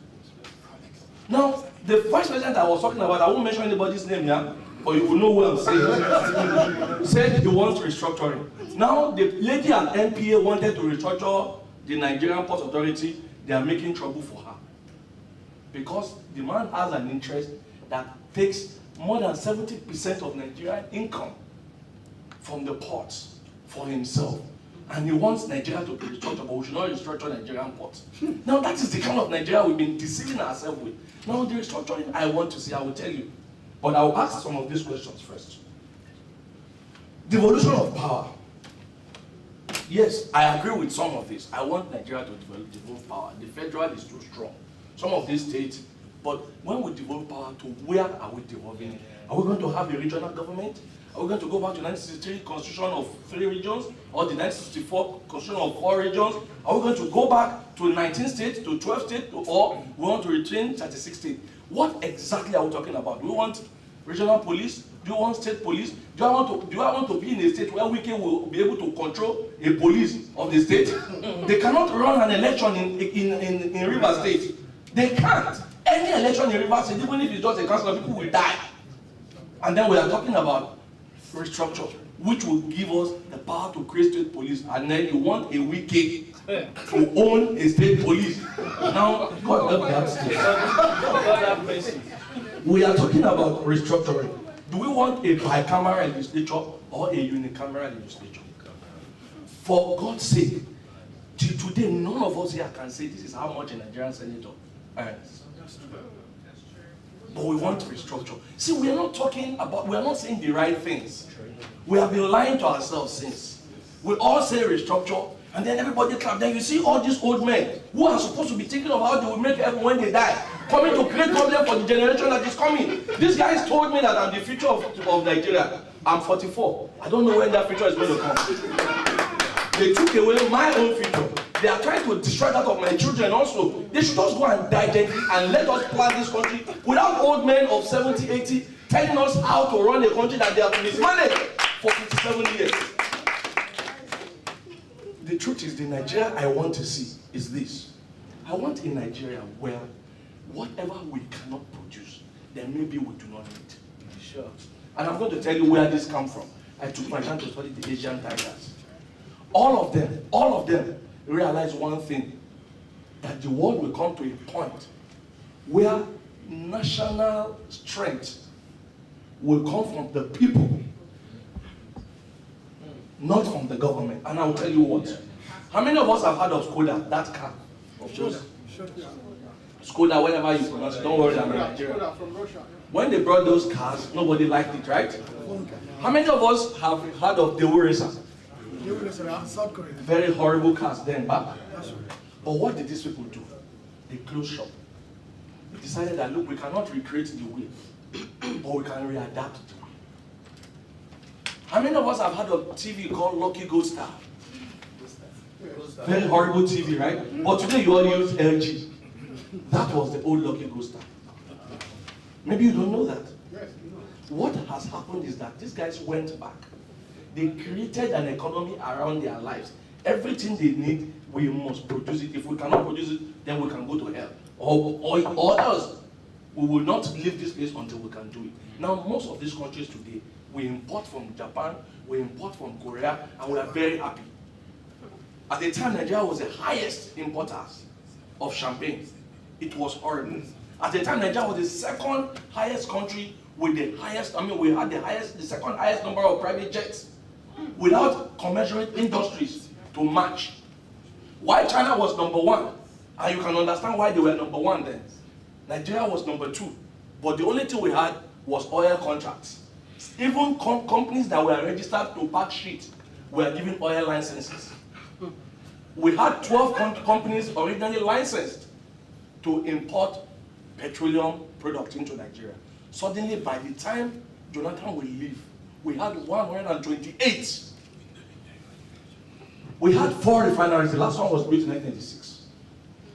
Now, the vice president I was talking about, I won't mention anybody's name here, but you will know what I'm saying, said he wants restructuring. Now, the lady at NPA wanted to restructure the Nigerian Port Authority. They are making trouble for her. Because the man has an interest that takes more than 70% of Nigerian income from the ports for himself. And he wants Nigeria to be restructured, but we should not restructure Nigerian ports. Now that is the kind of Nigeria we've been deceiving ourselves with. Now the restructuring I want to see, I will tell you. But I will ask some of these questions first. Devolution of power. Yes, I agree with some of this. I want Nigeria to devolve power. The federal is too strong. Some of these states, but when we devolve power, to where are we devolving it? Are we going to have a regional government? Are we going to go back to 1963 constitution of 3 regions, or the 1964 constitution of 4 regions? Are we going to go back to 19 states, to 12 states, or we want to retain 36 states? What exactly are we talking about? Do we want regional police? Do you want state police? Do I want to be in a state where we will be able to control a police of the state? They cannot run an election in Rivers State. They can't. Any election in Rivers State, even if it's just a council, people will die. And then we are talking about restructure, which will give us the power to create state police. And then you want a wiki to own a state police. Now, God help that state. We are talking about restructuring. Do we want a bicameral legislature or a unicameral legislature? For God's sake, till today, none of us here can say this is how much a Nigerian senator earns. But we want restructure. See, we are not saying the right things. We have been lying to ourselves since. We all say restructure, and then everybody clap. Then you see all these old men who are supposed to be thinking of how they will make heaven when they die, coming to create problem for the generation that is coming. These guys told me that I'm the future of Nigeria. I'm 44. I don't know when that future is going to come. They took away my own future. They are trying to destroy that of my children also. They should just go and die gently and let us plan this country without old men of 70, 80 telling us how to run a country that they have mismanaged for 57 years. The truth is, the Nigeria I want to see is this. I want a Nigeria where whatever we cannot produce, then maybe we do not need. Sure. And I'm going to tell you where this comes from. I took my time to study the Asian tigers. All of them realize one thing, that the world will come to a point where national strength will come from the people, not from the government. And I will tell you what. How many of us have heard of Skoda, that car? Skoda, whatever you pronounce it, don't worry, I'm in Nigeria. When they brought those cars, nobody liked it, right? How many of us have heard of the Racer? Very horrible cars then back. But what did these people do? They closed shop. They decided that, look, we cannot recreate the wheel, but we can readapt the wheel. How many of us have heard of TV called Lucky Gold Star? Very horrible TV, right? But today you all use LG. That was the old Lucky Gold Star. Maybe you don't know that. What has happened is that these guys went back. They created an economy around their lives. Everything they need, we must produce it. If we cannot produce it, then we can go to hell. Or else, we will not leave this place until we can do it. Now, most of these countries today, we import from Japan, we import from Korea, and we are very happy. At the time, Nigeria was the highest importers of champagne. It was horrible. At the time, Nigeria was the second highest country with the highest, we had the second highest number of private jets without commensurate industries to match. Why China was number 1, and you can understand why they were number 1 then. Nigeria was number 2, but the only thing we had was oil contracts. Even companies that were registered to pack shit were given oil licenses. We had 12 companies originally licensed to import petroleum products into Nigeria. Suddenly, by the time Jonathan will leave, we had 128. We had 4 refineries. The last one was built in 1986.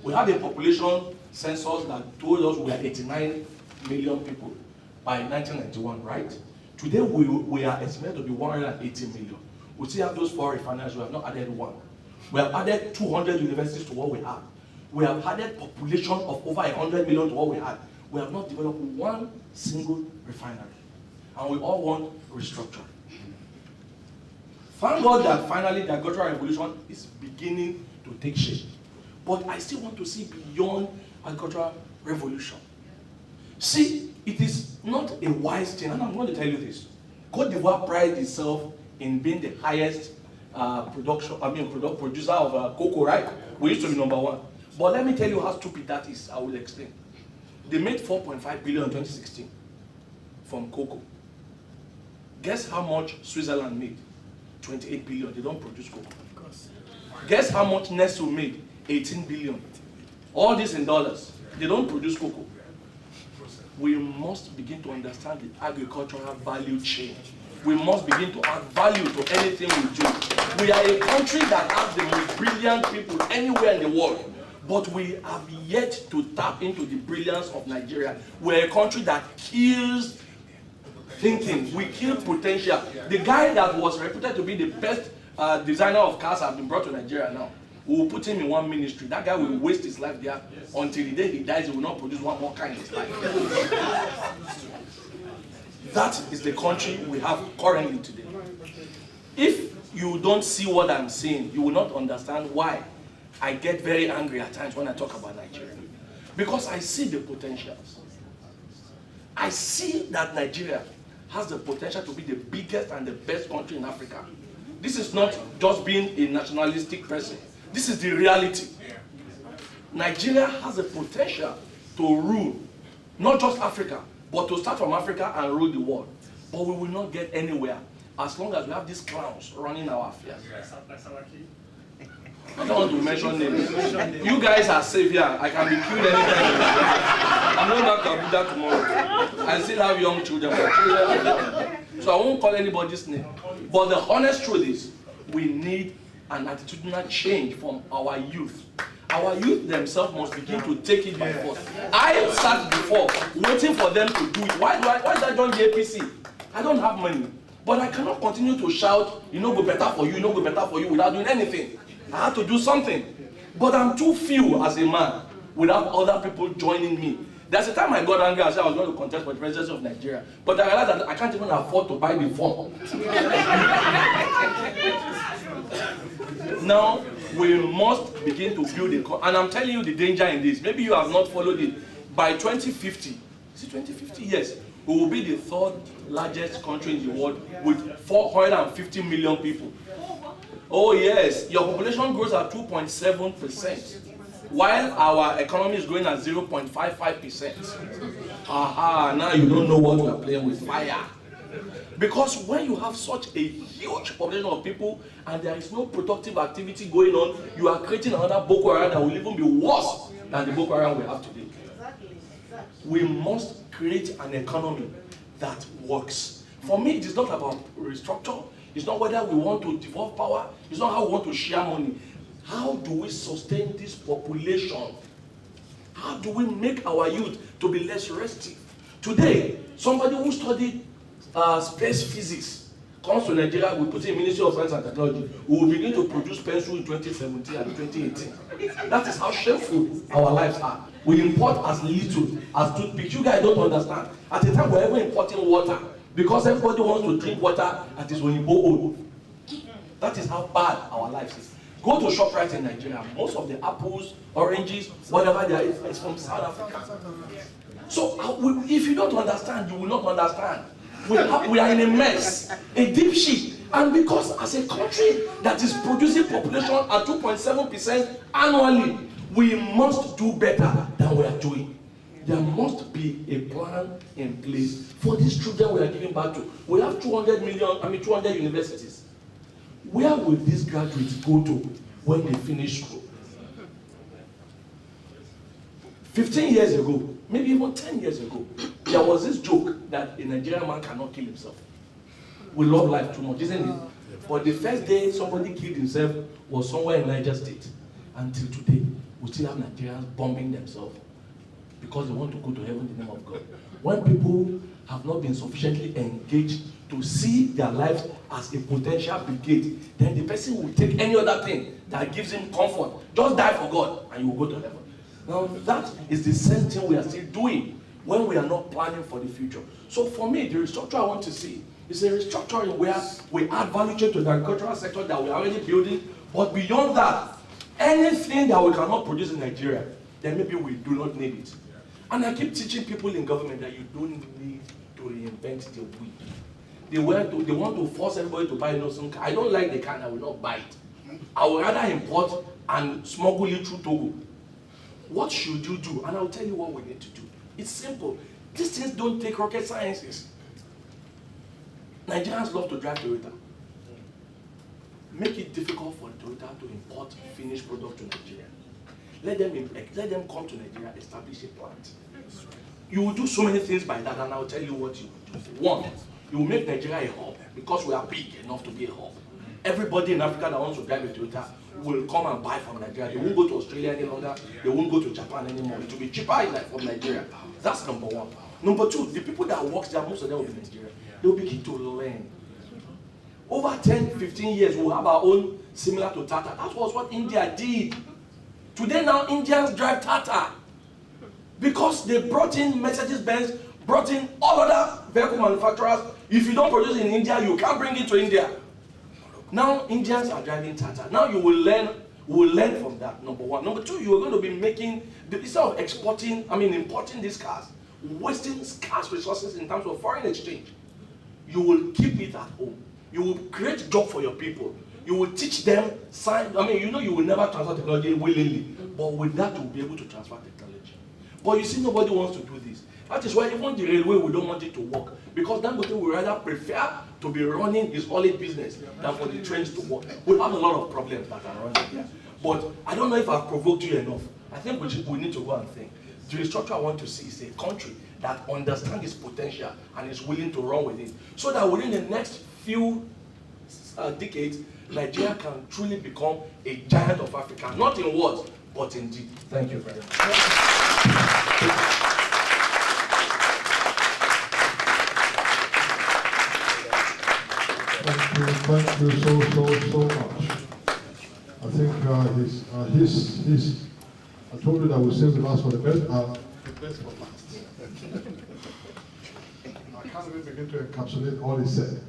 We had a population census that told us we were 89 million people by 1991, right? Today, we are estimated to be 180 million. We still have those 4 refineries. We have not added 1. We have added 200 universities to what we have. We have added population of over 100 million to what we had. We have not developed 1 single refinery. And we all want restructuring. Thank God that finally the agricultural revolution is beginning to take shape. But I still want to see beyond agricultural revolution. See, it is not a wise thing, and I'm going to tell you this. Côte d'Ivoire prides itself in being the highest producer of cocoa, right? We used to be number 1. But let me tell you how stupid that is. I will explain. They made 4.5 billion in 2016 from cocoa. Guess how much Switzerland made? 28 billion. They don't produce cocoa. Guess how much Nestle made? 18 billion. All this in dollars. They don't produce cocoa. We must begin to understand the agricultural value chain. We must begin to add value to anything we do. We are a country that has the most brilliant people anywhere in the world, but we have yet to tap into the brilliance of Nigeria. We're a country that kills thinking. We kill potential. The guy that was reputed to be the best designer of cars has been brought to Nigeria now. We will put him in one ministry. That guy will waste his life there until the day he dies. He will not produce one more car in his life. That is the country we have currently today. If you don't see what I'm saying, you will not understand why I get very angry at times when I talk about Nigeria. Because I see the potentials. I see that Nigeria has the potential to be the biggest and the best country in Africa. This is not just being a nationalistic person. This is the reality. Nigeria has the potential to rule, not just Africa, but to start from Africa and rule the world. But we will not get anywhere as long as we have these clowns running our affairs. I don't want to mention names. You guys are safe here. I can be killed anytime. I'm going back to Abuja tomorrow. I still have young children. So I won't call anybody's name. But the honest truth is, we need an attitudinal change from our youth. Our youth themselves must begin to take it by force. I sat before waiting for them to do it. Why did I join the APC? I don't have money. But I cannot continue to shout, you know, go better for you, go better for you, without doing anything. I had to do something. But I'm too few as a man without other people joining me. There's a time I got angry and said I was going to contest for the presidency of Nigeria. But I realized that I can't even afford to buy the form. Now, we must begin to build a... And I'm telling you the danger in this. Maybe you have not followed it. By 2050, is it 2050? Yes. We will be the third largest country in the world with 450 million people. Oh yes, your population grows at 2.7%, while our economy is growing at 0.55%. Aha, now you don't know what we are playing with, fire. Because when you have such a huge population of people and there is no productive activity going on, you are creating another Boko Haram that will even be worse than the Boko Haram we have today. We must create an economy that works. For me, it is not about restructure. It's not whether we want to devolve power. It's not how we want to share money. How do we sustain this population? How do we make our youth to be less restive? Today, somebody who studied space physics comes to Nigeria, we put in Ministry of Science and Technology. We will begin to produce pencils in 2017 and 2018. That is how shameful our lives are. We import as little as toothpicks. You guys don't understand. At the time, we're even importing water because everybody wants to drink water at his own bowl. That is how bad our lives is. Go to ShopRite in Nigeria. Most of the apples, oranges, whatever there is from South Africa. So if you don't understand, you will not understand. We are in a mess, a deep shit. And because as a country that is producing population at 2.7% annually, we must do better than we are doing. There must be a plan in place for these children we are giving back to. We have 200 universities. Where will these graduates go to when they finish school? 15 years ago, maybe even 10 years ago, there was this joke that a Nigerian man cannot kill himself. We love life too much, isn't it? But the first day somebody killed himself was somewhere in Niger State. Until today, we still have Nigerians bombing themselves because they want to go to heaven in the name of God. When people have not been sufficiently engaged to see their lives as a potential brigade, then the person will take any other thing that gives him comfort. Just die for God and you will go to heaven. Now that is the same thing we are still doing when we are not planning for the future. So for me, the restructure I want to see is a restructuring where we add value chain to the agricultural sector that we are already building, but beyond that, anything that we cannot produce in Nigeria, then maybe we do not need it. And I keep teaching people in government that you don't need to reinvent the wheel. They want to force everybody to buy a Noson car. I don't like the car, I will not buy it. I would rather import and smuggle it through Togo. What should you do? And I'll tell you what we need to do. It's simple. These things don't take rocket sciences. Nigerians love to drive Toyota. make it difficult for Toyota to import finished product to Nigeria. Let them come to Nigeria, establish a plant. You will do so many things by that, and I'll tell you what you will do. One, you will make Nigeria a hub, because we are big enough to be a hub. Everybody in Africa that wants to drive a Toyota will come and buy from Nigeria. They won't go to Australia any longer. They won't go to Japan anymore. It will be cheaper from Nigeria. That's number one. Number two, the people that work there, most of them will be Nigeria. They will begin to learn. Over 10, 15 years, we'll have our own similar to Tata. That was what India did. Today now, Indians drive Tata because they brought in Mercedes-Benz, brought in all other vehicle manufacturers. If you don't produce in India, you can't bring it to India. Now, Indians are driving Tata. Now you will learn from that, number one. Number two, you are going to be making, instead of importing these cars, wasting scarce resources in terms of foreign exchange, you will keep it at home. You will create job for your people. You will teach them science. You will never transfer technology willingly, but with that, you will be able to transfer technology. But you see, nobody wants to do this. That is why even the railway, we don't want it to work, because Dangote would rather prefer to be running his oil business than for the trains to work. We have a lot of problems that are running here. But I don't know if I've provoked you enough. I think we need to go and think. The restructure I want to see is a country that understands its potential and is willing to run with it, so that within the next few decades, Nigeria can truly become a giant of Africa, not in words, but in deed. Thank you very much. Thank you so much. I think I told you that we'll save the last for the best. The best for last. I can't even begin to encapsulate all he said,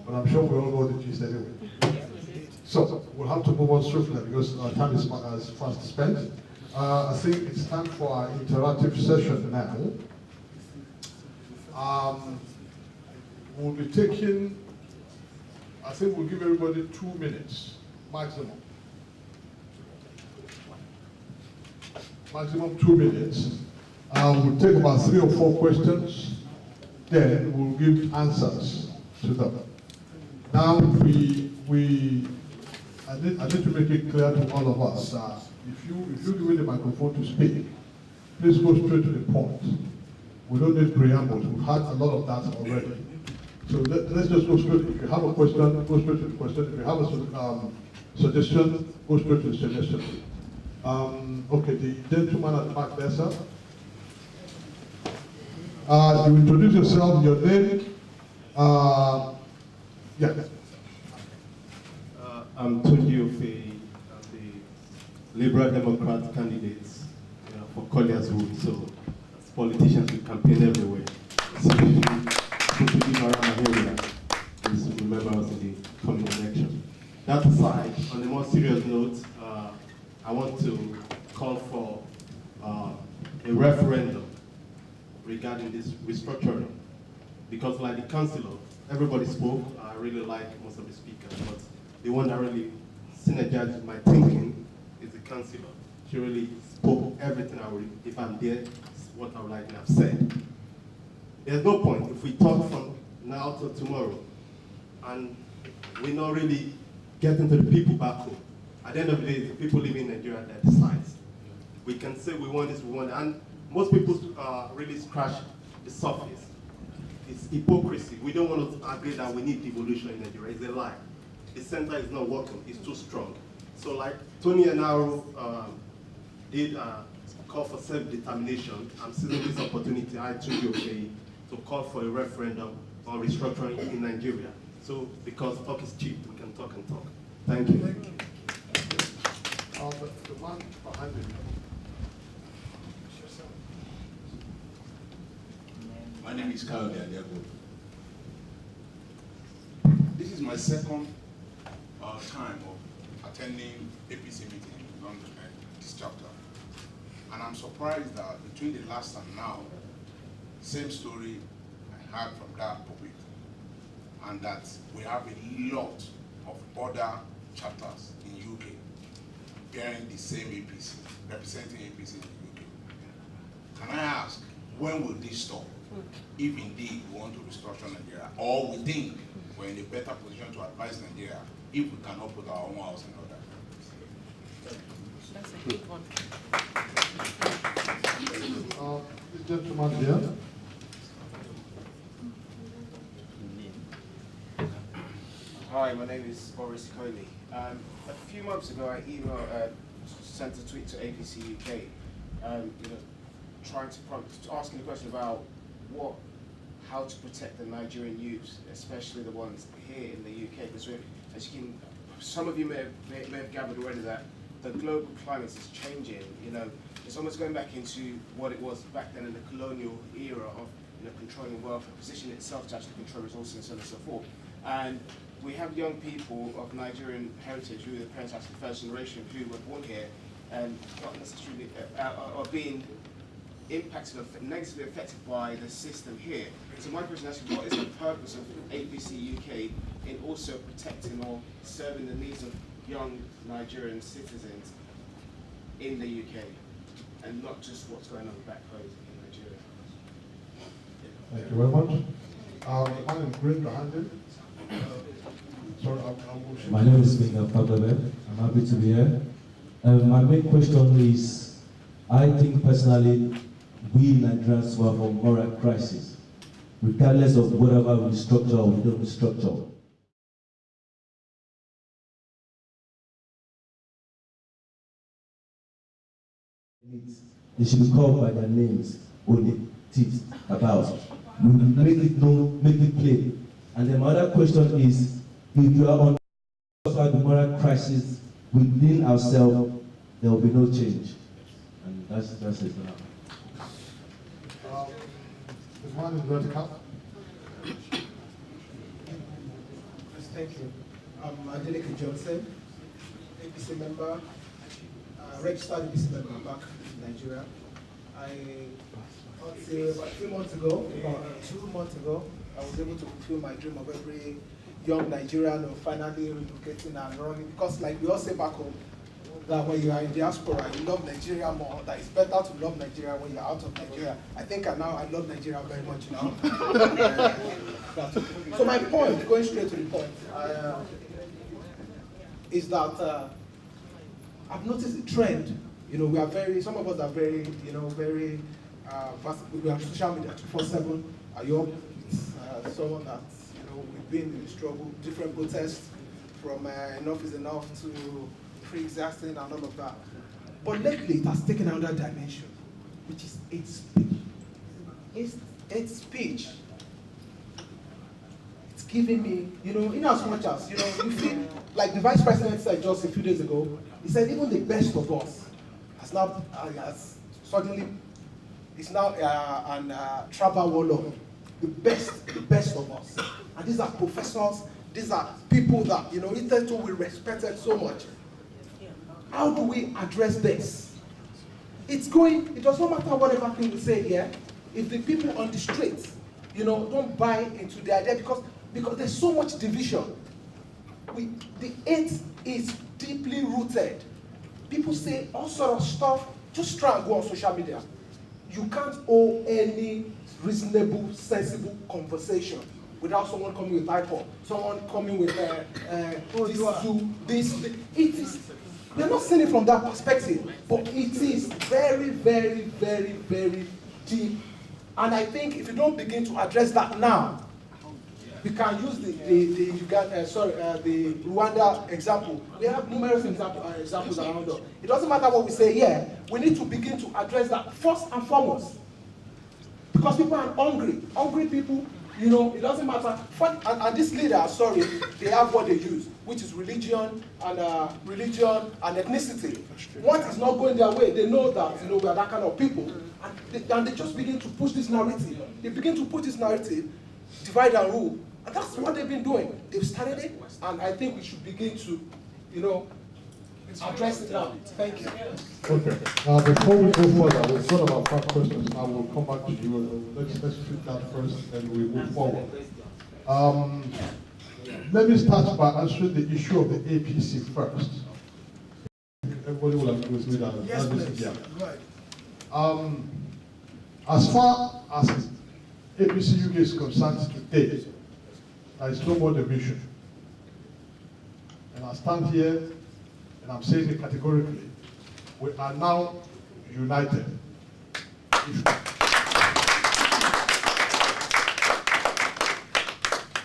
but I'm sure we all know the gist anyway. So we'll have to move on swiftly because our time is fast spent. I think it's time for our interactive session now. We'll be taking, I think we'll give everybody 2 minutes, maximum. Maximum 2 minutes. We'll take about 3 or 4 questions, then we'll give answers to them. Now I need to make it clear to all of us that if you give me the microphone to speak, please go straight to the point. We don't need preambles. We've had a lot of that already. So let's just go straight. If you have a question, go straight to the question. If you have a suggestion, go straight to the suggestion. Okay, the gentleman at the back there, sir. You introduce yourself, your name. Yeah. I'm Tunji Ofe, the Liberal Democrat candidate for Colliers Wood. So, as politicians, we campaign everywhere. Especially Tunji area is remember us in the coming election. That aside, on a more serious note, I want to call for a referendum regarding this restructuring. Because like the councillor, everybody spoke. I really like most of the speakers, but the one that really synergized my thinking is the councillor. She really spoke everything I would, if I'm there, what I would like to have said. There's no point if we talk from now till tomorrow and we're not really getting to the people back home. At the end of the day, it's the people living in Nigeria that decides. We can say we want this, we want that, and most people really scratch the surface. It's hypocrisy. We don't want to agree that we need devolution in Nigeria. It's a lie. The center is not working. It's too strong. So like Tony Enaro did call for self-determination, I'm seizing this opportunity, I took you okay, to call for a referendum on restructuring in Nigeria. So because talk is cheap, we can talk and talk. Thank you. Thank you. The man behind you. My name is Kyle Diadego. This is my second time of attending APC meeting in London and this chapter. And I'm surprised that between the last and now, same story I heard from that pulpit. And that we have a lot of other chapters in UK bearing the same APC, representing APC in the UK. Can I ask, when will this stop? If indeed we want to restructure Nigeria, or we think we're in a better position to advise Nigeria if we cannot put our own house in order. That's a big one. The gentleman here. Hi, my name is Boris Coley. A few months ago, I sent a tweet to APC UK, trying to asking the question about how to protect the Nigerian youths, especially the ones here in the UK. Because as you can, some of you may have gathered already that the global climate is changing. It's almost going back into what it was back then in the colonial era of controlling wealth and positioning itself to actually control resources and so on and so forth. And we have young people of Nigerian heritage who the parents are the first generation who were born here and not necessarily are being impacted or negatively affected by the system here. So my question is actually, what is the purpose of APC UK in also protecting or serving the needs of young Nigerian citizens in the UK and not just what's going on back home in Nigeria? Thank you very much. My name is Green behind My name is Miguel Paglabe. I'm happy to be here. My main question is, I think personally, we Nigerians were for moral crisis, regardless of whatever we structure or we don't restructure. They should be called by their names or the tips about. We make it known, make it clear. And then my other question is, if you are on the moral crisis within ourselves, there will be no change. And that's it for now. The man in red cap. Yes, thank you. I'm Adeleke Johnson, APC member, registered APC member back in Nigeria. About 2 months ago, I was able to fulfill my dream of every young Nigerian of finally relocating and running, because like we all say back home, that when you are in diaspora, you love Nigeria more, that it's better to love Nigeria when you're out of Nigeria. I think I love Nigeria very much now. So my point, going straight to the point, is that I've noticed a trend. We are some of us are very, very, we have social media 24/7. You're someone that, we've been in the struggle, different protests, from enough is enough to pre-existing and all of that. But lately, it has taken another dimension, which is hate speech. Hate speech. It's giving me, in as much as, you feel, like the Vice President said just a few days ago, he said even the best of us has now, suddenly, is now an tribal warlord. The best of us. And these are professors, these are people that, hitherto we respected so much. How do we address this? It does not matter whatever thing we say here, if the people on the streets, don't buy into the idea, because there's so much division. The hate is deeply rooted. People say all sort of stuff, just try and go on social media. You can't hold any reasonable, sensible conversation without someone coming with iPod, someone coming with this. It is. We're not seeing it from that perspective, but it is very, very, very, very deep. And I think if you don't begin to address that now, we can use the Rwanda example. We have numerous examples around us. It doesn't matter what we say here. We need to begin to address that first and foremost. Because people are hungry. Hungry people, it doesn't matter. And these leaders, they have what they use, which is religion and ethnicity. What is not going their way, they know that, we are that kind of people. And they just begin to push this narrative. They begin to push this narrative, divide and rule. And that's what they've been doing. They've started it, and I think we should begin to, address it now. Thank you. Okay. Before we go further, we've got about 5 questions. Now we'll come back to you. Let's treat that first, then we move forward. Let me start by answering the issue of the APC first. Everybody will agree with me that. Yes, please. Yeah. Right. As far as APC UK is concerned today, there is no more division. And I stand here and I'm saying it categorically. We are now united.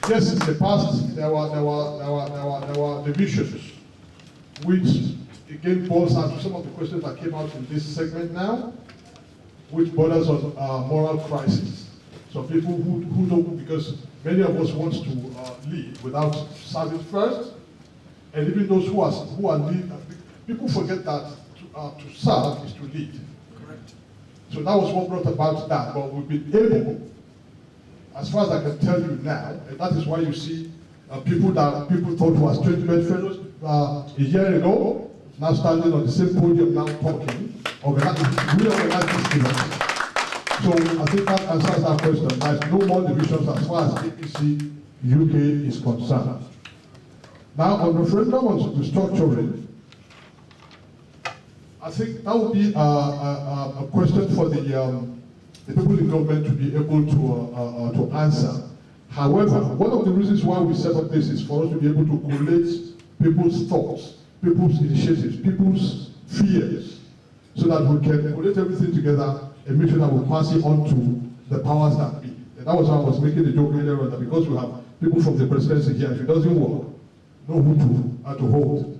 Yes, in the past there were divisions, which again boils down to some of the questions that came out in this segment now, which borders on moral crisis. So people who don't, because many of us want to lead without serving first, and even those who are lead, people forget that to serve is to lead. Correct. So that was what brought about that, but we've been able, as far as I can tell you now, and that is why you see people that people thought were strange bedfellows a year ago, now standing on the same podium now talking, really organized this event. So I think that answers that question. There's no more divisions as far as APC UK is concerned. Now on referendum on restructuring, I think that would be a question for the people in government to be able to answer. However, one of the reasons why we set up this is for us to be able to collate people's thoughts, people's initiatives, people's fears, so that we can collate everything together and make sure that we pass it on to the powers that be. And that was why I was making the joke earlier on, that because we have people from the presidency here, if it doesn't work, know who to hold.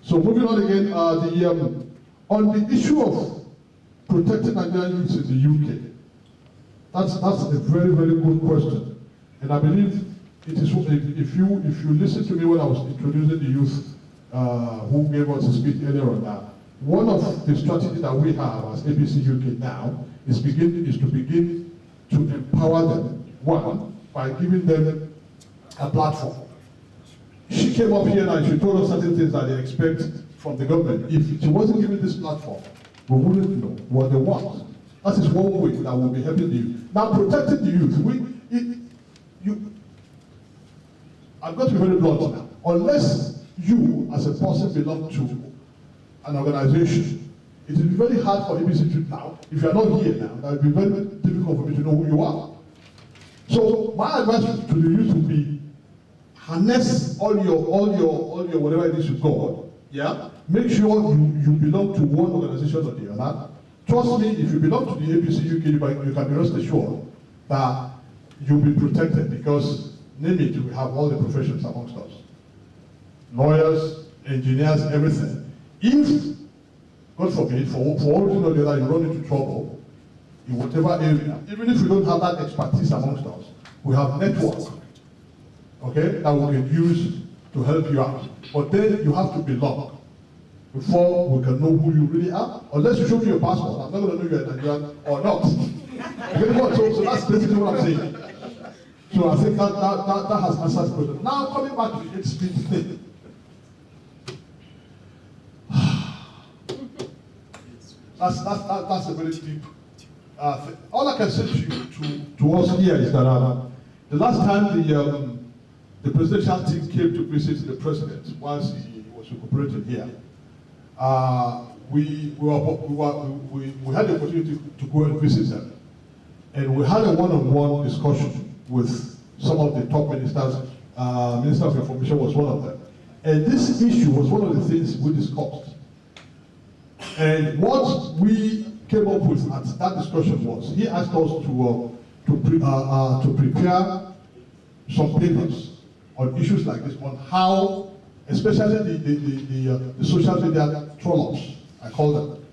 So moving on again, on the issue of protecting Nigerian youths in the UK, that's a very, very good question. And I believe it is, if you listen to me when I was introducing the youth who gave us a speech earlier on that, one of the strategies that we have as APC UK now is to begin to empower them, one, by giving them a platform. She came up here and she told us certain things that they expect from the government. If she wasn't given this platform, we wouldn't know what they want. That is one way that will be helping the youth. Now, protecting the youth, I've got to be very blunt now. Unless you, as a person, belong to an organization, it will be very hard for APC to now. If you are not here now, that will be very difficult for me to know who you are. So my advice to the youth would be, harness all your whatever it is you got. Yeah. Make sure you belong to one organization or the other. Trust me, if you belong to the APC UK, you can be rest assured that you'll be protected, because, name it, we have all the professions amongst us. Lawyers, engineers, everything. If, God forbid, for one reason or the other, you run into trouble in whatever area, even if we don't have that expertise amongst us, we have network, okay, that we can use to help you out. But then you have to belong before we can know who you really are. Unless you show me your passport, I'm not going to know you're a Nigerian or not. So that's basically what I'm saying. So I think that has answered the question. Now coming back to the 8 speed thing. That's a very deep thing. All I can say to us here is that the last time the presidential team came to visit the president whilst he was recuperating here, we had the opportunity to go and visit them, and we had a one-on-one discussion with some of the top ministers. Minister of Information was one of them, and this issue was one of the things we discussed. And what we came up with at that discussion was, he asked us to prepare some papers on issues like this, on how, especially the social media troll-ups, I call them,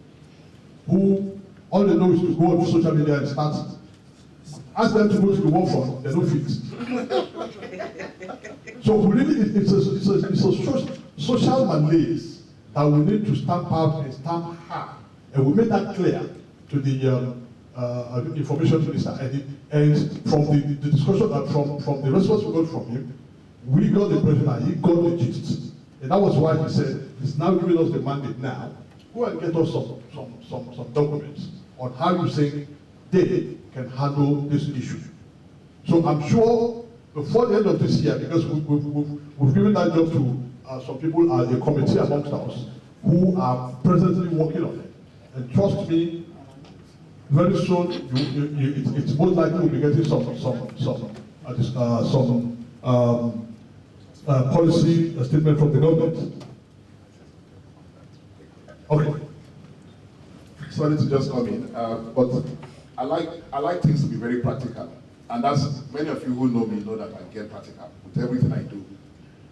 who all they know is to go on social media and start, ask them to go to the war front, they don't fit. So really, it's a social malaise that we need to stamp out and stamp hard, and we made that clear to the information minister. And from the discussion, from the response we got from him, we got the impression that he got the gist. And that was why he said he's now giving us the mandate now. Go and get us some documents on how you think they can handle this issue. So I'm sure before the end of this year, because we've given that job to some people, a committee amongst us, who are presently working on it. And trust me, very soon it's most likely we'll be getting some some policy statement from the government. Okay. Sorry to just come in, but I like things to be very practical, and that's many of you who know me know that I get practical with everything I do.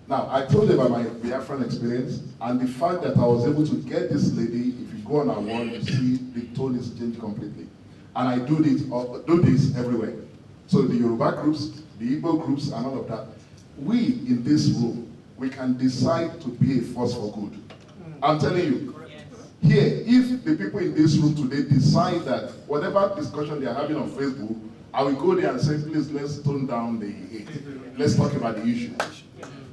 Now, I told them about my Biafran experience, and the fact that I was able to get this lady. If you go on our wall, you see the tone is changed completely, and I do this everywhere. So the Yoruba groups, the Igbo groups, and all of that. We in this room, we can decide to be a force for good. I'm telling you. Here, if the people in this room today decide that whatever discussion they are having on Facebook, I will go there and say, please, let's tone down the hate. Let's talk about the issue.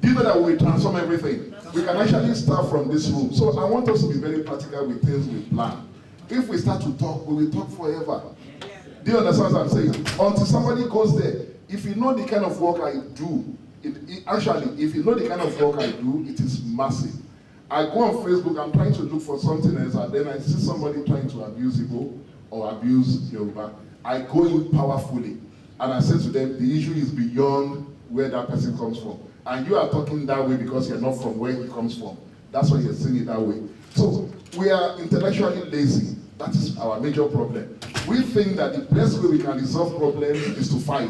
Do you know that we transform everything? We can actually start from this room. So I want us to be very practical with things we plan. If we start to talk, we will talk forever. Do you understand what I'm saying? Until somebody goes there. If you know the kind of work I do, if you know the kind of work I do, it is massive. I go on Facebook, I'm trying to look for something else, and then I see somebody trying to abuse Igbo or abuse Yoruba. I go in powerfully, and I say to them, the issue is beyond where that person comes from. And you are talking that way because you're not from where he comes from. That's why you're saying it that way. So we are intellectually lazy. That is our major problem. We think that the best way we can resolve problems is to fight.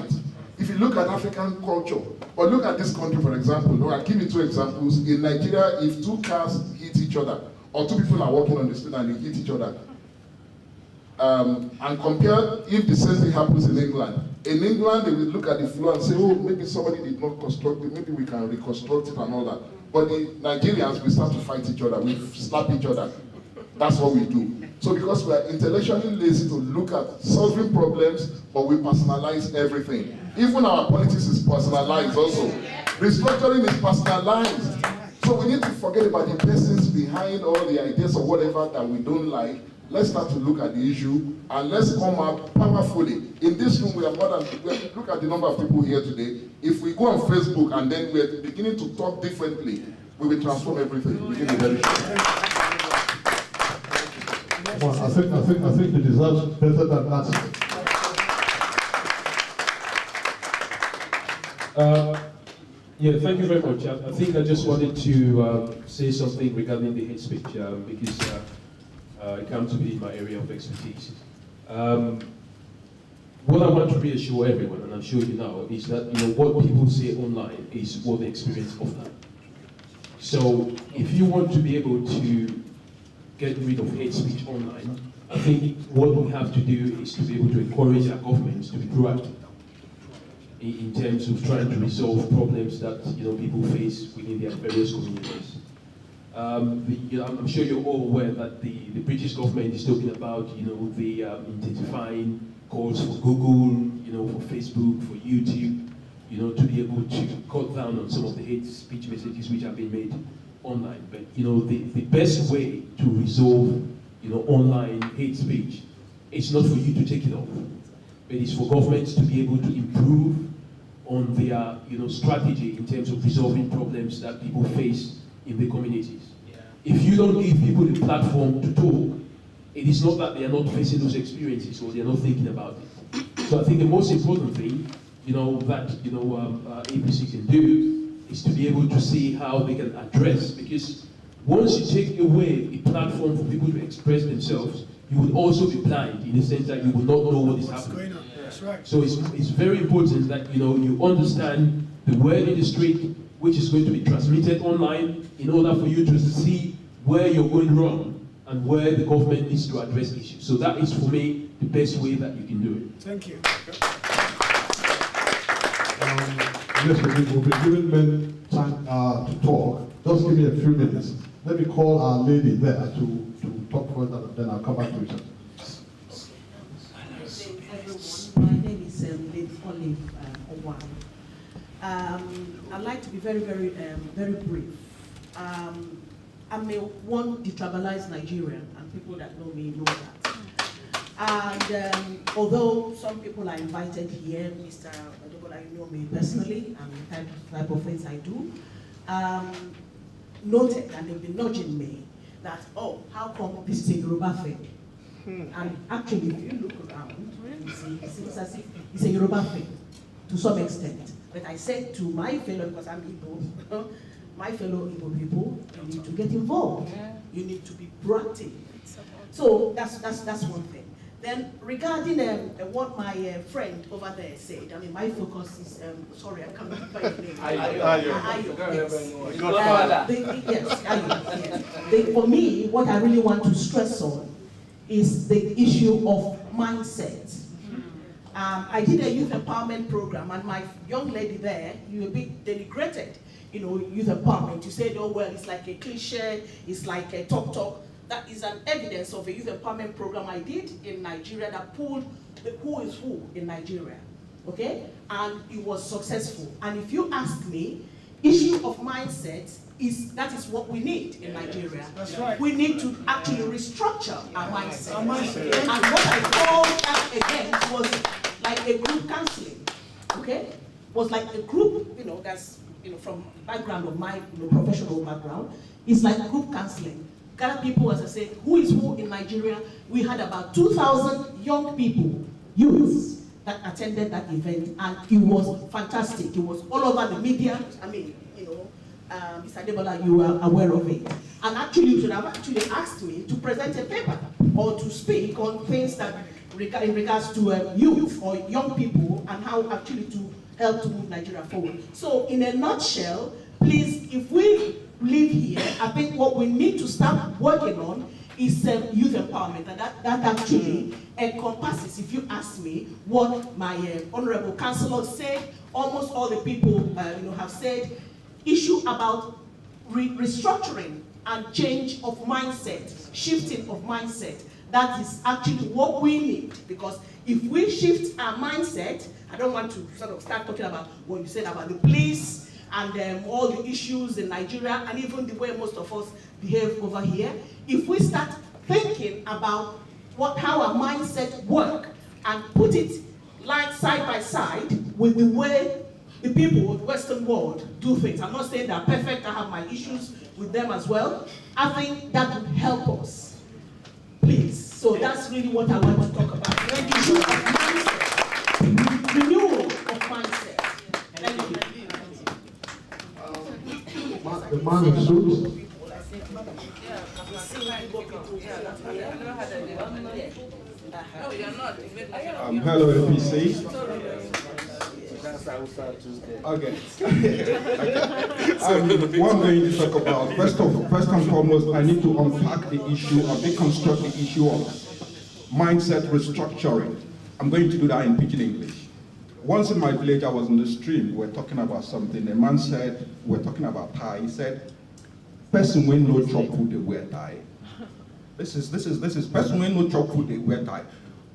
If you look at African culture, or look at this country, for example, I'll give you two examples. In Nigeria, if two cars hit each other, or two people are walking on the street and they hit each other, and compare if the same thing happens in England. In England, they will look at the floor and say, oh, maybe somebody did not construct it, maybe we can reconstruct it and all that. But the Nigerians, we start to fight each other, we slap each other. That's what we do. So because we are intellectually lazy to look at solving problems, but we personalize everything. Even our politics is personalized also. Restructuring is personalized. So we need to forget about the persons behind all the ideas or whatever that we don't like. Let's start to look at the issue and let's come up powerfully. In this room, we are more than, look at the number of people here today. If we go on Facebook and then we're beginning to talk differently, we will transform everything within a very short time. Well, I think it deserves better than that. Yeah, thank you very much. I think I just wanted to say something regarding the hate speech because it comes to be my area of expertise. What I want to reassure everyone, and I'm sure you know, is that what people say online is what they experience offline. So if you want to be able to get rid of hate speech online, I think what we have to do is to be able to encourage our governments to be proactive in terms of trying to resolve problems that people face within their various communities. I'm sure you're all aware that the British government is talking about the intensifying calls for Google, for Facebook, for YouTube, to be able to cut down on some of the hate speech messages which have been made online. But the best way to resolve online hate speech is not for you to take it off. It is for governments to be able to improve on their strategy in terms of resolving problems that people face in the communities. If you don't give people the platform to talk, it is not that they are not facing those experiences or they are not thinking about it. So I think the most important thing that APC can do is to be able to see how they can address, because once you take away a platform for people to express themselves, you will also be blind in the sense that you will not know what is happening. Right. So it's very important that you understand the word in the street, which is going to be transmitted online, in order for you to see where you're going wrong and where the government needs to address issues. So that is, for me, the best way that you can do it. Thank you. Yes, we'll be giving men time to talk. Just give me a few minutes. Let me call our lady there to talk further, then I'll come back to you. My name is Lady Olive Owan. I'd like to be very brief. I'm one detribalized Nigerian, and people that know me know that. And although some people are invited here, Mr. Odobola, you know me personally, and the type of things I do, noted, and they've been nudging me, that, oh, how come this is a Yoruba thing? And actually, if you look around, you see, it seems as if it's a Yoruba thing to some extent. But I said to my fellow, because I'm Igbo, my fellow Igbo people, you need to get involved. You need to be proactive. So that's one thing. Then regarding what my friend over there said, I mean, my focus is, sorry, I can't remember your name. Yes. For me, what I really want to stress on is the issue of mindset. I did a youth empowerment program, and my young lady there, you were a bit denigrated, youth empowerment. You said, oh, well, it's like a cliche, it's like a talk. That is an evidence of a youth empowerment program I did in Nigeria that pulled the who is who in Nigeria, okay? And it was successful. And if you ask me, issue of mindset that is what we need in Nigeria. That's right. We need to actually restructure our mindset. And what I called that again was like a group counseling, okay? Was like a group, that's, from background of my professional background, it's like group counseling. Gather people, as I said, who is who in Nigeria. We had about 2,000 young people, youths, that attended that event, and it was fantastic. It was all over the media. I mean, Mr. Debola, you are aware of it. And actually, you should have actually asked me to present a paper or to speak on things that in regards to youth or young people and how actually to help to move Nigeria forward. So, in a nutshell, please, if we live here, I think what we need to start working on is youth empowerment, and that actually encompasses, if you ask me, what my honorable councillor said, almost all the people have said, issue about restructuring and change of mindset, shifting of mindset. That is actually what we need, because if we shift our mindset, I don't want to sort of start talking about what you said about the police, and all the issues in Nigeria, and even the way most of us behave over here. If we start thinking about how our mindset work and put it side by side with the way the people of the Western world do things. I'm not saying they're perfect, I have my issues with them as well. I think that would help us. Please. So that's really what I want to talk about. The issue of mindset. Renewal of mindset. Thank you. The man in suits. Hello, APC. Okay. What I'm going to talk about, first and foremost, I need to unpack the issue or deconstruct the issue of mindset restructuring. I'm going to do that in pidgin English. Once in my village, I was in the stream, we were talking about something. A man said, we were talking about tie. He said, person when no chop food, they wear tie. This is person when no chop food, they wear tie.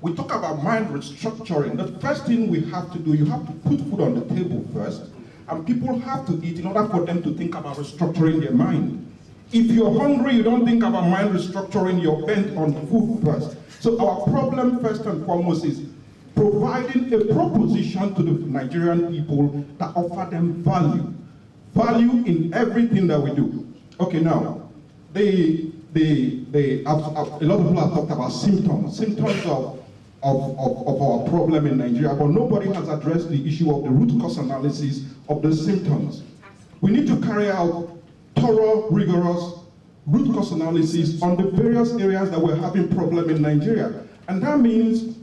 We talk about mind restructuring. The first thing we have to do, you have to put food on the table first, and people have to eat in order for them to think about restructuring their mind. If you're hungry, you don't think about mind restructuring, you're bent on food first. So our problem first and foremost is providing a proposition to the Nigerian people that offer them value. Value in everything that we do. Okay, now, a lot of people have talked about symptoms of our problem in Nigeria, but nobody has addressed the issue of the root cause analysis of the symptoms. We need to carry out thorough, rigorous root cause analysis on the various areas that we're having problem in Nigeria. And that means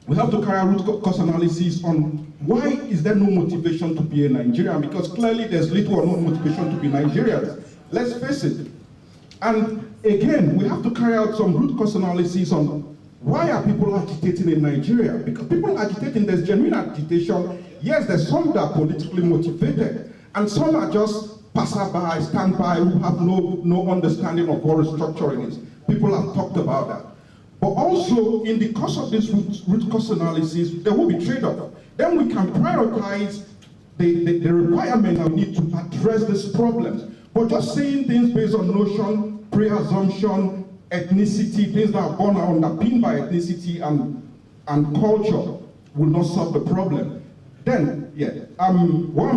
we have to carry out root cause analysis on why is there no motivation to be a Nigerian, because clearly there's little or no motivation to be Nigerians. Let's face it. And again, we have to carry out some root cause analysis on why are people agitating in Nigeria? Because people agitating, there's genuine agitation. Yes, there's some that are politically motivated, and some are just passerby, standby, who have no understanding of what restructuring is. People have talked about that. But also, in the course of this root cause analysis, there will be trade-off. Then we can prioritize the requirement that we need to address these problems. But just saying things based on notion, pre-assumption, ethnicity, things that are born underpinned by ethnicity and culture will not solve the problem. Then, yeah, what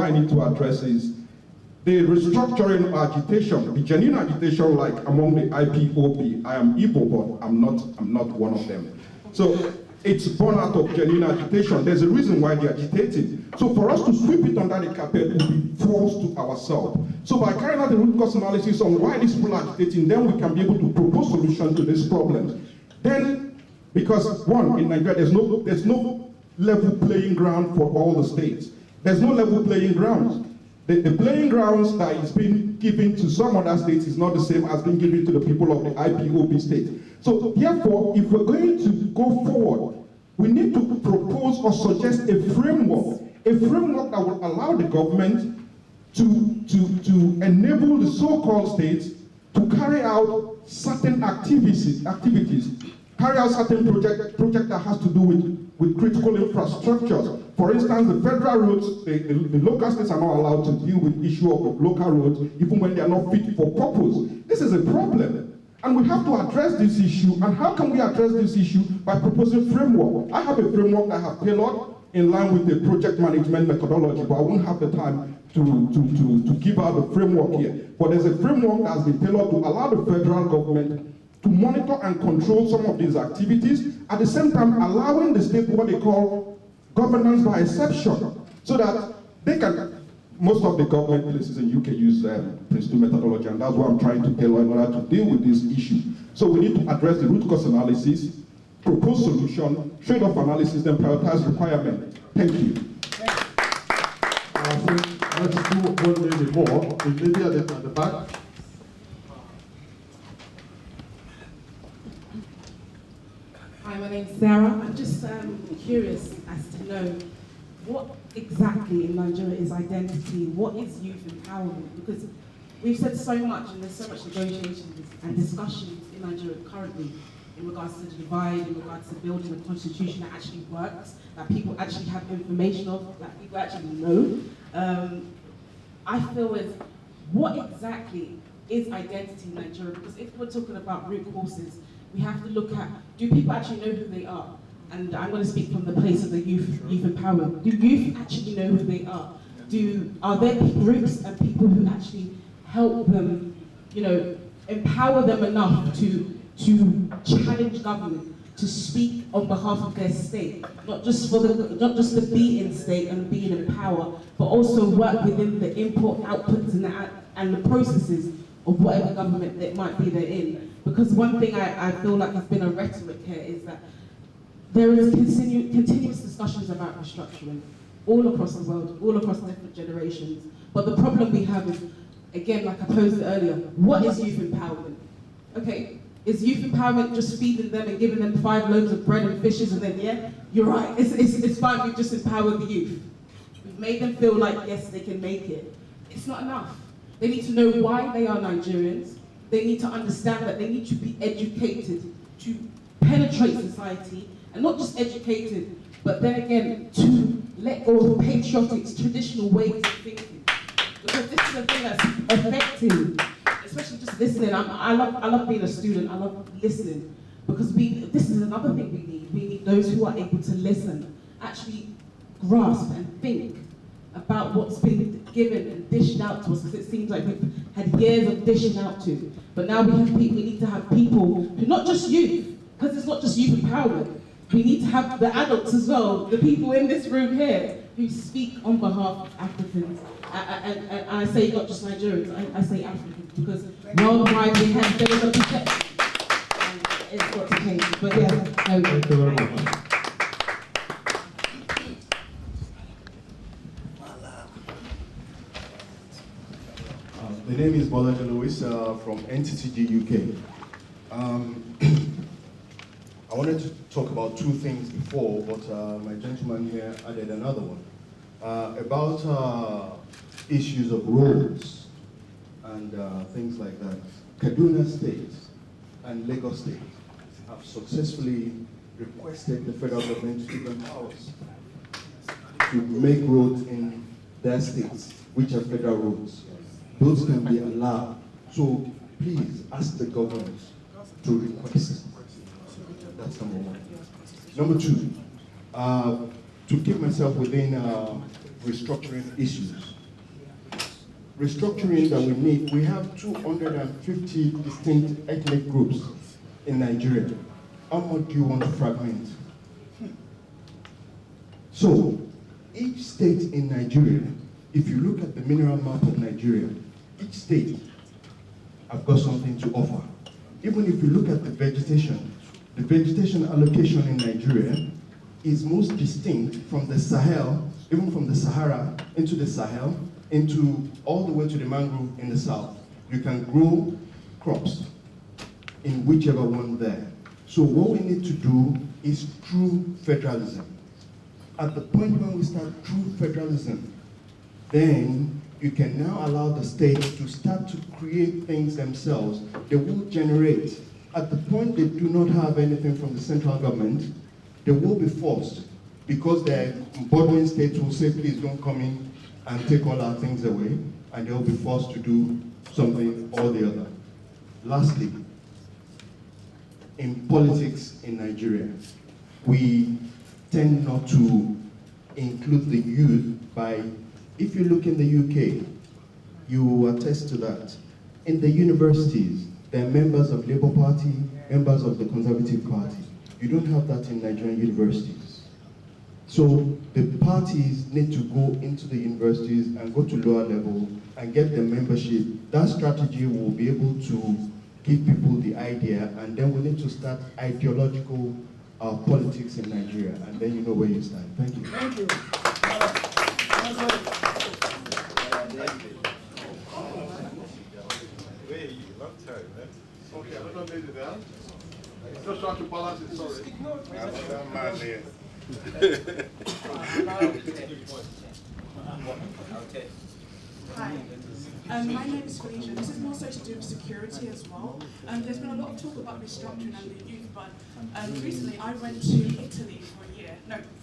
I need to address is the restructuring agitation, the genuine agitation, like among the IPOB. I am Igbo, but I'm not one of them. So it's born out of genuine agitation. There's a reason why they're agitating. So for us to sweep it under the carpet will be false to ourselves. So by carrying out a root cause analysis on why these people are agitating, then we can be able to propose solutions to these problems. Then, because one, in Nigeria, there's no level playing ground for all the states. There's no level playing grounds. The playing grounds that is being given to some other states is not the same as being given to the people of the IPOB state. So therefore, if we're going to go forward, we need to propose or suggest a framework that will allow the government to enable the so-called states to carry out certain activities, carry out certain project that has to do with critical infrastructures. For instance, the federal roads, the local states are not allowed to deal with the issue of the local roads, even when they are not fit for purpose. This is a problem. And we have to address this issue. And how can we address this issue? By proposing framework. I have a framework that I have tailored in line with the project management methodology, but I won't have the time to give out the framework here. But there's a framework that has been tailored to allow the federal government to monitor and control some of these activities, at the same time allowing the state what they call governance by exception, so that they can. Most of the government places in UK use Prince 2 methodology, and that's what I'm trying to tailor in order to deal with this issue. So we need to address the root cause analysis, propose solution, trade-off analysis, then prioritize requirement. Thank you. I think let's do one lady more. The lady at the back. Hi, my name's Sarah. I'm just curious as to know what exactly in Nigeria is identity, what is youth empowerment? Because we've said so much and there's so much negotiations and discussions in Nigeria currently in regards to the divide, in regards to building a constitution that actually works, that people actually have information of, that people actually know. I feel as what exactly is identity in Nigeria? Because if we're talking about root causes, we have to look at, do people actually know who they are? And I'm going to speak from the place of the youth empowerment. Do youth actually know who they are? Are there groups and people who actually help them, empower them enough to challenge government, to speak on behalf of their state, not just to be in state and be in power, but also work within the input, outputs, and the processes of whatever government that might be they're in. Because one thing I feel like has been a rhetoric here is that there is continuous discussions about restructuring all across the world, all across different generations. But the problem we have is, again, like I posed it earlier, what is youth empowerment? Okay, is youth empowerment just feeding them and giving them 5 loaves of bread and fishes and then, yeah, you're right, it's fine, we've just empowered the youth. We've made them feel like, yes, they can make it. It's not enough. They need to know why they are Nigerians. They need to understand that they need to be educated to penetrate society, and not just educated, but then again, to let go of patriotic, traditional ways of thinking. Because this is a thing that's affecting, especially just listening. I love being a student, I love listening. Because this is another thing we need. We need those who are able to listen, actually grasp and think about what's been given and dished out to us, because it seems like we've had years of dishing out to. But now we need to have people who, not just youth, because it's not just youth empowerment. We need to have the adults as well, the people in this room here, who speak on behalf of Africans. And I say not just Nigerians, I say Africans, because worldwide we have, there is a perception. And it's got to change. But yeah, Thank you very much. The name is Bolaji Lewis from NTTG UK. I wanted to talk about 2 things before, but my gentleman here added another one. About issues of roads and things like that. Kaduna State and Lagos State have successfully requested the federal government to give them powers to make roads in their states, which are federal roads. Those can be allowed. So please ask the government to request. That's number 1. Number 2, to keep myself within restructuring issues. Restructuring that we need, we have 250 distinct ethnic groups in Nigeria. How much do you want to fragment So, each state in Nigeria, if you look at the mineral map of Nigeria, each state have got something to offer. Even if you look at the vegetation allocation in Nigeria is most distinct from the Sahel, even from the Sahara into the Sahel, into all the way to the mangrove in the south. You can grow crops in whichever one there. So what we need to do is true federalism. At the point when we start true federalism, then you can now allow the states to start to create things themselves. They will generate. At the point they do not have anything from the central government, they will be forced, because their bordering states will say, please don't come in and take all our things away, and they'll be forced to do something or the other. Lastly, in politics in Nigeria, we tend not to include the youth by, if you look in the UK, you will attest to that. In the universities, there are members of Labour Party, members of the Conservative Party. You don't have that in Nigerian universities. So the parties need to go into the universities and go to lower level and get the membership. That strategy will be able to give people the idea, and then we need to start ideological politics in Nigeria, and then you know where you stand. Thank you. Thank you. Okay, I'm not lazy there. Just trying to balance it, sorry. Hi, my name is Felicia. This is more so to do with security as well. There's been a lot of talk about restructuring and the youth, but recently I went to Italy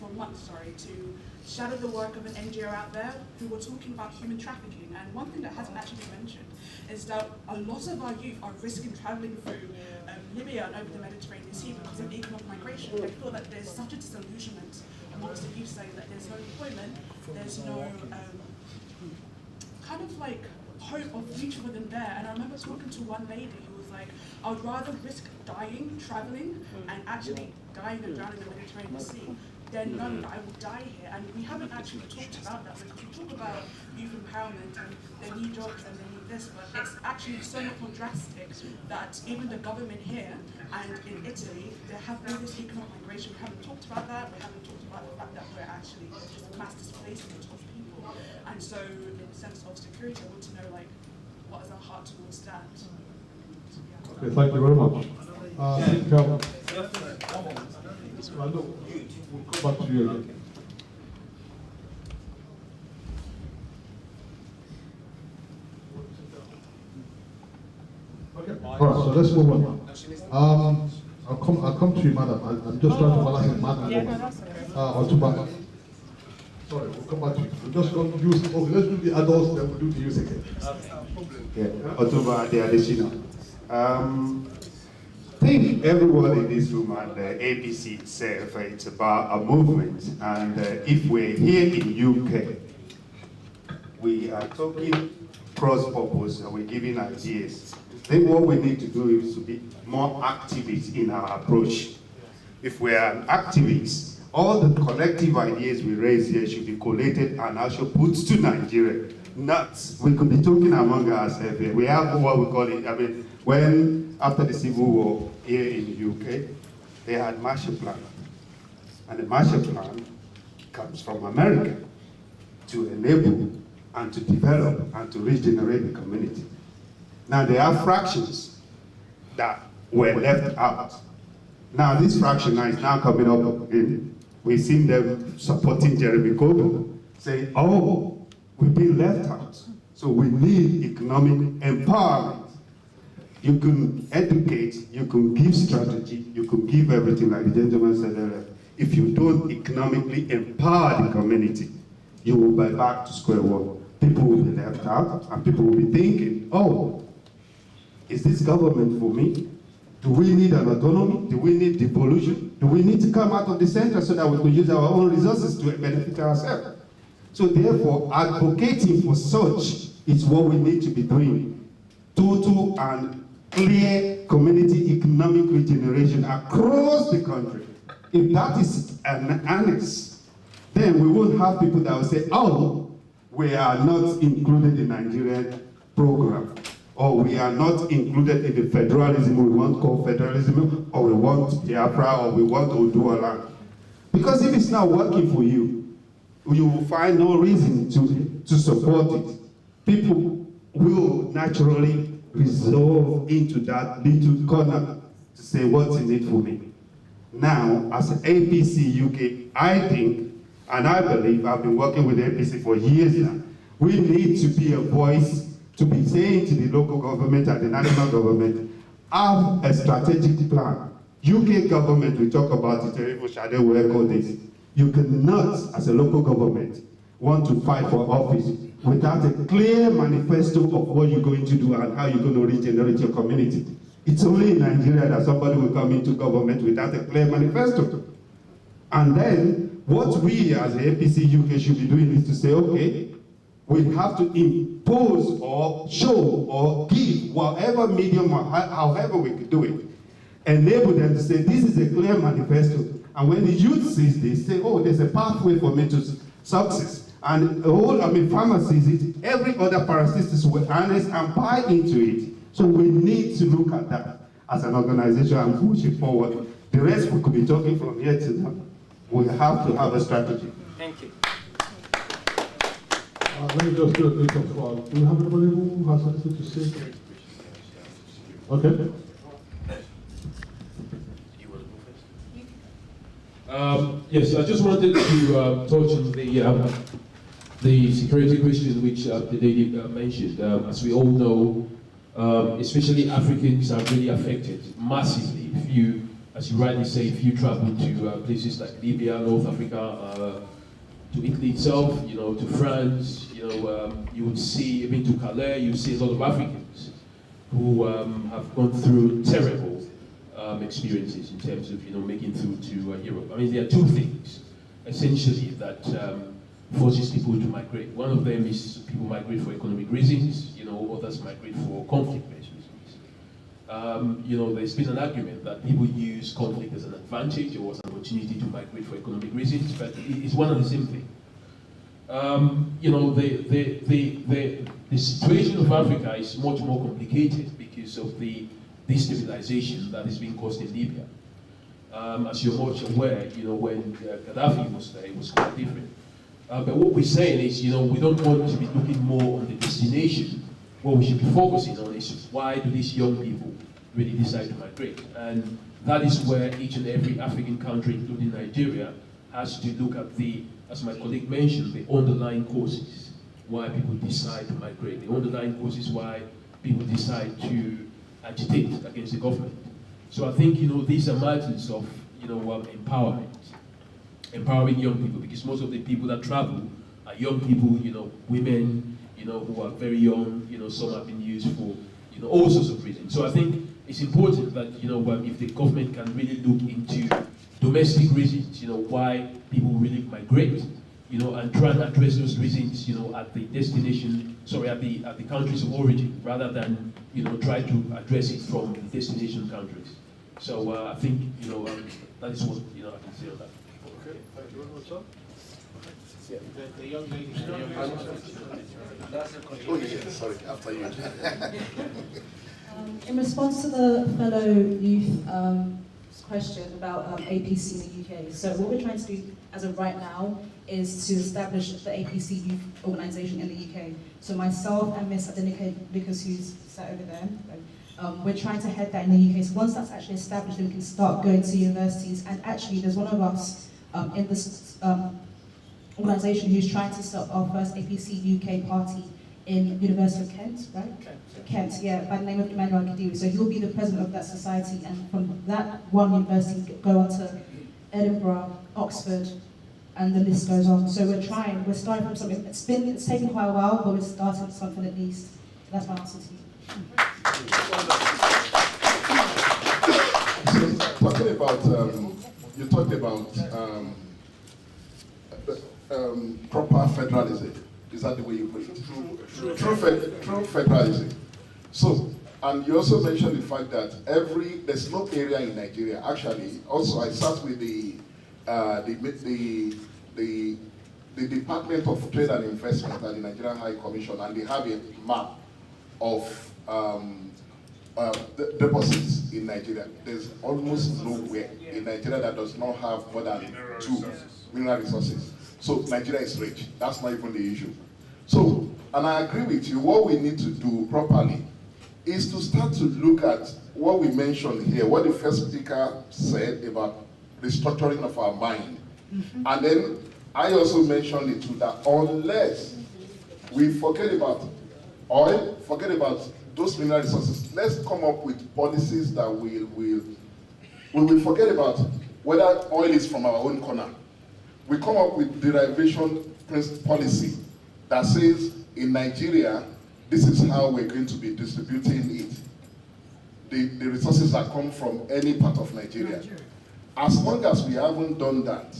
for a month, to shadow the work of an NGO out there who were talking about human trafficking. And one thing that hasn't actually been mentioned is that a lot of our youth are risking traveling through Libya and over the Mediterranean Sea because of economic migration. I feel that there's such a disillusionment amongst the youth saying that there's no employment, there's no kind of like hope of future for them there. And I remember talking to one lady who was like, I would rather risk dying, traveling, and actually dying and drowning in the Mediterranean Sea than knowing that I will die here. And we haven't actually talked about that, because we talk about youth empowerment and they need jobs and they need this, but it's actually so much more drastic that even the government here and in Italy, they have all this economic migration. We haven't talked about that. We haven't talked about the fact that we're actually just mass displacement of people. And so in the sense of security, I want to know, like, what is our heart towards that? Okay, thank you very much. We'll come back to you again. Okay. All right, so let's move on. I'll come to you, madam. I'm just trying to balance it, madam. Yeah, no, that's okay. Otuba. Sorry, we'll come back to you. We're just going to use, okay, let's do the adults, then we'll do the youth again. Yeah, Otuba, the additional. I think everyone in this room and the APC itself, it's about a movement. And if we're here in UK, we are talking cross-purpose and we're giving ideas. I think what we need to do is to be more activist in our approach. If we are an activist, all the collective ideas we raise here should be collated and actually put to Nigeria. We could be talking among ourselves here. We have what we call it, I mean, when after the Civil War here in the UK, they had Marshall Plan. And the Marshall Plan comes from America to enable and to develop and to regenerate the community. Now there are fractions that were left out. Now this fraction now is now coming up again. We've seen them supporting Jeremy Corbyn, saying, oh, we've been left out. So we need economic empowerment. You can educate, you can give strategy, you can give everything, like the gentleman said earlier. If you don't economically empower the community, you will be back to square one. People will be left out, and people will be thinking, oh, is this government for me? Do we need an autonomy? Do we need devolution? Do we need to come out of the center so that we can use our own resources to benefit ourselves? So therefore, advocating for such is what we need to be doing. Total and clear community economic regeneration across the country. If that is an annex, then we won't have people that will say, oh, we are not included in the Nigerian program, or we are not included in the federalism, we want co-federalism, or we want Biafra, or we want Oduala. Because if it's not working for you, you will find no reason to support it. People will naturally resolve into that little corner to say, what's in it for me? Now, as APC UK, I think, and I believe, I've been working with APC for years now, we need to be a voice to be saying to the local government and the national government, have a strategic plan. UK government, we talk about it, even Shade will echo this. You cannot, as a local government, want to fight for office without a clear manifesto of what you're going to do and how you're going to regenerate your community. It's only in Nigeria that somebody will come into government without a clear manifesto. And then, what we as the APC UK should be doing is to say, okay, we have to impose or show or give whatever medium or however we could do it. Enable them to say, this is a clear manifesto. And when the youth sees this, say, oh, there's a pathway for me to success. And farmers sees it, every other parasitist will harness and buy into it. So we need to look at that as an organization and push it forward. The rest we could be talking from here to now. We have to have a strategy. Thank you. Let me just do a bit of, do we have anybody who has something to say? Okay. Yes, I just wanted to touch on the security question which the lady mentioned. As we all know, especially Africans are really affected massively. If you, as you rightly say, if you travel to places like Libya, North Africa, to Italy itself, to France, you would see, even to Calais, you see a lot of Africans who have gone through terrible experiences in terms of, making through to Europe. I mean, there are two things, essentially, that forces people to migrate. One of them is people migrate for economic reasons, others migrate for conflict-based reasons. There's been an argument that people use conflict as an advantage or as an opportunity to migrate for economic reasons, but it's one and the same thing. The situation of Africa is much more complicated because of the destabilization that is being caused in Libya. As you're much aware, when Gaddafi was there, it was quite different. But what we're saying is, we don't want to be looking more on the destination. What we should be focusing on is why do these young people really decide to migrate? And that is where each and every African country, including Nigeria, has to look at the, as my colleague mentioned, the underlying causes why people decide to migrate, the underlying causes why people decide to agitate against the government. So I think, these are matters of, empowerment, empowering young people, because most of the people that travel are young people, women, who are very young, some have been used for, all sorts of reasons. So I think it's important that, if the government can really look into domestic reasons, why people really migrate, and try and address those reasons, at the destination, at the countries of origin, rather than, try to address it from the destination countries. So I think, that is what, I can say on that. Okay, thank you very much, sir. The young lady. Oh, yeah, sorry, after you. In response to the fellow youth question about APC in the UK, so what we're trying to do as of right now is to establish the APC youth organisation in the UK. So myself and Miss Adenike Lucas, who's sat over there, we're trying to head that in the UK. So once that's actually established, then we can start going to universities. And actually, there's one of us in this organisation who's trying to start our first APC UK party in University of Kent, right? Kent, yeah, by the name of Emmanuel Kadiri. So he'll be the president of that society, and from that one university, go on to Edinburgh, Oxford, and the list goes on. So we're starting from something. It's taken quite a while, but we're starting something at least. That's my answer to you. So, talking about, you talked about proper federalism. Is that the way you put it? True federalism. So, and you also mentioned the fact that there's no area in Nigeria. Actually, also I sat with the the Department of Trade and Investment at the Nigerian High Commission, and they have a map of deposits in Nigeria. There's almost nowhere in Nigeria that does not have more than 2 mineral resources. So Nigeria is rich. That's not even the issue. So, and I agree with you, what we need to do properly is to start to look at what we mentioned here, what the first speaker said about restructuring of our mind. And then I also mentioned it too, that unless we forget about oil, forget about those mineral resources, let's come up with policies that we will forget about whether oil is from our own corner. We come up with derivation policy that says in Nigeria, this is how we're going to be distributing it. The resources that come from any part of Nigeria. As long as we haven't done that,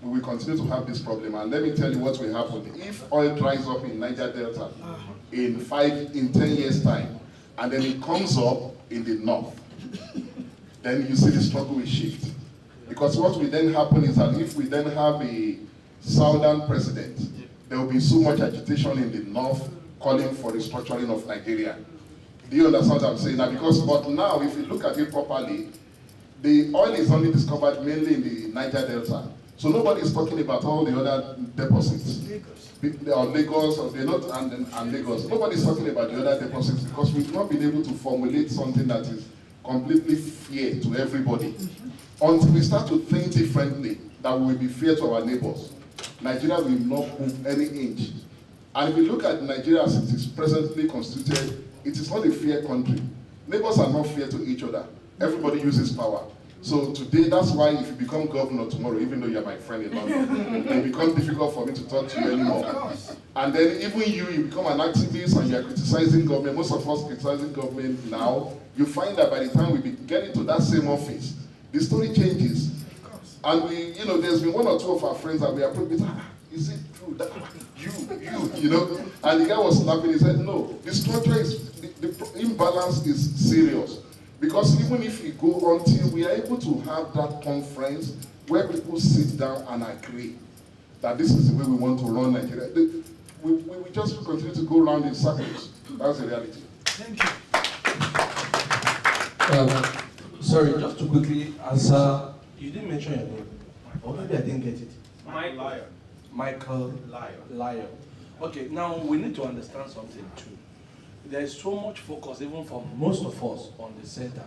we will continue to have this problem. And let me tell you what will happen. If oil dries up in Niger Delta in 10 years time, and then it comes up in the north, then you see the struggle will shift. Because what will then happen is that if we then have a southern president, there will be so much agitation in the north calling for restructuring of Nigeria. Do you understand what I'm saying? Now, but now, if you look at it properly, the oil is only discovered mainly in the Niger Delta. So nobody is talking about all the other deposits. Or Lagos, or they're not, and Lagos. Nobody is talking about the other deposits because we've not been able to formulate something that is completely fair to everybody. Until we start to think differently, that we will be fair to our neighbors, Nigeria will not move any inch. And if you look at Nigeria as it is presently constituted, it is not a fair country. Neighbors are not fair to each other. Everybody uses power. So today, that's why if you become governor tomorrow, even though you're my friend in London, it becomes difficult for me to talk to you anymore. And then even you become an activist and you're criticizing government. Most of us criticizing government now. You find that by the time we get into that same office, the story changes. And there's been 1 or 2 of our friends that we are probably, is it true that you? And the guy was laughing. He said, no, the structure is, the imbalance is serious. Because even if we go until we are able to have that conference where people sit down and agree that this is the way we want to run Nigeria, we just continue to go around in circles. That's the reality. Thank you. Sorry, just to quickly answer, you didn't mention your name. Or maybe I didn't get it. Michael Lyon. Okay, now we need to understand something too. There is so much focus, even for most of us, on the center.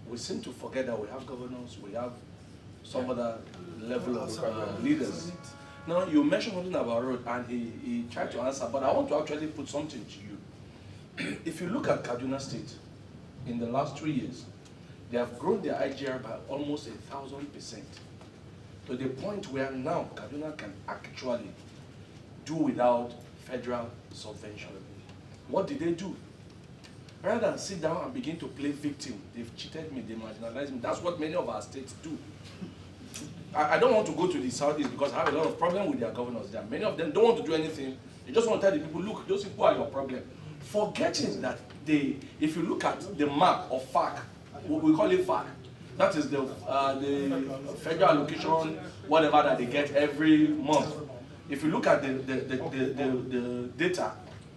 We seem to forget that we have governors, we have some other level of leaders. Now, you mentioned something about road, and he tried to answer, but I want to actually put something to you. If you look at Kaduna State, in the last 3 years, they have grown their IGR by almost 1,000%, to the point where now Kaduna can actually do without federal subvention. What did they do? Rather than sit down and begin to play victim, they've cheated me, they marginalized me. That's what many of our states do. I don't want to go to the Southeast because I have a lot of problems with their governors there. Many of them don't want to do anything. They just want to tell the people, look, those people are your problem. Forgetting that if you look at the map of FAC, we call it FAC, that is the federal allocation, whatever that they get every month. If you look at the data,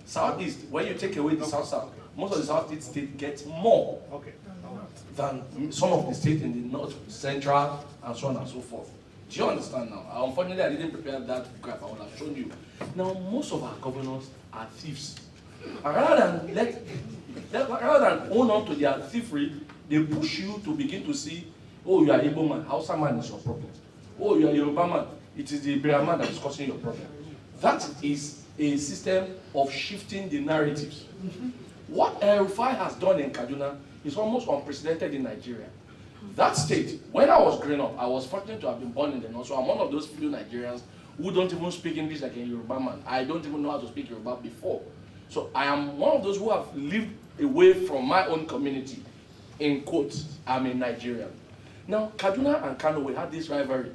Southeast, when you take away the South-South, most of the Southeast states get more than some of the states in the North, Central, and so on and so forth. Do you understand now? Unfortunately, I didn't prepare that graph. I would have shown you. Now, most of our governors are thieves. And rather than own on to their thievery, they push you to begin to see, oh, you are Igbo man, Hausa man is your problem. Oh, you are Yoruba man, it is the Iberian man that is causing your problem. That is a system of shifting the narratives. What Rufai has done in Kaduna is almost unprecedented in Nigeria. That state, when I was growing up, I was fortunate to have been born in the north, so I'm one of those few Nigerians who don't even speak English like a Yoruba man. I don't even know how to speak Yoruba before. So I am one of those who have lived away from my own community. In quotes, I'm a Nigerian. Now, Kaduna and Kano, we had this rivalry.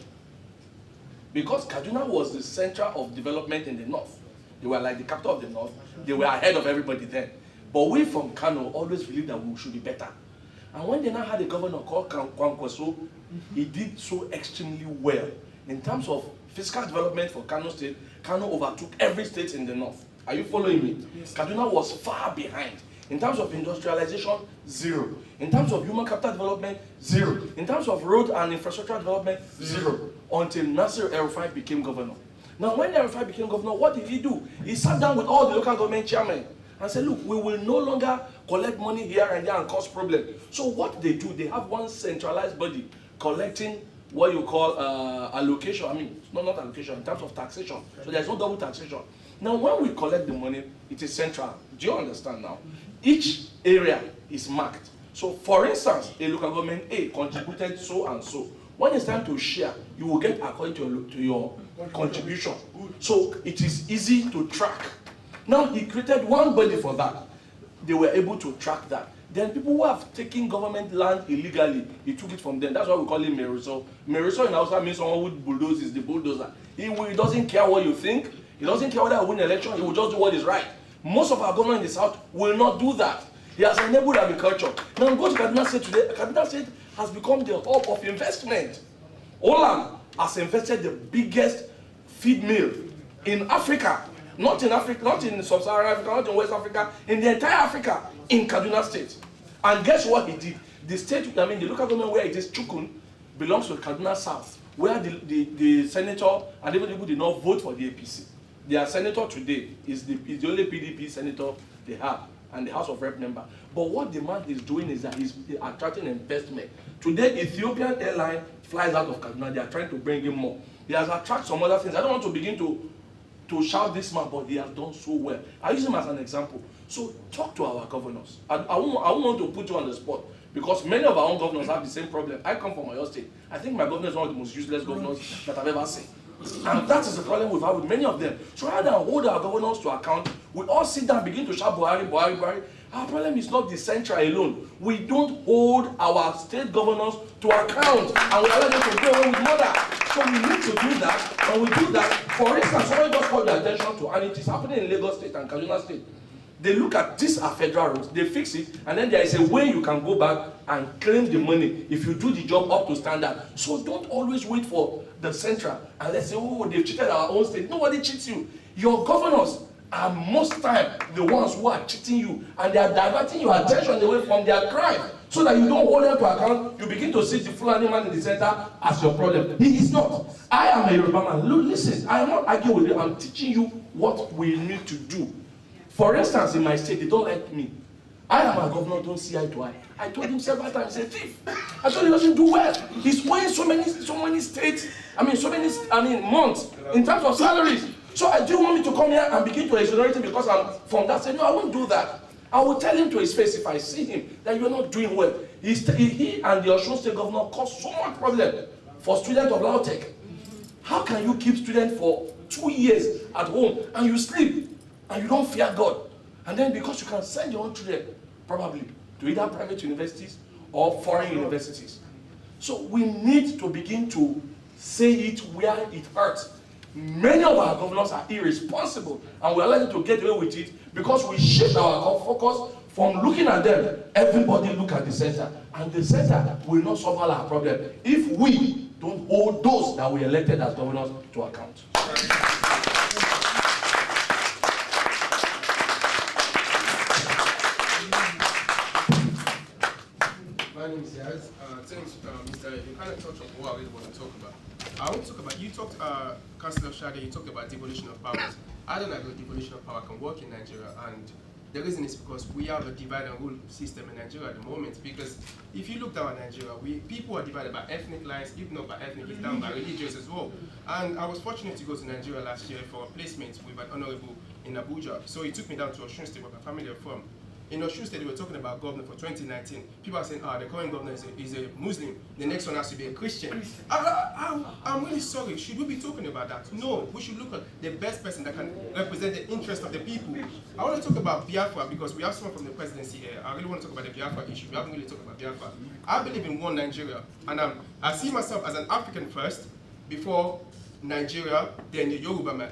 Because Kaduna was the center of development in the north. They were like the capital of the north. They were ahead of everybody then. But we from Kano always believed that we should be better. And when they now had a governor called Kwankwaso, he did so extremely well in terms of fiscal development for Kano State, Kano overtook every state in the north. Are you following me? Yes. Kaduna was far behind. In terms of industrialization, 0. In terms of human capital development, 0. In terms of road and infrastructure development, 0. Until Nasir El-Rufai became governor. Now, when El-Rufai became governor, what did he do? He sat down with all the local government chairmen and said, look, we will no longer collect money here and there and cause problems. So what they do, they have one centralized body collecting what you call allocation. I mean, not allocation, in terms of taxation. So there's no double taxation. Now, when we collect the money, it is central. Do you understand now? Each area is marked. So, for instance, a local government A contributed so and so. When it's time to share, you will get according to your contribution. So, it is easy to track. Now, he created one body for that. They were able to track that. Then people who have taken government land illegally, he took it from them. That's why we call him Meriso. Meriso in Hausa means someone who bulldozes, the bulldozer. He doesn't care what you think. He doesn't care whether I win an election. He will just do what is right. Most of our government in the south will not do that. He has enabled agriculture. Now go to Kaduna State today. Kaduna State has become the hub of investment. Olam has invested the biggest feed mill in Africa. Not in Africa, not in sub-Saharan Africa, not in West Africa, in the entire Africa, in Kaduna State. And guess what he did? The state, the local government where it is Chukun, belongs to Kaduna South, where the senator and even people did not vote for the APC. Their senator today is the only PDP senator they have, and the House of Rep member. But what the man is doing is that he's attracting investment. Today, Ethiopian airline flies out of Kaduna. They are trying to bring in more. He has attracted some other things. I don't want to begin to shout this man, but he has done so well. I use him as an example. So talk to our governors. I won't want to put you on the spot, because many of our own governors have the same problem. I come from Oyo State. I think my governor is one of the most useless governors that I've ever seen. And that is the problem we've had with many of them. So rather than hold our governors to account, we all sit down and begin to shout Buhari, Buhari, Buhari. Our problem is not the central alone. We don't hold our state governors to account, and we allow them to go away with murder. So we need to do that, and we do that. For instance, someone just called the attention to, and it is happening in Lagos State and Kaduna State. They look at these are federal roads, they fix it, and then there is a way you can go back and claim the money if you do the job up to standard. So don't always wait for the central and let's say, oh, they've cheated our own state. Nobody cheats you. Your governors are most time the ones who are cheating you, and they are diverting your attention away from their crime, so that you don't hold them to account. You begin to see the Fulani man in the center as your problem. He is not. I am a Yoruba man. Look, listen, I am not arguing with you. I'm teaching you what we need to do. For instance, in my state, they don't like me. I am a governor, don't see eye to eye. I told him several times, he's a thief. I told him he doesn't do well. He's owing so many states, months in terms of salaries. So I do want me to come here and begin to exonerate him because I'm from that state. No, I won't do that. I will tell him to his face if I see him that you're not doing well. He and the Osun State governor caused so much problem for students of Lautech. How can you keep students for 2 years at home and you sleep and you don't fear God? And then because you can send your own children, probably, to either private universities or foreign universities. So we need to begin to say it where it hurts. Many of our governors are irresponsible, and we allow them to get away with it because we shift our focus from looking at them. Everybody look at the center, and the center will not solve all our problems if we don't hold those that we elected as governors to account. My name is Yaz. Thanks, Mr. You kind of touched on what I really want to talk about. I want to talk about, you talked, Councillor Shade, you talked about devolution of powers. I don't know if devolution of power can work in Nigeria, and the reason is because we have a divide and rule system in Nigeria at the moment. Because if you look down at Nigeria, people are divided by ethnic lines, if not by ethnic, it's down by religious as well. And I was fortunate to go to Nigeria last year for a placement with an honorable in Abuja. So he took me down to Osun State, where my family are from. In Osun State, they were talking about governor for 2019. People are saying, the current governor is a Muslim. The next one has to be a Christian. I'm really sorry. Should we be talking about that? No. We should look at the best person that can represent the interest of the people. I want to talk about Biafra because we have someone from the presidency here. I really want to talk about the Biafra issue. We haven't really talked about Biafra. I believe in one Nigeria. And I see myself as an African first, before Nigeria, then the Yoruba man.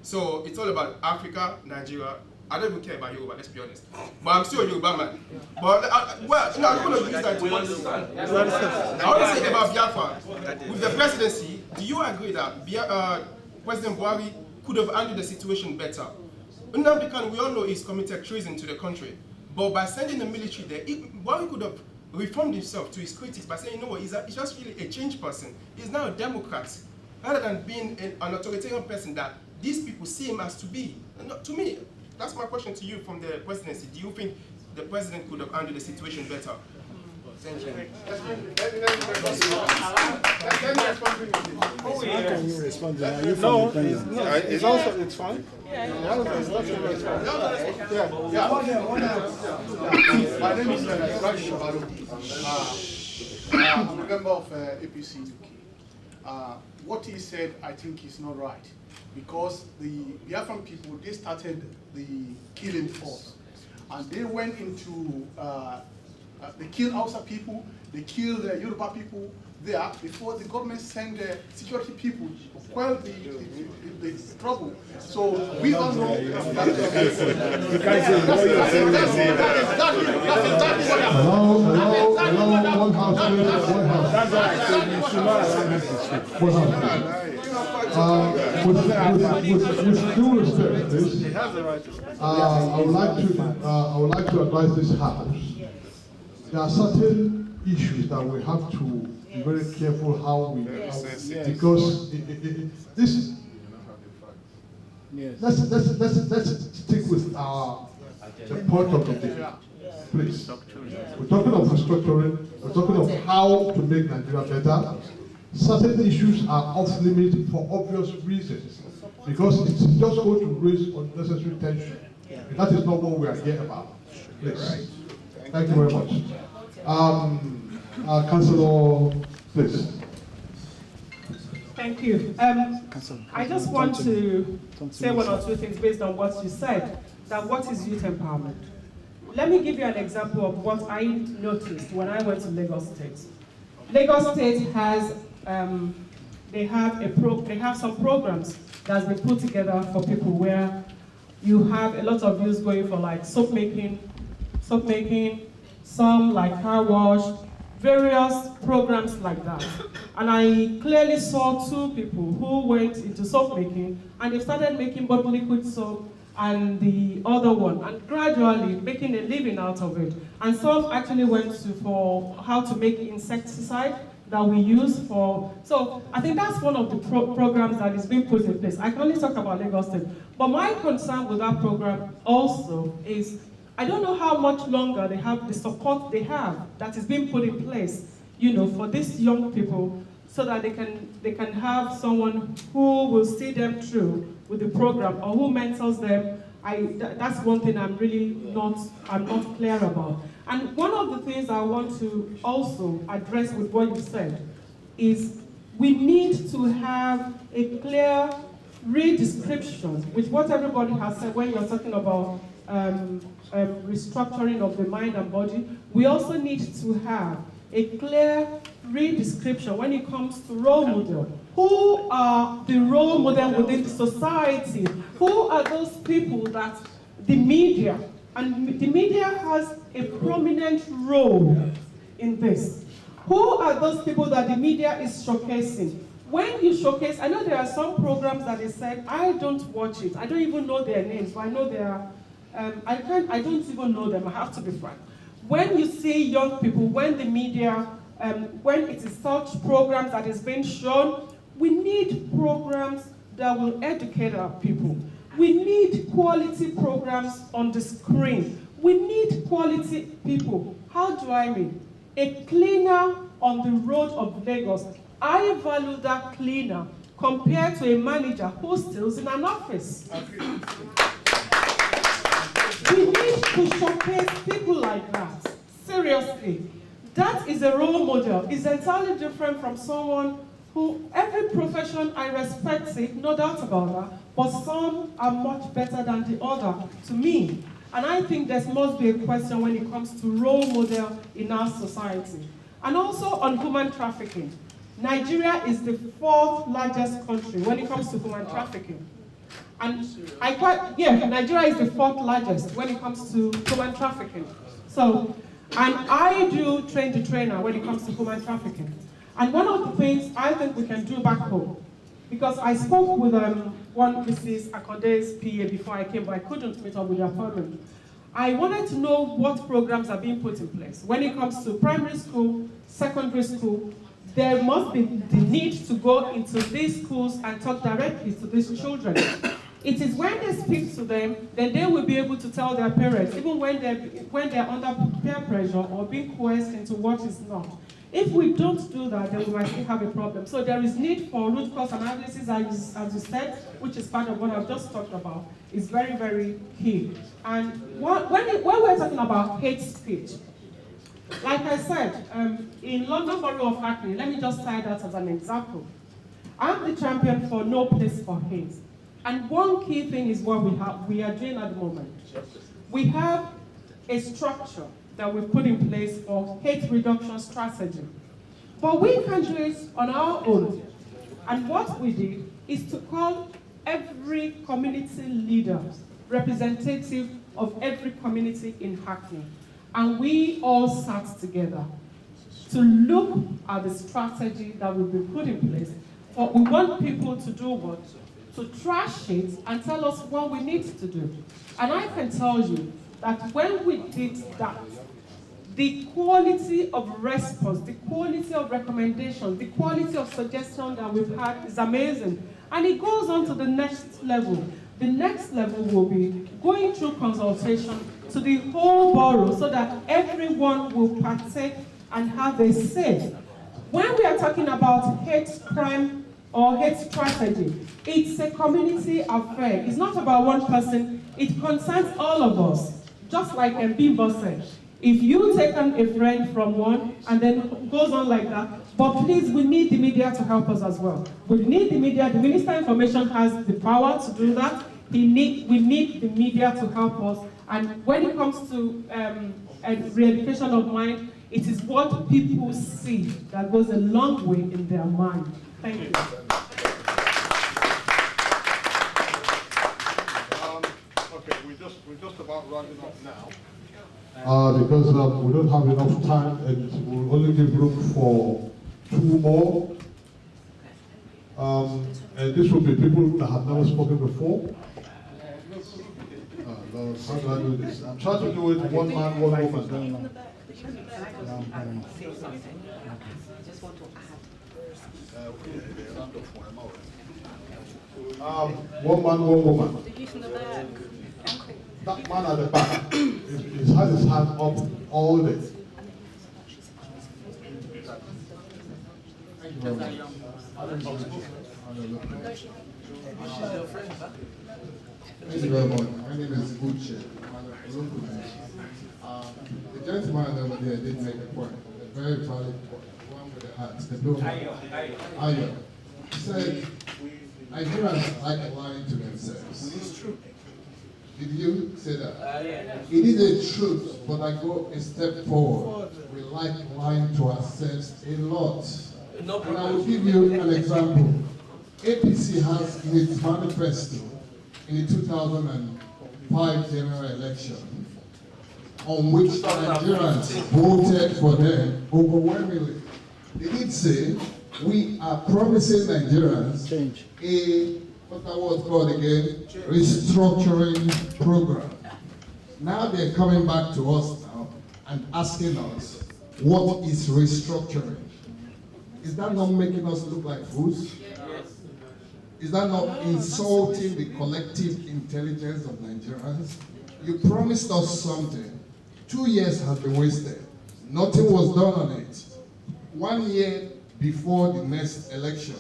So it's all about Africa, Nigeria. I don't even care about Yoruba, let's be honest. But I'm still a Yoruba man. But, I don't want to use that to understand. I want to say about Biafra. With the presidency, do you agree that President Buhari could have handled the situation better? Nnamdi Kanu, we all know he's committed treason to the country, but by sending the military there, Buhari could have reformed himself to his critics by saying, you know what, he's just really a changed person. He's now a Democrat, rather than being an authoritarian person that these people see him as to be. To me, that's my question to you from the presidency. Do you think the president could have handled the situation better? Thank you. How can you respond to that? No, it's also, it's fine. My name is Raj I'm a member of APC UK. What he said, I think, is not right, because the Biafran people, they started the killing force, and they went into they killed Hausa people, they killed the Yoruba people there before the government sent the security people to quell the trouble. So we all know that is exactly with due respect, please, I would like to advise this House. There are certain issues that we have to be very careful how we, because this. Let's stick with the point of the day, please. We're talking of restructuring. We're talking of how to make Nigeria better. Certain issues are off limit for obvious reasons, because it's just going to raise unnecessary tension. And that is not what we are here about. Please. Thank you very much. Councillor, please. Thank you. I just want to say one or two things based on what you said, that what is youth empowerment? Let me give you an example of what I noticed when I went to Lagos State. Lagos State has, they have some programs that's been put together for people where you have a lot of youth going for like soap making, some like car wash, various programs like that. And I clearly saw two people who went into soap making, and they started making both liquid soap and the other one, and gradually making a living out of it. And some actually went for how to make insecticide that we use for, so I think that's one of the programs that is being put in place. I can only talk about Lagos State, but my concern with that program also is, I don't know how much longer they have the support they have that is being put in place, you know, for these young people, so that they can have someone who will see them through with the program or who mentors them. That's one thing I'm not clear about. And one of the things I want to also address with what you said is we need to have a clear redescription with what everybody has said when you're talking about restructuring of the mind and body. We also need to have a clear redescription when it comes to role model. Who are the role model within the society? Who are those people that the media, and the media has a prominent role in this. Who are those people that the media is showcasing? When you showcase, I know there are some programs that is said, I don't watch it. I don't even know their names, but I know they are, I don't even know them, I have to be frank. When you see young people, when the media, when it is such programs that is being shown, we need programs that will educate our people. We need quality programs on the screen. We need quality people. How do I mean? A cleaner on the road of Lagos. I value that cleaner compared to a manager who steals in an office. We need to showcase people like that. Seriously. That is a role model. It's entirely different from someone who, every profession I respect it, no doubt about that, but some are much better than the other, to me. And I think there must be a question when it comes to role model in our society. And also on human trafficking. Nigeria is the 4th largest country when it comes to human trafficking. And Nigeria is the 4th largest when it comes to human trafficking. So, and I do train the trainer when it comes to human trafficking. And one of the things I think we can do back home, because I spoke with one Mrs. Akode's PA before I came, but I couldn't meet up with the appointment. I wanted to know what programs are being put in place. When it comes to primary school, secondary school, there must be the need to go into these schools and talk directly to these children. It is when they speak to them, then they will be able to tell their parents, even when they're under peer pressure or being coerced into what is not. If we don't do that, then we might still have a problem. So there is need for root cause analysis, as you said, which is part of what I've just talked about, is very, very key. And when we're talking about hate speech, like I said, in London Borough of Hackney, let me just cite that as an example. I'm the champion for no place for hate. And one key thing is what we are doing at the moment. We have a structure that we've put in place for hate reduction strategy. But we can do it on our own. And what we did is to call every community leader, representative of every community in Hackney. And we all sat together to look at the strategy that we've been put in place. We want people to do what? To trash it and tell us what we need to do. And I can tell you that when we did that, the quality of response, the quality of recommendations, the quality of suggestion that we've had is amazing. And it goes on to the next level. The next level will be going through consultation to the whole borough so that everyone will partake and have a say. When we are talking about hate crime or hate strategy, it's a community affair. It's not about one person, it concerns all of us. Just like Bimbo said, if you take on a friend from one and then goes on like that, but please, we need the media to help us as well. We need the media. The Minister of Information has the power to do that. We need the media to help us. And when it comes to re-education of mind, it is what people see that goes a long way in their mind. Thank you. Okay, we're just about rounding up now. Because we don't have enough time and we'll only give room for 2 more. And this will be people that have never spoken before. Lord, how do I do this? I'm trying to do it one man, one woman. One man, one woman. That man at the back, he's had his hand up all day. Thank you very much. Thank you very much. My name is Gucci. The gentleman over there did make a point, a very valid point. One with the hat, the blue hat. Ayo. He said, Nigerians like lying to themselves. It's true. Did you say that? It is a truth, but I go a step forward. We like lying to ourselves a lot. And I will give you an example. APC has in its manifesto in the 2005 general election, on which Nigerians voted for them overwhelmingly. They did say, we are promising Nigerians what that was called again, restructuring program. Now they're coming back to us now and asking us, what is restructuring? Is that not making us look like fools? Yes. Is that not insulting the collective intelligence of Nigerians? You promised us something. 2 years has been wasted. Nothing was done on it. 1 year before the next election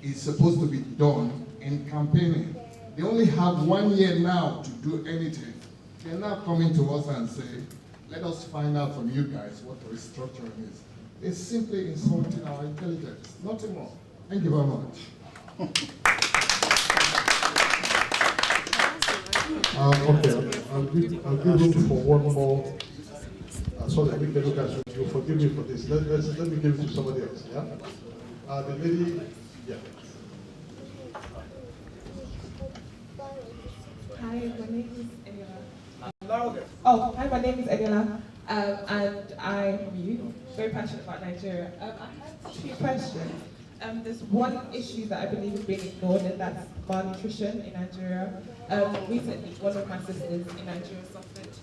is supposed to be done in campaigning. They only have 1 year now to do anything. They're now coming to us and say, let us find out from you guys what restructuring is. It's simply insulting our intelligence, nothing more. Thank you very much. Okay, I'll give room for one more. Sorry, I think the look at you. Forgive me for this. Let me give it to somebody else. Yeah. The lady. Yeah. Hi, my name is Eniola. Oh, hi, my name is Eniola, and I'm youth. very passionate about Nigeria. I have two questions. There's one issue that I believe is being ignored, and that's malnutrition in Nigeria. Recently, one of my sisters in Nigeria suffered.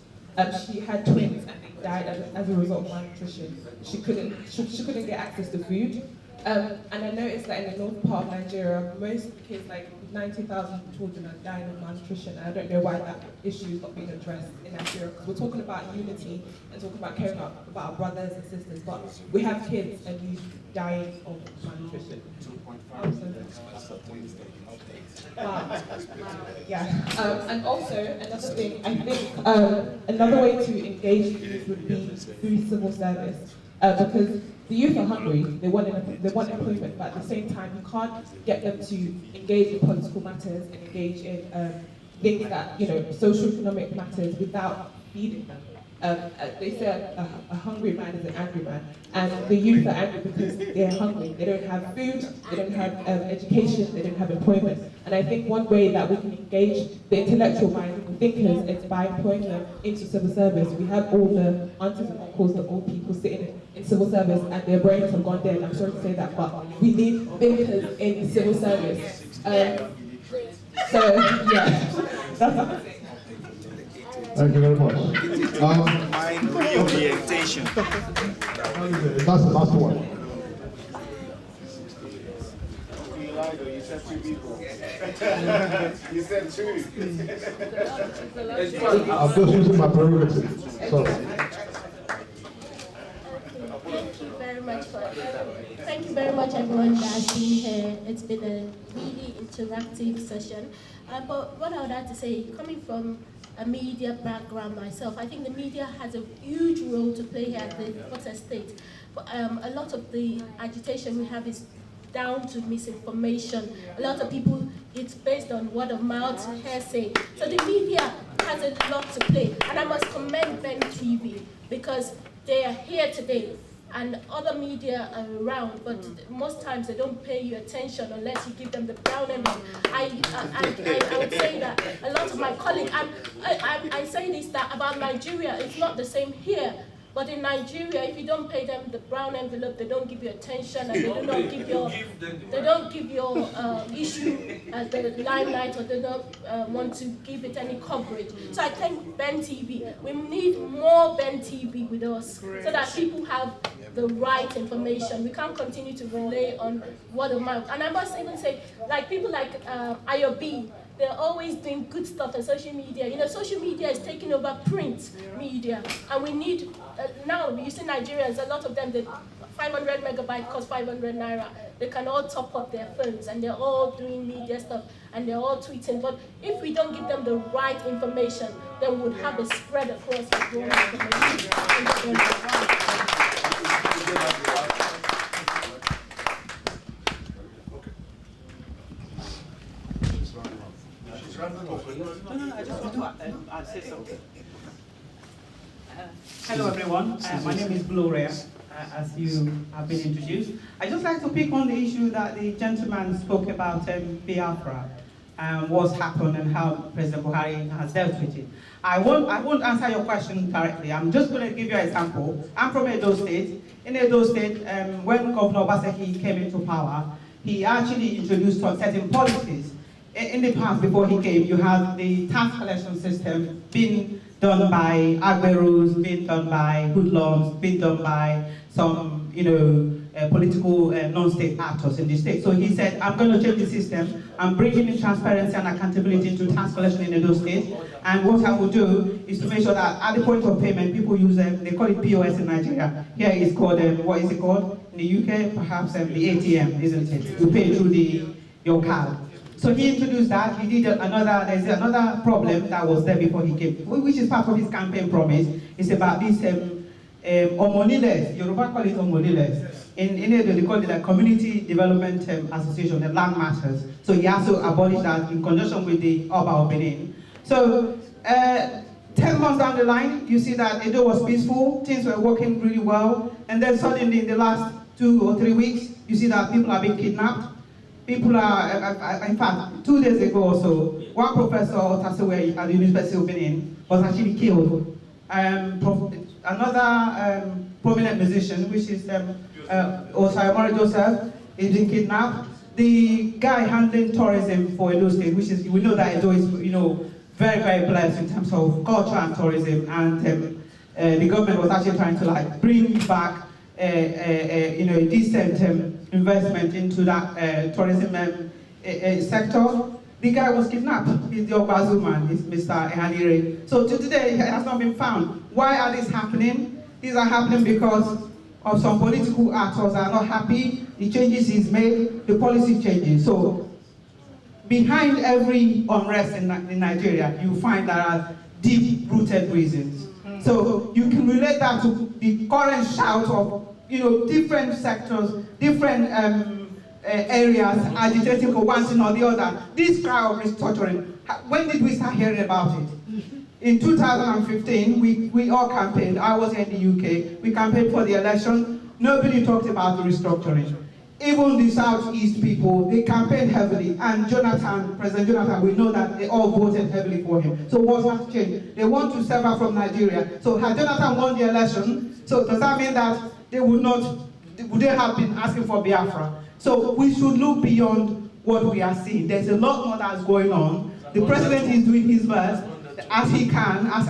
She had twins and they died as a result of malnutrition. She couldn't get access to food. And I noticed that in the north part of Nigeria, most kids, like 90,000 children, are dying of malnutrition. And I don't know why that issue is not being addressed in Nigeria. Because we're talking about unity and talking about caring about our brothers and sisters, but we have kids and youth dying of malnutrition. Wow. Yeah. And also, another thing, I think another way to engage youth would be through civil service. Because the youth are hungry, they want employment, but at the same time, you can't get them to engage in political matters and engage in things that, socio-economic matters without feeding them. They say a hungry man is an angry man, and the youth are angry because they're hungry. They don't have food, they don't have education, they don't have employment. And I think one way that we can engage the intellectual mind, the thinkers, is by employing them into civil service. We have all the aunties and uncles, the old people sitting in civil service, and their brains have gone dead. I'm sorry to say that, but we need thinkers in civil service. So, yeah, that's what I'm saying. Thank you very much. Mind reorientation. That's the last one. You lied, though. You said two people. You said two. I'm just using my prerogative. Sorry. Thank you very much, everyone that has been here. It's been a really interactive session. But what I would like to say, coming from a media background myself, I think the media has a huge role to play here at the Port Estate. A lot of the agitation we have is down to misinformation. A lot of people, it's based on word of mouth, hearsay. So the media has a lot to play. And I must commend Ben TV because they are here today. And other media are around, but most times they don't pay you attention unless you give them the brown envelope. I would say that a lot of my colleagues, and I say this that about Nigeria, it's not the same here. But in Nigeria, if you don't pay them the brown envelope, they don't give you attention, and they don't give your issue as the limelight, or they don't want to give it any coverage. So I think Ben TV, we need more Ben TV with us, so that people have the right information. We can't continue to rely on word of mouth. And I must even say, like people like IOB, they're always doing good stuff on social media. You know, social media is taking over print media, and we need, now, you see Nigerians, a lot of them, the 500 megabyte cost 500 naira. They can all top up their phones, and they're all doing media stuff, and they're all tweeting. But if we don't give them the right information, then we'll have a spread across the wrong information. No, I just want to say something. Hello everyone, my name is Gloria, as you have been introduced. I'd just like to pick on the issue that the gentleman spoke about Biafra, what's happened and how President Buhari has dealt with it. I won't answer your question directly. I'm just going to give you an example. I'm from Edo State. In Edo State, when Governor Obaseki came into power, he actually introduced certain policies. In the past, before he came, you have the tax collection system being done by agberos, being done by hoodlums, being done by some, political non-state actors in the state. So he said, I'm going to change the system. I'm bringing in transparency and accountability into tax collection in Edo State. And what I will do is to make sure that at the point of payment, people use they call it POS in Nigeria. Here it's called, what is it called? In the UK, perhaps the ATM, isn't it? You pay through your card. So he introduced that. He did there's another problem that was there before he came, which is part of his campaign promise. It's about this Omoniles, Yoruba call it Omoniles. In Edo, they call it a Community Development Association, the Land Matters. So he also abolished that in conjunction with the Oba of Benin. So 10 months down the line, you see that Edo was peaceful, things were working really well, and then suddenly in the last 2 or 3 weeks, you see that people are being kidnapped. People are, in fact, 2 days ago or so, one professor at the University of Benin was actually killed another prominent musician, which is Osayomori Joseph, is being kidnapped. The guy handling tourism for Edo State, which is, we know that Edo is, very, very blessed in terms of culture and tourism, and the government was actually trying to like bring back a decent investment into that tourism sector. The guy was kidnapped. He's the Obazu man, he's Mr. Ehanire. So to today, he has not been found. Why are these happening? These are happening because of some political actors that are not happy, the changes he's made, the policy changes. So behind every unrest in Nigeria, you find there are deep-rooted reasons. So you can relate that to the current shout of different sectors, different areas agitating for one thing or the other. This cry of restructuring, when did we start hearing about it? In 2015, we all campaigned. I was here in the UK. We campaigned for the election. Nobody talked about the restructuring. Even the Southeast people, they campaigned heavily, and President Jonathan, we know that they all voted heavily for him. So what has changed? They want to sever from Nigeria. So had Jonathan won the election, so does that mean that they would they have been asking for Biafra? So we should look beyond what we are seeing. There's a lot more that's going on. The president is doing his best as he can, as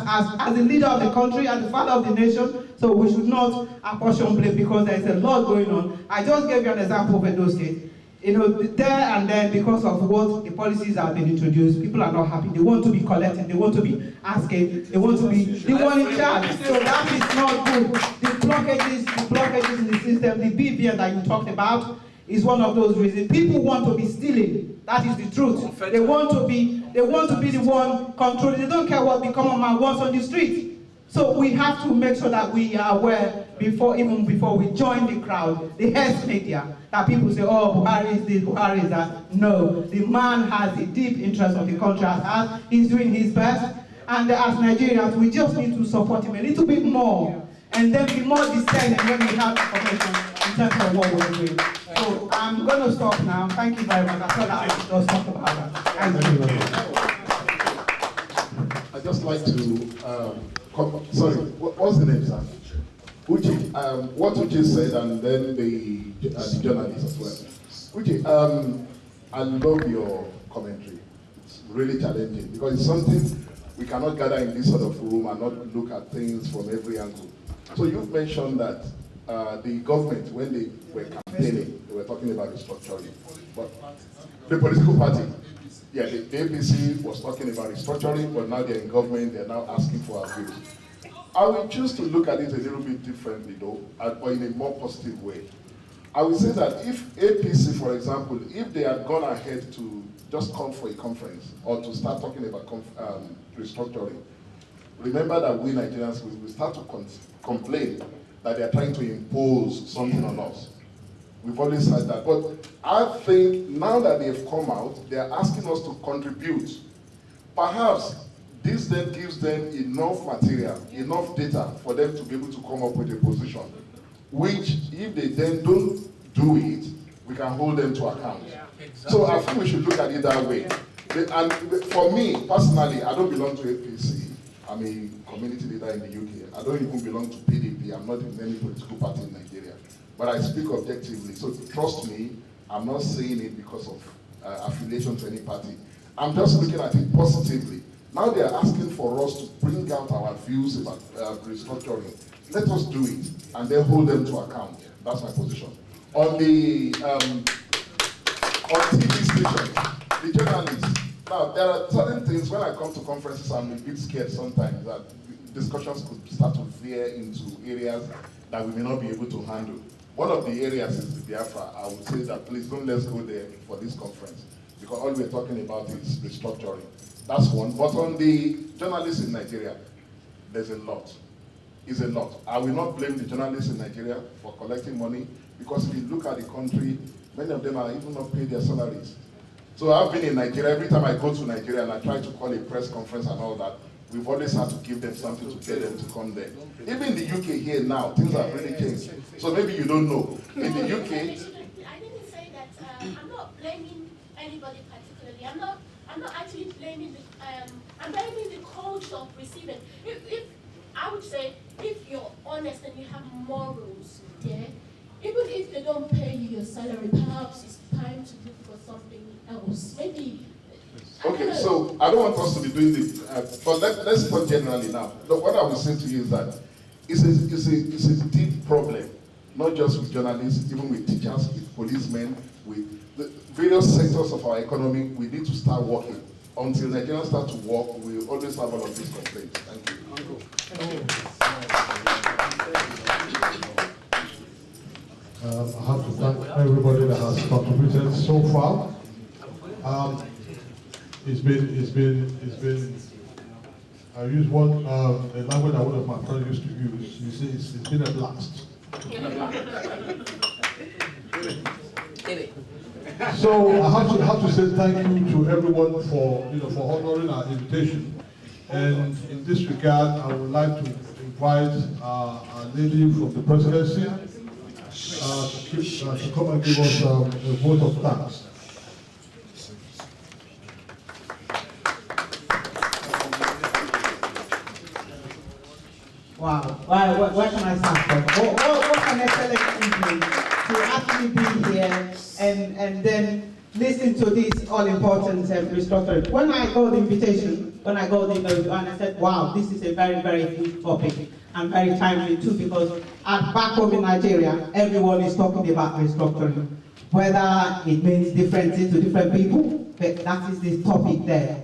the leader of the country, as the father of the nation. So we should not apportion blame because there's a lot going on. I just gave you an example of Edo State. There and then, because of what the policies that have been introduced, people are not happy. They want to be collecting, they want to be asking, they want to be the one in charge. So that is not good. The blockages in the system, the BVN that you talked about, is one of those reasons. People want to be stealing. That is the truth. They want to be the one controlling. They don't care what the common man wants on the street. So we have to make sure that we are aware even before we join the crowd, the health media, that people say, oh, Buhari is this, Buhari is that. No, the man has the deep interest of the country at heart. He's doing his best. And as Nigerians, we just need to support him a little bit more, and then be more discerning when we have information in terms of what we're doing. So I'm going to stop now. Thank you very much. I thought I should just talk about that. Thank you. I'd just like to, sorry, what's the name, sir? Uche, what Uche said, and then the journalist as well. Uche, I love your commentary. It's really challenging because it's something we cannot gather in this sort of room and not look at things from every angle. So you've mentioned that the government, when they were campaigning, they were talking about restructuring. But the political party, yeah, the APC was talking about restructuring, but now they're in government, they're now asking for our views. I will choose to look at it a little bit differently though, or in a more positive way. I would say that if APC, for example, if they had gone ahead to just come for a conference or to start talking about restructuring, remember that we Nigerians will start to complain that they are trying to impose something on us. We've always said that. But I think now that they've come out, they are asking us to contribute. Perhaps this then gives them enough material, enough data for them to be able to come up with a position, which if they then don't do it, we can hold them to account. Yeah, exactly. So I think we should look at it that way. And for me, personally, I don't belong to APC. I'm a community leader in the UK. I don't even belong to PDP. I'm not in any political party in Nigeria. But I speak objectively. So trust me, I'm not saying it because of affiliation to any party. I'm just looking at it positively. Now they are asking for us to bring out our views about restructuring. Let us do it and then hold them to account. That's my position. On the on TV stations, the journalists. Now there are certain things when I come to conferences, I'm a bit scared sometimes that discussions could start to veer into areas that we may not be able to handle. One of the areas is the Biafra. I would say that please don't let's go there for this conference because all we're talking about is restructuring. That's one. But on the journalists in Nigeria, there's a lot. It's a lot. I will not blame the journalists in Nigeria for collecting money because if you look at the country, many of them are even not paid their salaries. So I've been in Nigeria. Every time I go to Nigeria and I try to call a press conference and all that, we've always had to give them something to get them to come there. Even in the UK here now, things have really changed. So maybe you don't know. In the UK... I didn't say that. I'm not blaming anybody particularly. I'm not actually blaming the... I'm blaming the culture of receiving. If I honest and you have morals, yeah, even if they don't pay you your salary, perhaps it's time to look for something else. Maybe. Okay, so I don't want us to be doing this, but let's talk generally now. Look, what I will say to you is that it's a deep problem, not just with journalists, even with teachers, with policemen, with the various sectors of our economy. We need to start working. Until Nigerians start to work, we will always have all of these complaints. Thank you. I have to thank everybody that has contributed so far. It's been. I use one a language that one of my friends used to use. You see, it's been a blast. So I have to say thank you to everyone for honoring our invitation. And in this regard, I would like to invite our lady from the presidency to come and give us a vote of thanks. Wow. Where can I start from? What an excellent evening to actually be here and then listen to this all-important restructuring. When I got the invitation, and I said, wow, this is a very, very good topic and very timely too, because back home in Nigeria, everyone is talking about restructuring. Whether it means different things to different people, but that is the topic there.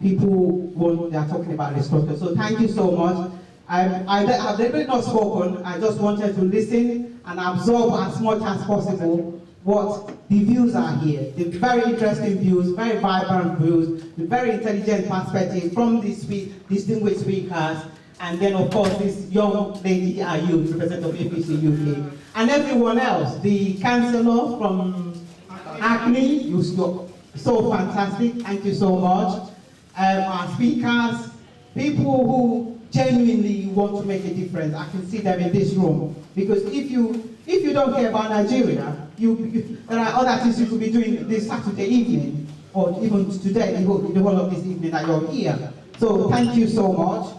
People, they are talking about restructuring. So thank you so much. I've deliberately not spoken. I just wanted to listen and absorb as much as possible what the views are here. The very interesting views, very vibrant views, the very intelligent perspective from these distinguished speakers, and then of course this young lady Ayu, representative of APC UK, and everyone else, the councillor from Acne, you're so fantastic, thank you so much. Our speakers, people who genuinely want to make a difference. I can see them in this room. Because if you don't care about Nigeria, there are other things you could be doing this Saturday evening, or even today, the whole of this evening that you're here. So thank you so much.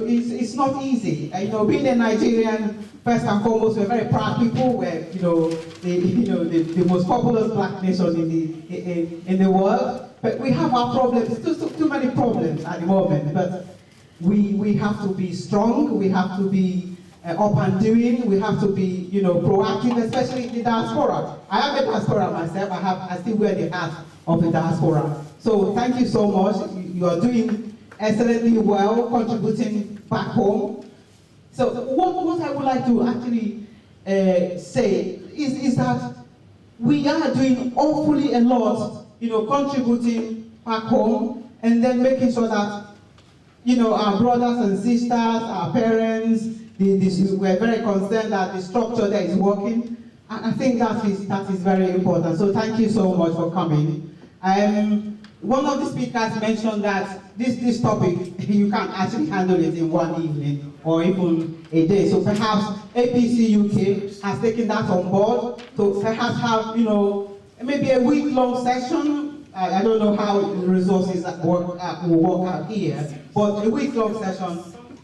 It's not easy. Being a Nigerian, first and foremost, we're very proud people. We're, the most populous black nation in the world. But we have our problems, too many problems at the moment. But we have to be strong. We have to be up and doing. We have to be, proactive, especially in the diaspora. I am a diaspora myself. I still wear the hat of the diaspora. So thank you so much. You are doing excellently well, contributing back home. So what I would like to actually say is that we are doing awfully a lot, contributing back home, and then making sure that, our brothers and sisters, our parents, we're very concerned that the structure there is working. And I think that is very important. So thank you so much for coming. One of the speakers mentioned that this topic, you can't actually handle it in one evening or even a day. So perhaps APC UK has taken that on board to perhaps have, maybe a week-long session. I don't know how the resources will work out here, but a week-long session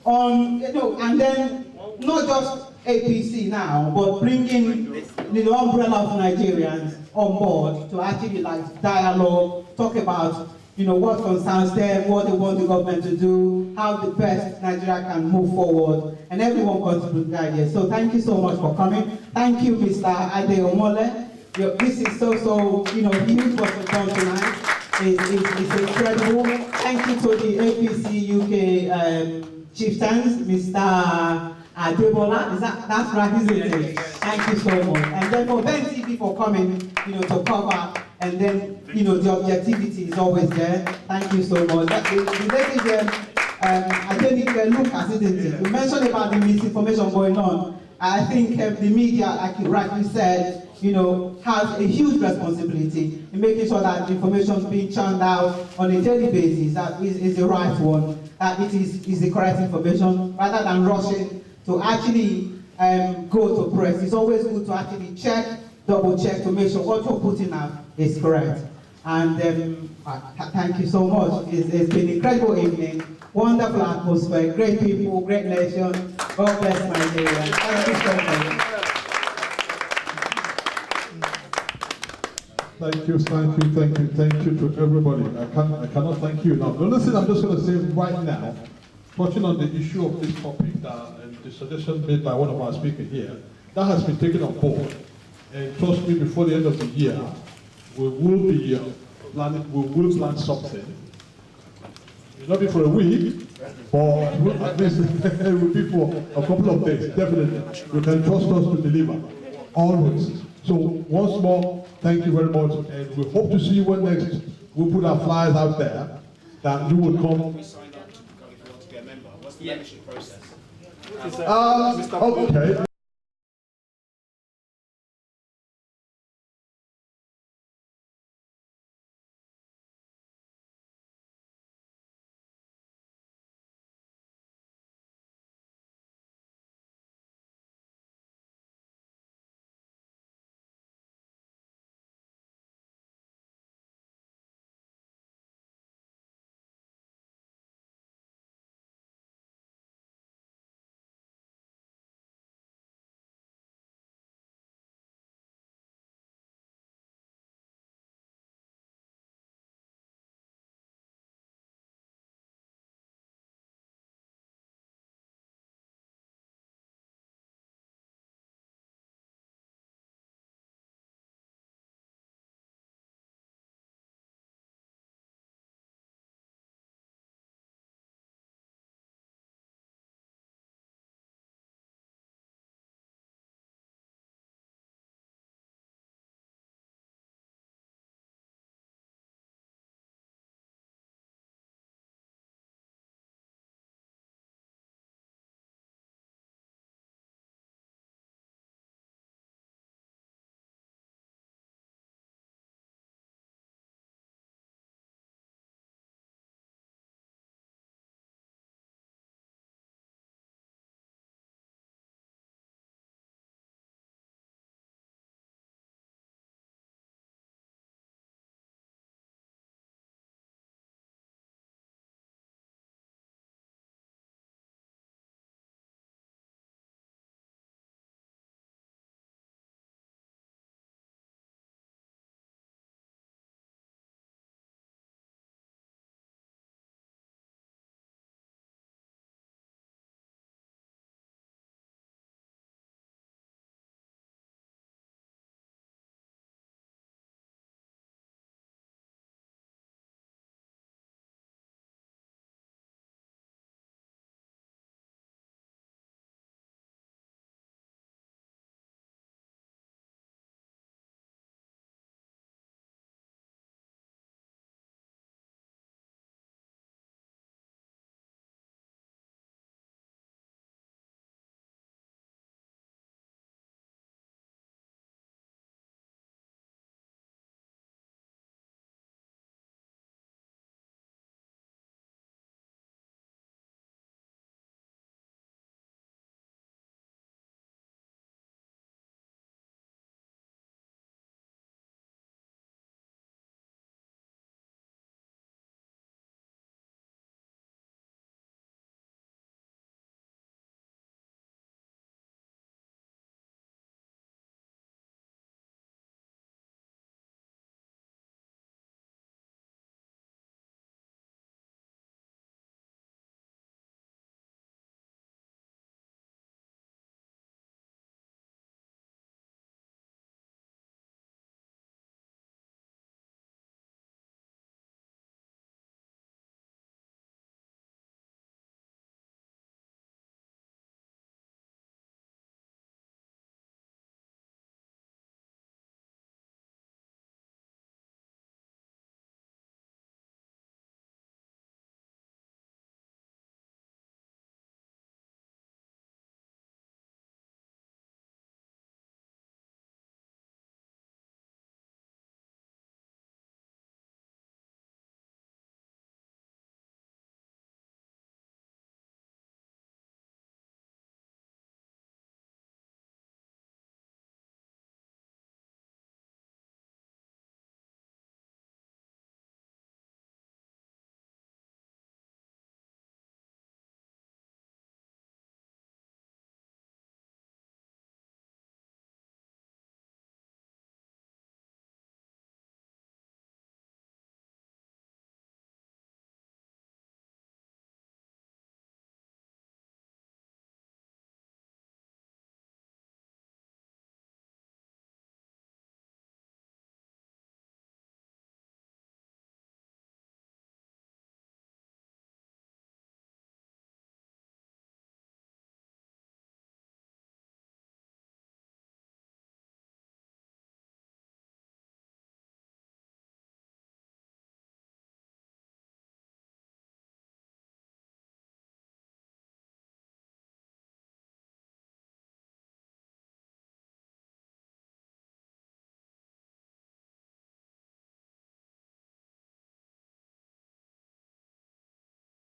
on, and then not just APC now, but bringing the umbrella of Nigerians on board to actually dialogue, talk about what concerns them, what they want the government to do, how the best Nigeria can move forward, and everyone contribute ideas. So thank you so much for coming. Thank you, Mr. Adeomole. This is so huge what you've done tonight. It's incredible. Thank you to the APC UK chieftains, Mr. Adebola. That's right, isn't it? Thank you so much. And then for Ben TV for coming, to cover, and then the objectivity is always there. Thank you so much. The lady there, I think Lucas, isn't it? You mentioned about the misinformation going on. I think the media, like you rightly said, has a huge responsibility in making sure that the information being churned out on a daily basis that is the right one, that it is the correct information, rather than rushing to actually go to press. It's always good to actually check, double check to make sure what you're putting out is correct. And thank you so much. It's been an incredible evening, wonderful atmosphere, great people, great nation. God bless Nigeria. Thank you so much. Thank you to everybody. I cannot thank you enough. The only thing I'm just going to say right now, touching on the issue of this topic and the suggestion made by one of our speakers here, that has been taken on board. And trust me, before the end of the year, we will plan something. It will not be for a week, but at least it will be for a couple of days, definitely. You can trust us to deliver, always. So once more, thank you very much, and we hope to see you when next we put our flyers out there, that you will come. We signed up to become, if you want to be a member. What's the membership process? Okay.